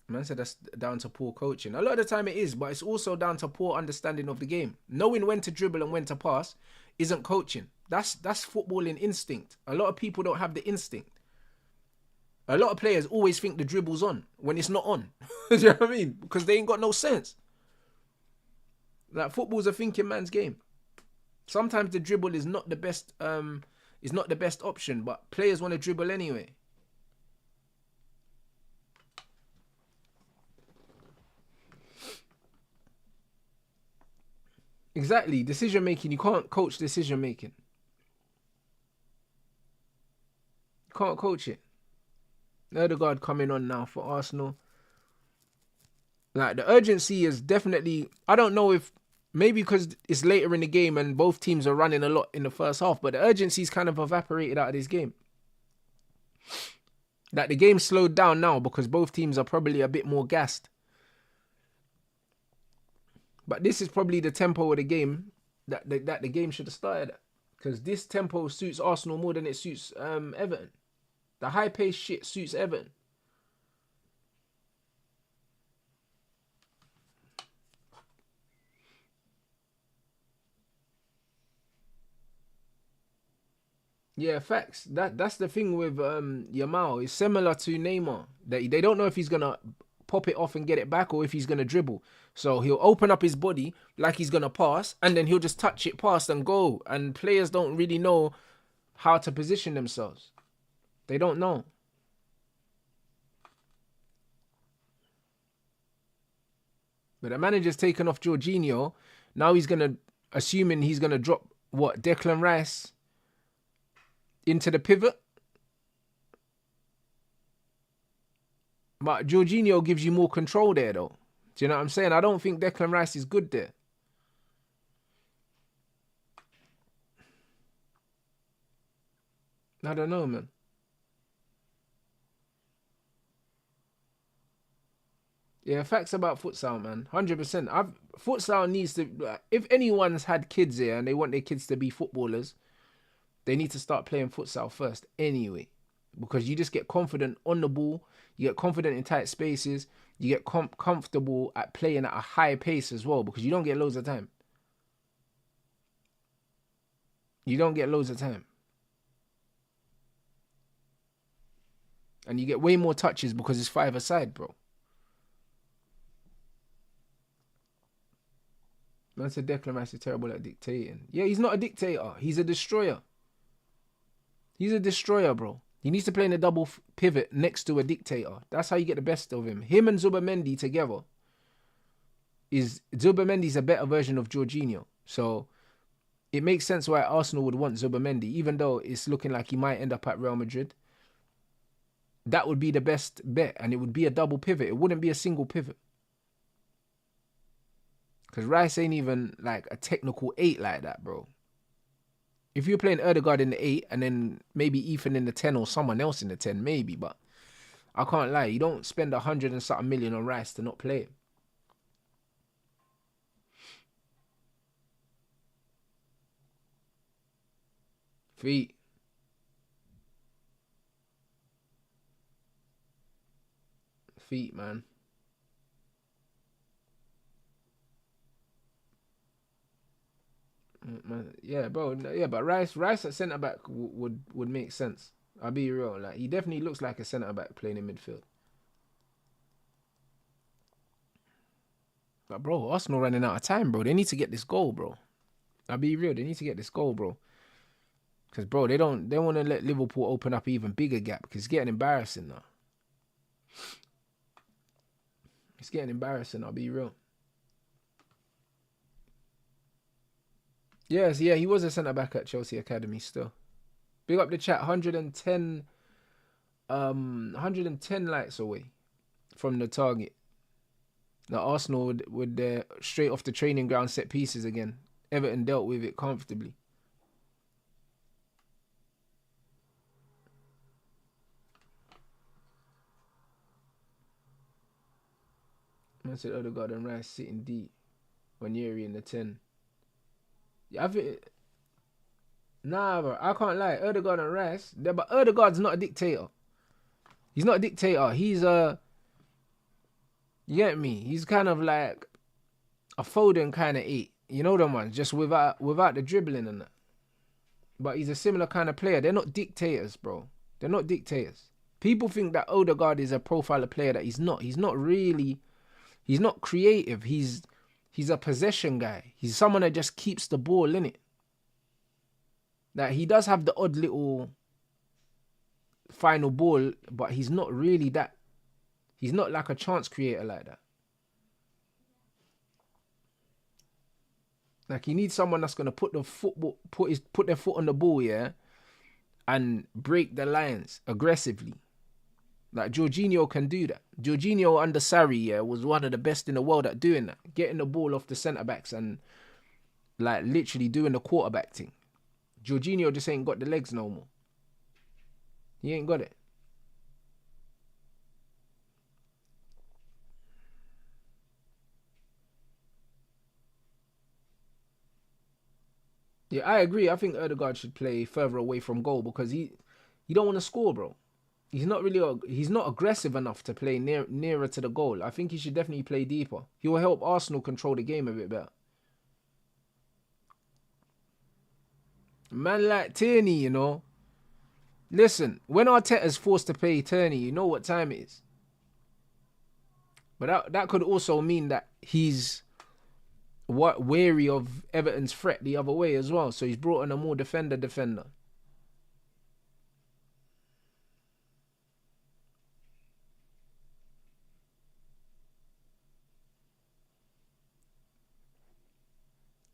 Man said that's down to poor coaching. A lot of the time it is, but it's also down to poor understanding of the game. Knowing when to dribble and when to pass isn't coaching. That's footballing instinct. A lot of people don't have the instinct. A lot of players always think the dribble's on when it's not on. Do you know what I mean? Because they ain't got no sense. Like, football's a thinking man's game. Sometimes the dribble is not the best option, but players want to dribble anyway. Exactly. Decision making. You can't coach decision making. You can't coach it. Ødegaard coming on now for Arsenal. Like, the urgency is definitely, I don't know if, maybe because it's later in the game and both teams are running a lot in the first half, but the urgency's kind of evaporated out of this game. Like, the game slowed down now because both teams are probably a bit more gassed. But this is probably the tempo of the game that the game should have started at. Because this tempo suits Arsenal more than it suits Everton. The high-paced shit suits Everton. Yeah, facts. That's the thing with Yamal. It's similar to Neymar. They don't know if he's going to pop it off and get it back or if he's going to dribble. So he'll open up his body like he's going to pass and then he'll just touch it past and go. And players don't really know how to position themselves. They don't know. But the manager's taken off Jorginho. Now he's going to, assuming he's going to drop, Declan Rice into the pivot. But Jorginho gives you more control there, though. Do you know what I'm saying? I don't think Declan Rice is good there. I don't know, man. Yeah, facts about futsal, man. 100%. Futsal needs to... If anyone's had kids here and they want their kids to be footballers, they need to start playing futsal first anyway. Because you just get confident on the ball. You get confident in tight spaces. You get comfortable at playing at a high pace as well. Because you don't get loads of time. You don't get loads of time. And you get way more touches because it's five-a-side, bro. Man said Declan Rice is terrible at dictating. Yeah, he's not a dictator. He's a destroyer. He's a destroyer, bro. He needs to play in a double pivot next to a dictator. That's how you get the best of him. Him and Zubimendi together. Zubimendi's a better version of Jorginho. So it makes sense why Arsenal would want Zubimendi, even though it's looking like he might end up at Real Madrid. That would be the best bet, and it would be a double pivot. It wouldn't be a single pivot. Because Rice ain't even like a technical 8 like that, bro. If you're playing Erdegaard in the 8 and then maybe Ethan in the 10 or someone else in the 10, maybe. But I can't lie. You don't spend 100 and something million on Rice to not play him. Feet. Feet, man. Yeah, bro. Yeah, but Rice at centre back would make sense. I'll be real. Like, he definitely looks like a centre back playing in midfield. But bro, Arsenal running out of time, bro. They need to get this goal, bro. I'll be real. They need to get this goal, bro. Because bro, they want to let Liverpool open up an even bigger gap. Because it's getting embarrassing now. It's getting embarrassing. I'll be real. Yes, yeah, he was a centre back at Chelsea Academy still. Big up the chat, 110 likes away from the target. The Arsenal with their straight off the training ground set pieces again. Everton dealt with it comfortably. Man said Odegaard and Rice sitting deep. Wanyeri in the 10. Yeah, I think... Nah, bro, I can't lie. Odegaard and Rice, but Odegaard's not a dictator. He's not a dictator. He's a... You get me? He's kind of like a Foden kind of 8. You know them ones, just without the dribbling and that. But he's a similar kind of player. They're not dictators, bro. They're not dictators. People think that Odegaard is a profile of player that he's not. He's not really... He's not creative. He's a possession guy. He's someone that just keeps the ball in it. That he does have the odd little final ball, but he's not really that. He's not like a chance creator like that. Like, he needs someone that's gonna put their foot on the ball, yeah, and break the lines aggressively. Like, Jorginho can do that. Jorginho under Sarri, yeah, was one of the best in the world at doing that. Getting the ball off the centre-backs and, like, literally doing the quarterback thing. Jorginho just ain't got the legs no more. He ain't got it. Yeah, I agree. I think Odegaard should play further away from goal because he don't want to score, bro. He's not aggressive enough to play nearer to the goal. I think he should definitely play deeper. He will help Arsenal control the game a bit better. Man like Tierney, you know. Listen, when Arteta's forced to play Tierney, you know what time it is. But that could also mean that he's wary of Everton's threat the other way as well. So he's brought in a more defender.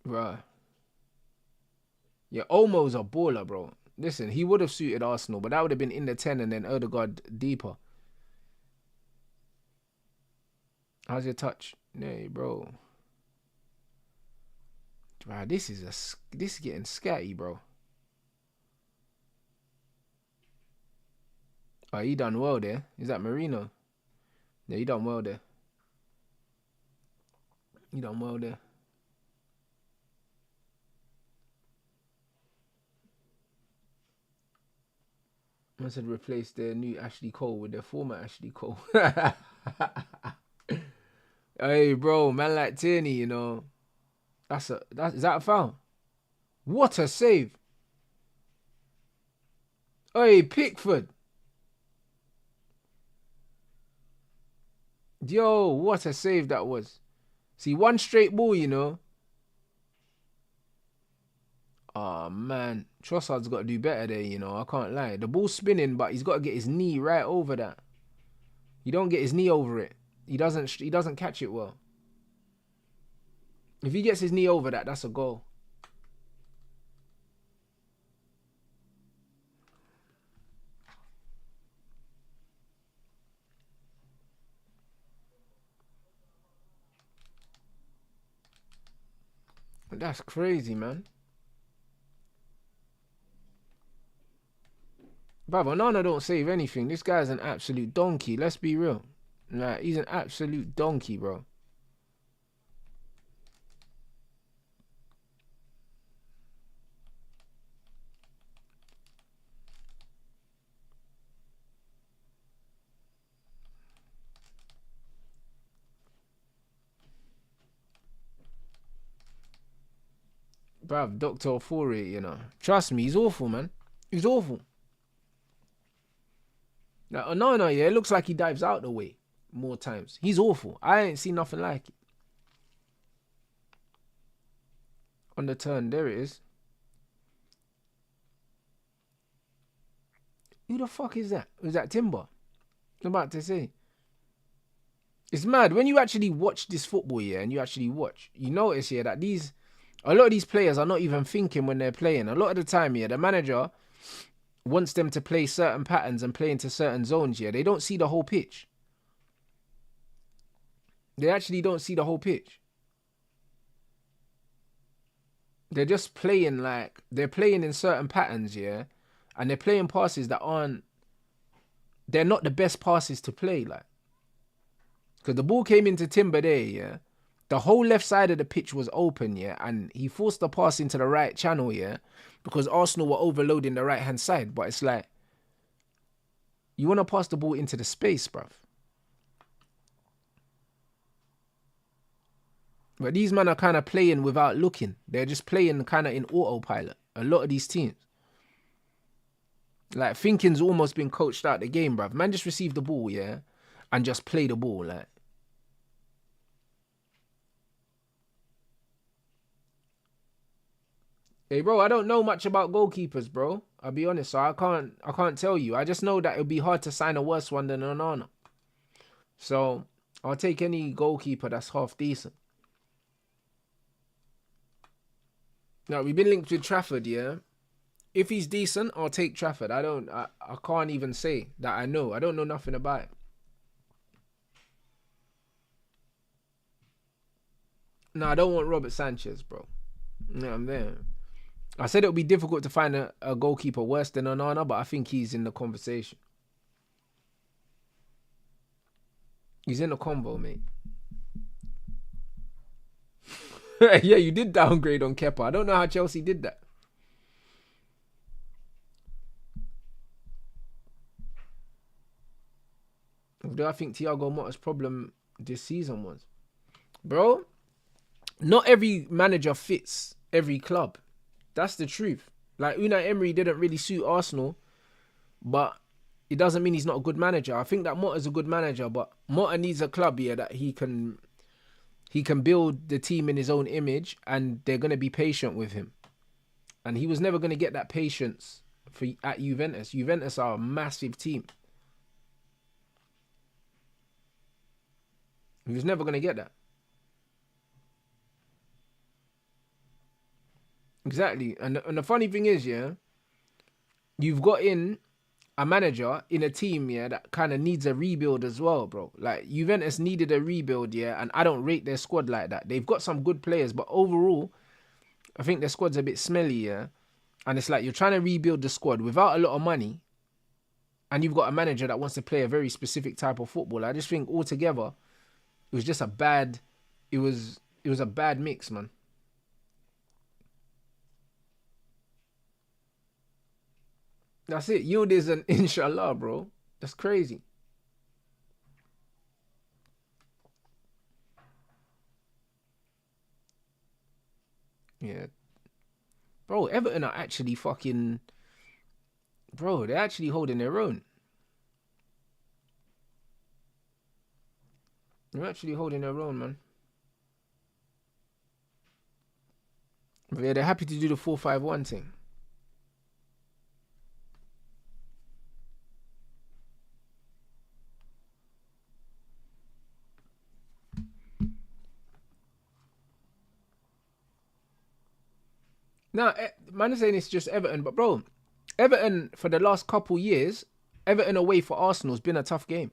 Right. Yeah, Olmo's a baller, bro. Listen, he would have suited Arsenal, but that would have been in the 10 and then Odegaard deeper. How's your touch? Hey, bro. Wow, this is getting scatty, bro. Oh, he done well there. Is that Marino? Yeah, he done well there. I said replace their new Ashley Cole with their former Ashley Cole. Hey, bro, man like Tierney, you know. Is that a foul? What a save. Hey, Pickford. Yo, what a save that was. See, one straight ball, you know. Oh, man. Trossard's got to do better there, you know. I can't lie. The ball's spinning, but he's got to get his knee right over that. He don't get his knee over it. He doesn't catch it well. If he gets his knee over that, that's a goal. That's crazy, man. Bruv, Onana don't save anything. This guy's an absolute donkey. Let's be real. Like, he's an absolute donkey, bro. Bruv, Dr. Ofori, you know. Trust me, he's awful, man. He's awful. Now, Onana, yeah, it looks like he dives out the way more times. He's awful. I ain't seen nothing like it. On the turn, there it is. Who the fuck is that? Was that Timber? I'm about to say. It's mad. When you actually watch this football, yeah, and you actually watch, you notice, yeah, that a lot of these players are not even thinking when they're playing. A lot of the time, yeah, the manager wants them to play certain patterns and play into certain zones, yeah. They don't see the whole pitch. They actually don't see the whole pitch. They're just playing like, they're playing in certain patterns, yeah. And they're playing passes that they're not the best passes to play, like. Because the ball came into Timber there, yeah. The whole left side of the pitch was open, yeah. And he forced the pass into the right channel, yeah. Because Arsenal were overloading the right-hand side. But it's like, you want to pass the ball into the space, bruv. But these men are kind of playing without looking. They're just playing kind of in autopilot. A lot of these teams. Like, thinking's almost been coached out the game, bruv. Man just receive the ball, yeah, and just play the ball, like. Hey, bro, I don't know much about goalkeepers, bro. I'll be honest, so I can't tell you. I just know that it'll be hard to sign a worse one than Onana. So, I'll take any goalkeeper that's half decent. Now, we've been linked with Trafford, yeah. If he's decent, I'll take Trafford. I can't even say that I know. I don't know nothing about it. No, I don't want Robert Sanchez, bro. No, I'm there. I said it would be difficult to find a goalkeeper worse than Onana, but I think he's in the conversation. He's in the combo, mate. Yeah, you did downgrade on Kepa. I don't know how Chelsea did that. Although I think Thiago Motta's problem this season was, bro, not every manager fits every club. That's the truth. Like, Unai Emery didn't really suit Arsenal, but it doesn't mean he's not a good manager. I think that Motta's a good manager, but Motta needs a club here that he can build the team in his own image, and they're going to be patient with him. And he was never going to get that patience at Juventus. Juventus are a massive team. He was never going to get that. Exactly. And the funny thing is, yeah, you've got in a manager in a team, yeah, that kind of needs a rebuild as well, bro. Like, Juventus needed a rebuild, yeah, and I don't rate their squad like that. They've got some good players, but overall, I think their squad's a bit smelly, yeah. And it's like you're trying to rebuild the squad without a lot of money, and you've got a manager that wants to play a very specific type of football. I just think altogether, it was just a bad, it was a bad mix, man. That's it. Yildiz and inshallah, bro. That's crazy. Yeah. Bro, Everton are actually fucking... Bro, they're actually holding their own. They're actually holding their own, man. But yeah, they're happy to do the 4-5-1 thing. Now, man is saying it's just Everton, but bro, Everton for the last couple years, Everton away for Arsenal has been a tough game.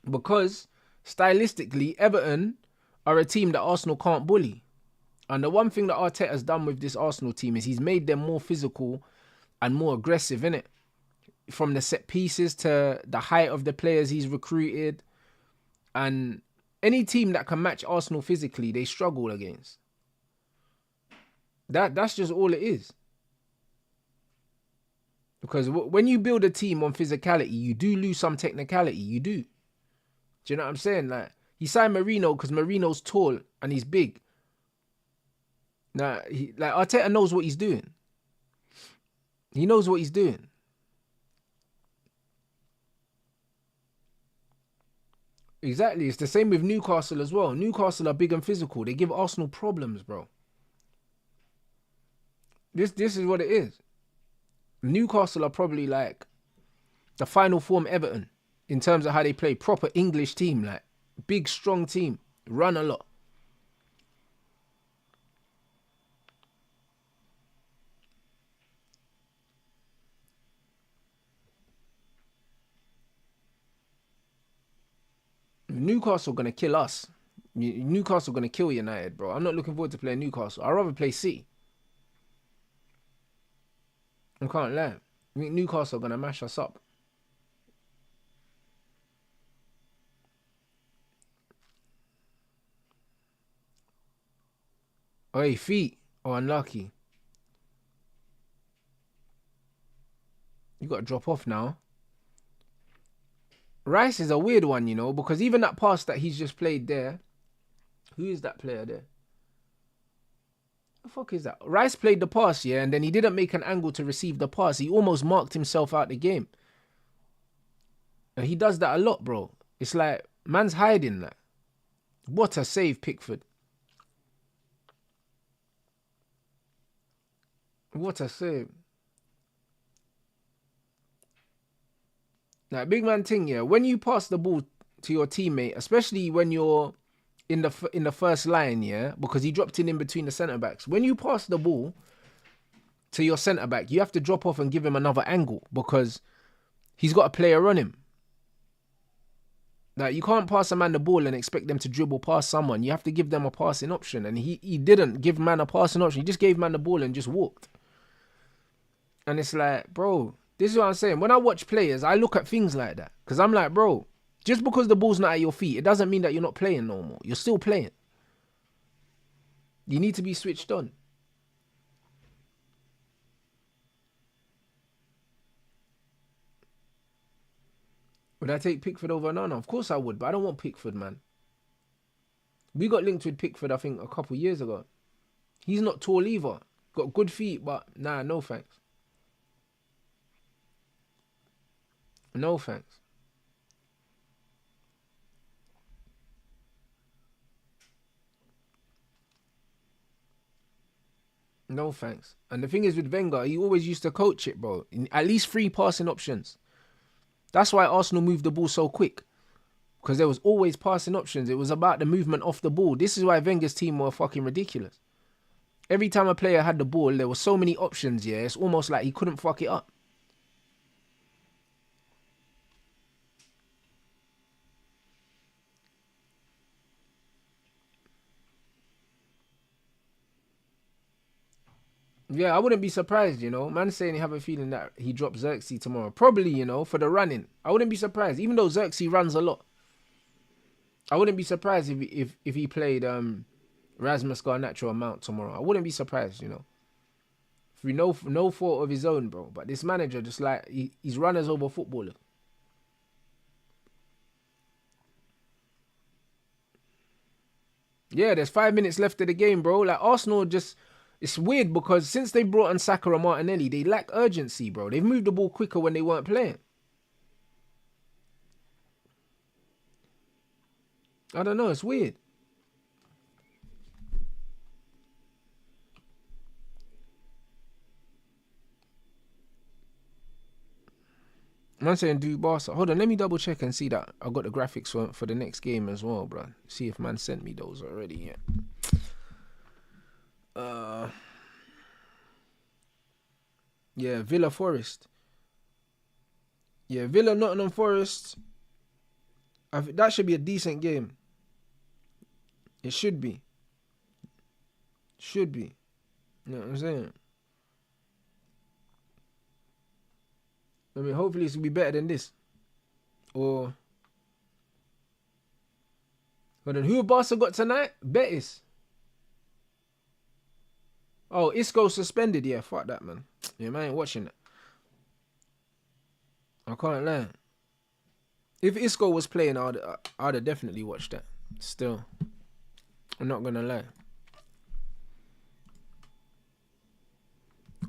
Because stylistically, Everton are a team that Arsenal can't bully. And the one thing that Arteta's done with this Arsenal team is he's made them more physical and more aggressive, innit? from the set pieces to the height of the players he's recruited. And any team that can match Arsenal physically, they struggle against. That's just all it is. Because when you build a team on physicality, you do lose some technicality. You do. Do you know what I'm saying? Like, he signed Marino because Marino's tall and he's big. Now, like Arteta knows what he's doing. He knows what he's doing. Exactly. It's the same with Newcastle as well. Newcastle are big and physical. They give Arsenal problems, bro. This is what it is. Newcastle are probably like the final form Everton in terms of how they play. Proper English team, like big, strong team. Run a lot. Newcastle going to kill us. Newcastle going to kill United, bro. I'm not looking forward to playing Newcastle. I'd rather play City. I can't lie. I think Newcastle are going to mash us up. Oh, hey, feet. Oh, unlucky. You got to drop off now. Rice is a weird one, you know, because even that pass that he's just played there. Who is that player there? The fuck is that? Rice played the pass, yeah, and then he didn't make an angle to receive the pass. He almost marked himself out the game. And he does that a lot, bro. It's like, man's hiding that. What a save, Pickford. What a save. Now, big man thing, yeah, when you pass the ball to your teammate, especially when you're in the first line, yeah, because he dropped in between the centre-backs. When you pass the ball to your centre-back, you have to drop off and give him another angle because he's got a player on him. Like, you can't pass a man the ball and expect them to dribble past someone. You have to give them a passing option. And he didn't give man a passing option. He just gave man the ball and just walked. And it's like, bro, this is what I'm saying. When I watch players, I look at things like that. Because I'm like, bro, just because the ball's not at your feet, it doesn't mean that you're not playing no more. You're still playing. You need to be switched on. Would I take Pickford over Nana? Of course I would, but I don't want Pickford, man. We got linked with Pickford, I think, a couple years ago. He's not tall either. Got good feet, but nah, no thanks. No thanks. No thanks. And the thing is with Wenger, he always used to coach it, bro. At least 3 passing options. That's why Arsenal moved the ball so quick. Because there was always passing options. It was about the movement off the ball. This is why Wenger's team were fucking ridiculous. Every time a player had the ball, there were so many options, yeah. It's almost like he couldn't fuck it up. Yeah, I wouldn't be surprised, you know. Man saying he have a feeling that he drops Xerxes tomorrow. Probably, you know, for the running. I wouldn't be surprised. Even though Xerxes runs a lot. I wouldn't be surprised if he played Rasmus Garnacho and Mount tomorrow. I wouldn't be surprised, you know. Through no fault of his own, bro. But this manager just like he's runners over footballer. Yeah, there's 5 minutes left of the game, bro. Like Arsenal just, it's weird because since they brought on Saka and Martinelli, they lack urgency, bro. They've moved the ball quicker when they weren't playing. I don't know, it's weird. I'm saying do Barca. Hold on, let me double check and see that I got the graphics for the next game as well, bro. See if man sent me those already. Yeah, Villa Forest. Yeah, Villa Nottingham Forest. That should be a decent game. It should be. Should be. You know what I'm saying? I mean, hopefully it's going to be better than this. Or... But then who Barca got tonight? Betis. Oh, Isco suspended. Yeah, fuck that, man. Yeah, man, I ain't watching that. I can't lie. If Isco was playing, I'd have definitely watched that. Still. I'm not going to lie.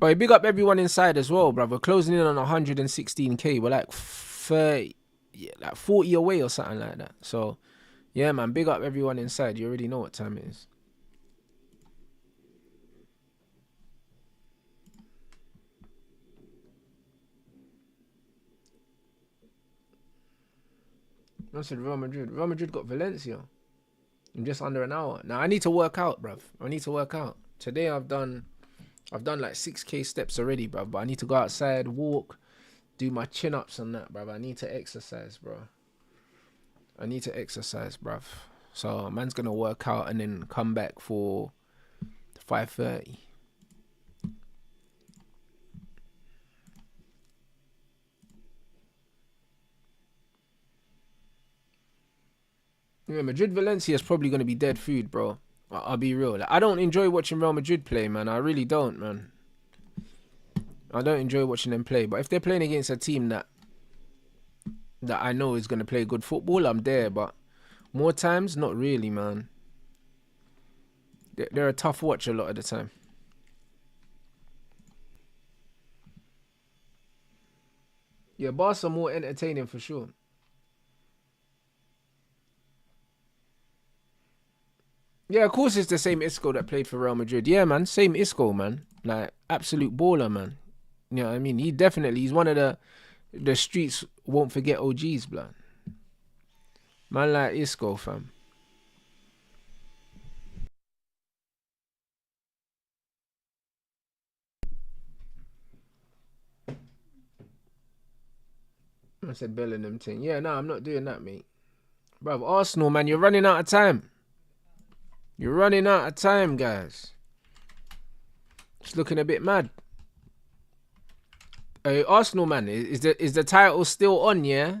Oh, big up everyone inside as well, bruv. We're closing in on 116k. We're like 30, yeah, like 40 away or something like that. So, yeah, man, big up everyone inside. You already know what time it is. I said Real Madrid. Real Madrid got Valencia in just under an hour. Now, I need to work out, bruv. I need to work out. Today I've done like 6k steps already, bruv. But I need to go outside, walk, do my chin-ups and that, bruv. I need to exercise, bro. I need to exercise, bruv. So, man's going to work out and then come back for 5:30. Yeah, Madrid-Valencia is probably going to be dead food, bro. I'll be real. Like, I don't enjoy watching Real Madrid play, man. I really don't, man. I don't enjoy watching them play. But if they're playing against a team that I know is going to play good football, I'm there. But more times, not really, man. They're a tough watch a lot of the time. Yeah, Barca are more entertaining for sure. Yeah, of course it's the same Isco that played for Real Madrid. Yeah, man, same Isco, man. Like, absolute baller, man. You know what I mean? He's one of the streets won't forget OGs, blood. Man like Isco, fam. I said Bellingham thing. Yeah, no, I'm not doing that, mate. Bruv, Arsenal, man, you're running out of time. You're running out of time, guys. It's looking a bit mad. Hey, Arsenal, man, is the title still on, yeah?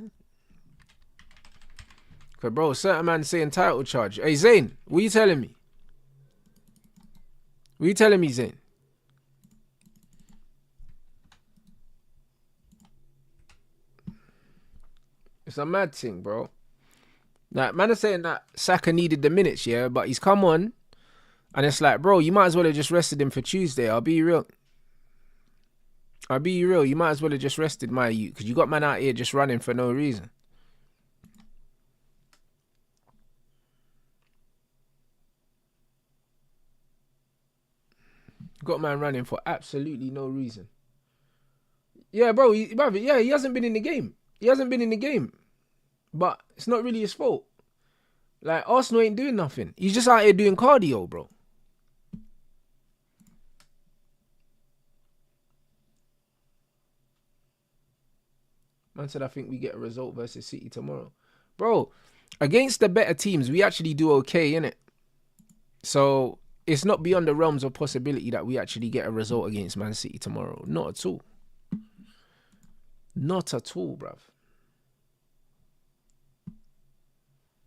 Cause bro, certain man saying title charge. Hey, Zayn, what you telling me? What you telling me, Zayn? It's a mad thing, bro. Like, man is saying that Saka needed the minutes, yeah, but he's come on, and it's like, bro, you might as well have just rested him for Tuesday. I'll be real. You might as well have just rested my youth, because you got man out here just running for no reason. Got man running for absolutely no reason. Yeah, bro, he hasn't been in the game. But it's not really his fault. Like, Arsenal ain't doing nothing. He's just out here doing cardio, bro. Man said, I think we get a result versus City tomorrow. Bro, against the better teams, we actually do okay, innit? So, it's not beyond the realms of possibility that we actually get a result against Man City tomorrow. Not at all. Not at all, bruv.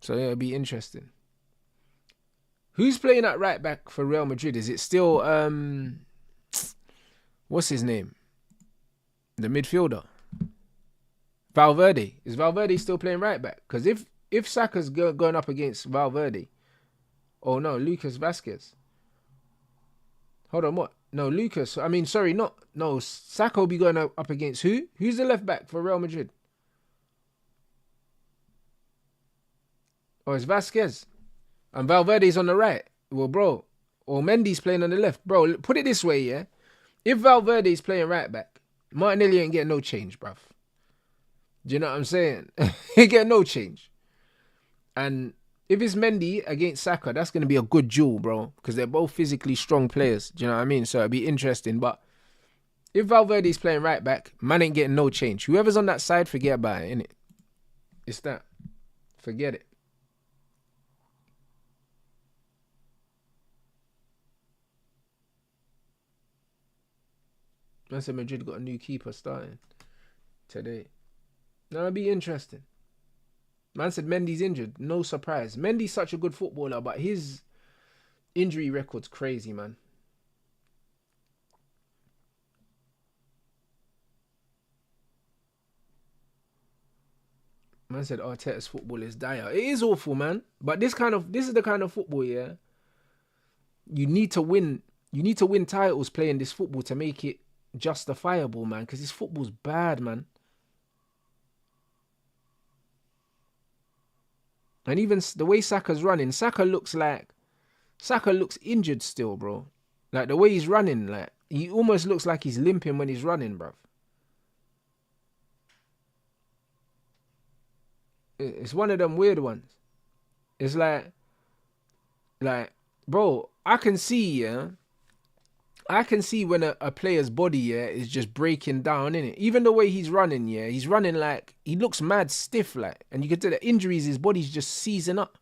So, yeah, it'll be interesting. Who's playing at right back for Real Madrid? Is it still, what's his name? The midfielder. Valverde. Is Valverde still playing right back? Because if Saka's going up against Valverde, oh no, Lucas Vasquez. Hold on, what? No, Saka will be going up against who? Who's the left back for Real Madrid? Oh, it's Vasquez. And Valverde's on the right. Well, bro. Or Mendy's playing on the left. Bro, put it this way, yeah? If Valverde's playing right back, Martinelli ain't getting no change, bruv. Do you know what I'm saying? He get no change. And if it's Mendy against Saka, that's going to be a good duel, bro. Because they're both physically strong players. Do you know what I mean? So it'll be interesting. But if Valverde's playing right back, man ain't getting no change. Whoever's on that side, forget about it, innit? It's that. Forget it. I said Madrid got a new keeper starting. today. That'll be interesting. Man said Mendy's injured. No surprise. Mendy's such a good footballer, but his injury record's crazy, man. Man said Arteta's football is dire. It is awful, man. But this is the kind of football, yeah. You need to win. You need to win titles playing this football to make it justifiable, man. Because this football's bad, man. And even the way Saka's running, Saka looks injured still, bro. Like the way he's running, like he almost looks like he's limping when he's running, bruv. It's one of them weird ones. It's like, bro, I can see when a player's body, yeah, is just breaking down, innit? Even the way he's running, yeah, he's running like, he looks mad stiff, like, and you can tell the injuries, his body's just seizing up.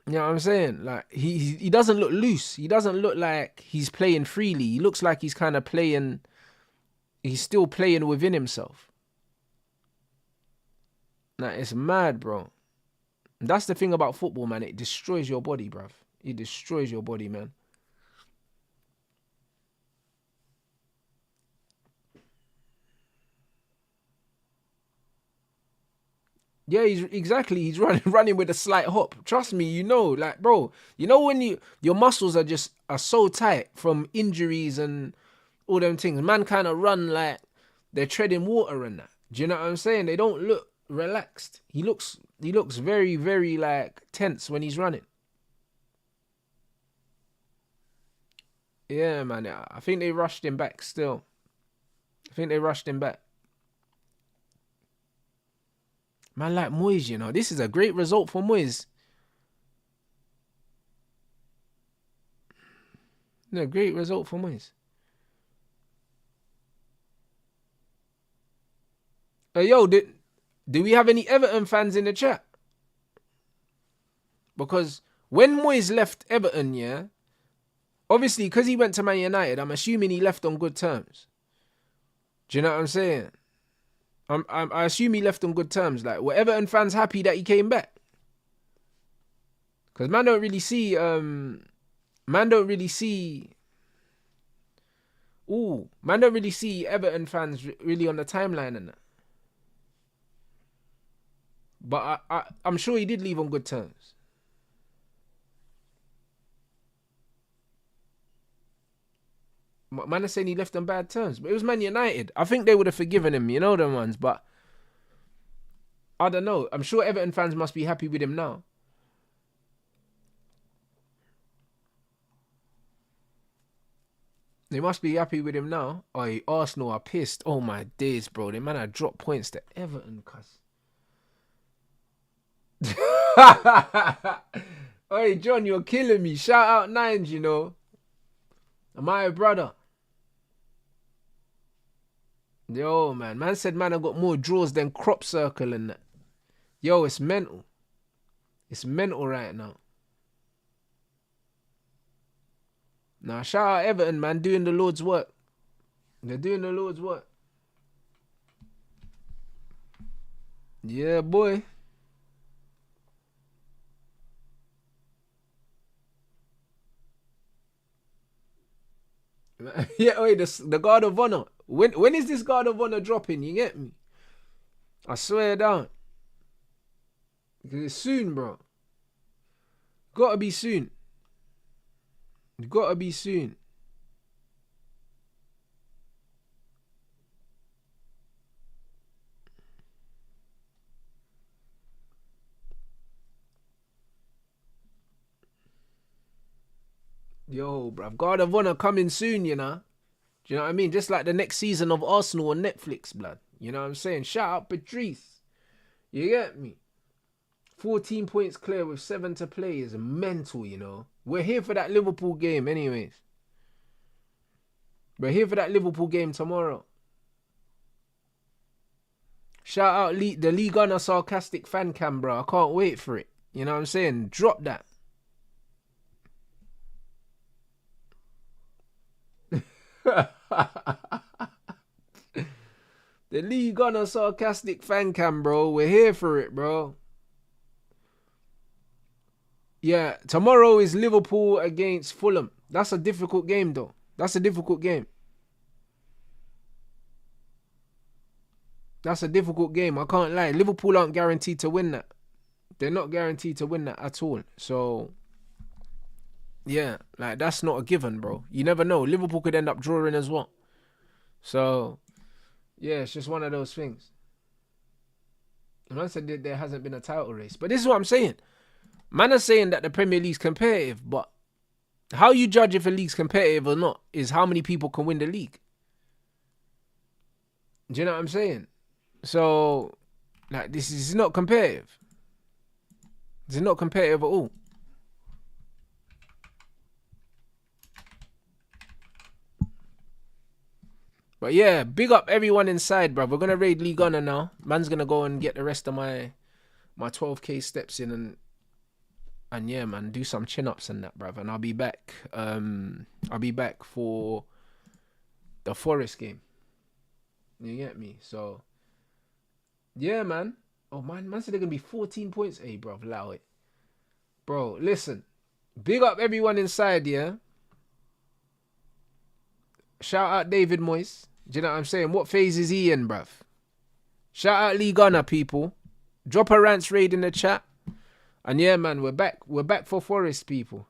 You know what I'm saying? Like, he doesn't look loose. He doesn't look like he's playing freely. He looks like he's kind of playing, he's still playing within himself. Like, it's mad, bro. That's the thing about football, man. It destroys your body, bruv. It destroys your body, man. Yeah, he's running with a slight hop. Trust me, you know, like, bro, you know when your muscles are so tight from injuries and all them things. Man kind of run like they're treading water and that. Do you know what I'm saying? They don't look relaxed. He looks very, very like tense when he's running. Yeah, man. I think they rushed him back still. Man, like Moyes, you know. This is a great result for Moyes. No, great result for Moyes. Yo, do we have any Everton fans in the chat? Because when Moyes left Everton, yeah, obviously, because he went to Man United, I'm assuming he left on good terms. Do you know what I'm saying? I assume he left on good terms. Like, were Everton fans happy that he came back? Because man don't really see Everton fans really on the timeline and that. But I'm sure he did leave on good terms. Man is saying he left on bad terms, but it was Man United. I think they would have forgiven him, you know them ones, but I don't know. I'm sure Everton fans must be happy with him now. They must be happy with him now. Oh, Arsenal are pissed. Oh my days, bro. They man have dropped points to Everton, cuz. Hey, John, you're killing me. Shout out Nines, you know. My brother. Yo, man said man I got more draws than crop circle and that. Yo, it's mental. It's mental right now. Nah, shout out Everton, man, doing the Lord's work. They're doing the Lord's work. Yeah, boy. Yeah, wait, the Guard of Honor. When is this Guard of Honor dropping? You get me? I swear down. Because it's soon, bro. Gotta be soon. Gotta be soon. Yo, bruv. Guard of Honor coming soon, you know? Do you know what I mean? Just like the next season of Arsenal on Netflix, blood. You know what I'm saying? Shout out Patrice. You get me? 14 points clear with 7 to play is mental, you know? We're here for that Liverpool game anyways. We're here for that Liverpool game tomorrow. Shout out the League Gunner Sarcastic Fan Cam, bro. I can't wait for it. You know what I'm saying? Drop that. The League on a sarcastic fan cam, bro. We're here for it, bro. Yeah, tomorrow is Liverpool against Fulham. That's a difficult game, though. That's a difficult game. That's a difficult game. I can't lie. Liverpool aren't guaranteed to win that. They're not guaranteed to win that at all. So, yeah, like that's not a given, bro. You never know. Liverpool could end up drawing as well. So, yeah, it's just one of those things. Man said that there hasn't been a title race. But this is what I'm saying. Man are saying that the Premier League's competitive, but how you judge if a league's competitive or not is how many people can win the league. Do you know what I'm saying? So, like, this is not competitive. This is not competitive at all. But yeah, big up everyone inside, bruv. We're going to raid League Honor now. Man's going to go and get the rest of my 12k steps in and yeah, man, do some chin-ups and that, bruv. And I'll be back. I'll be back for the Forest game. You get me? So, yeah, man. Oh, man said they're going to be 14 points. Hey, bruv, allow it. Bro, listen. Big up everyone inside, yeah? Shout out David Moyes. Do you know what I'm saying? What phase is he in, bruv? Shout out League Honor, people. Drop a Rants raid in the chat. And yeah, man, we're back. We're back for Forest, people.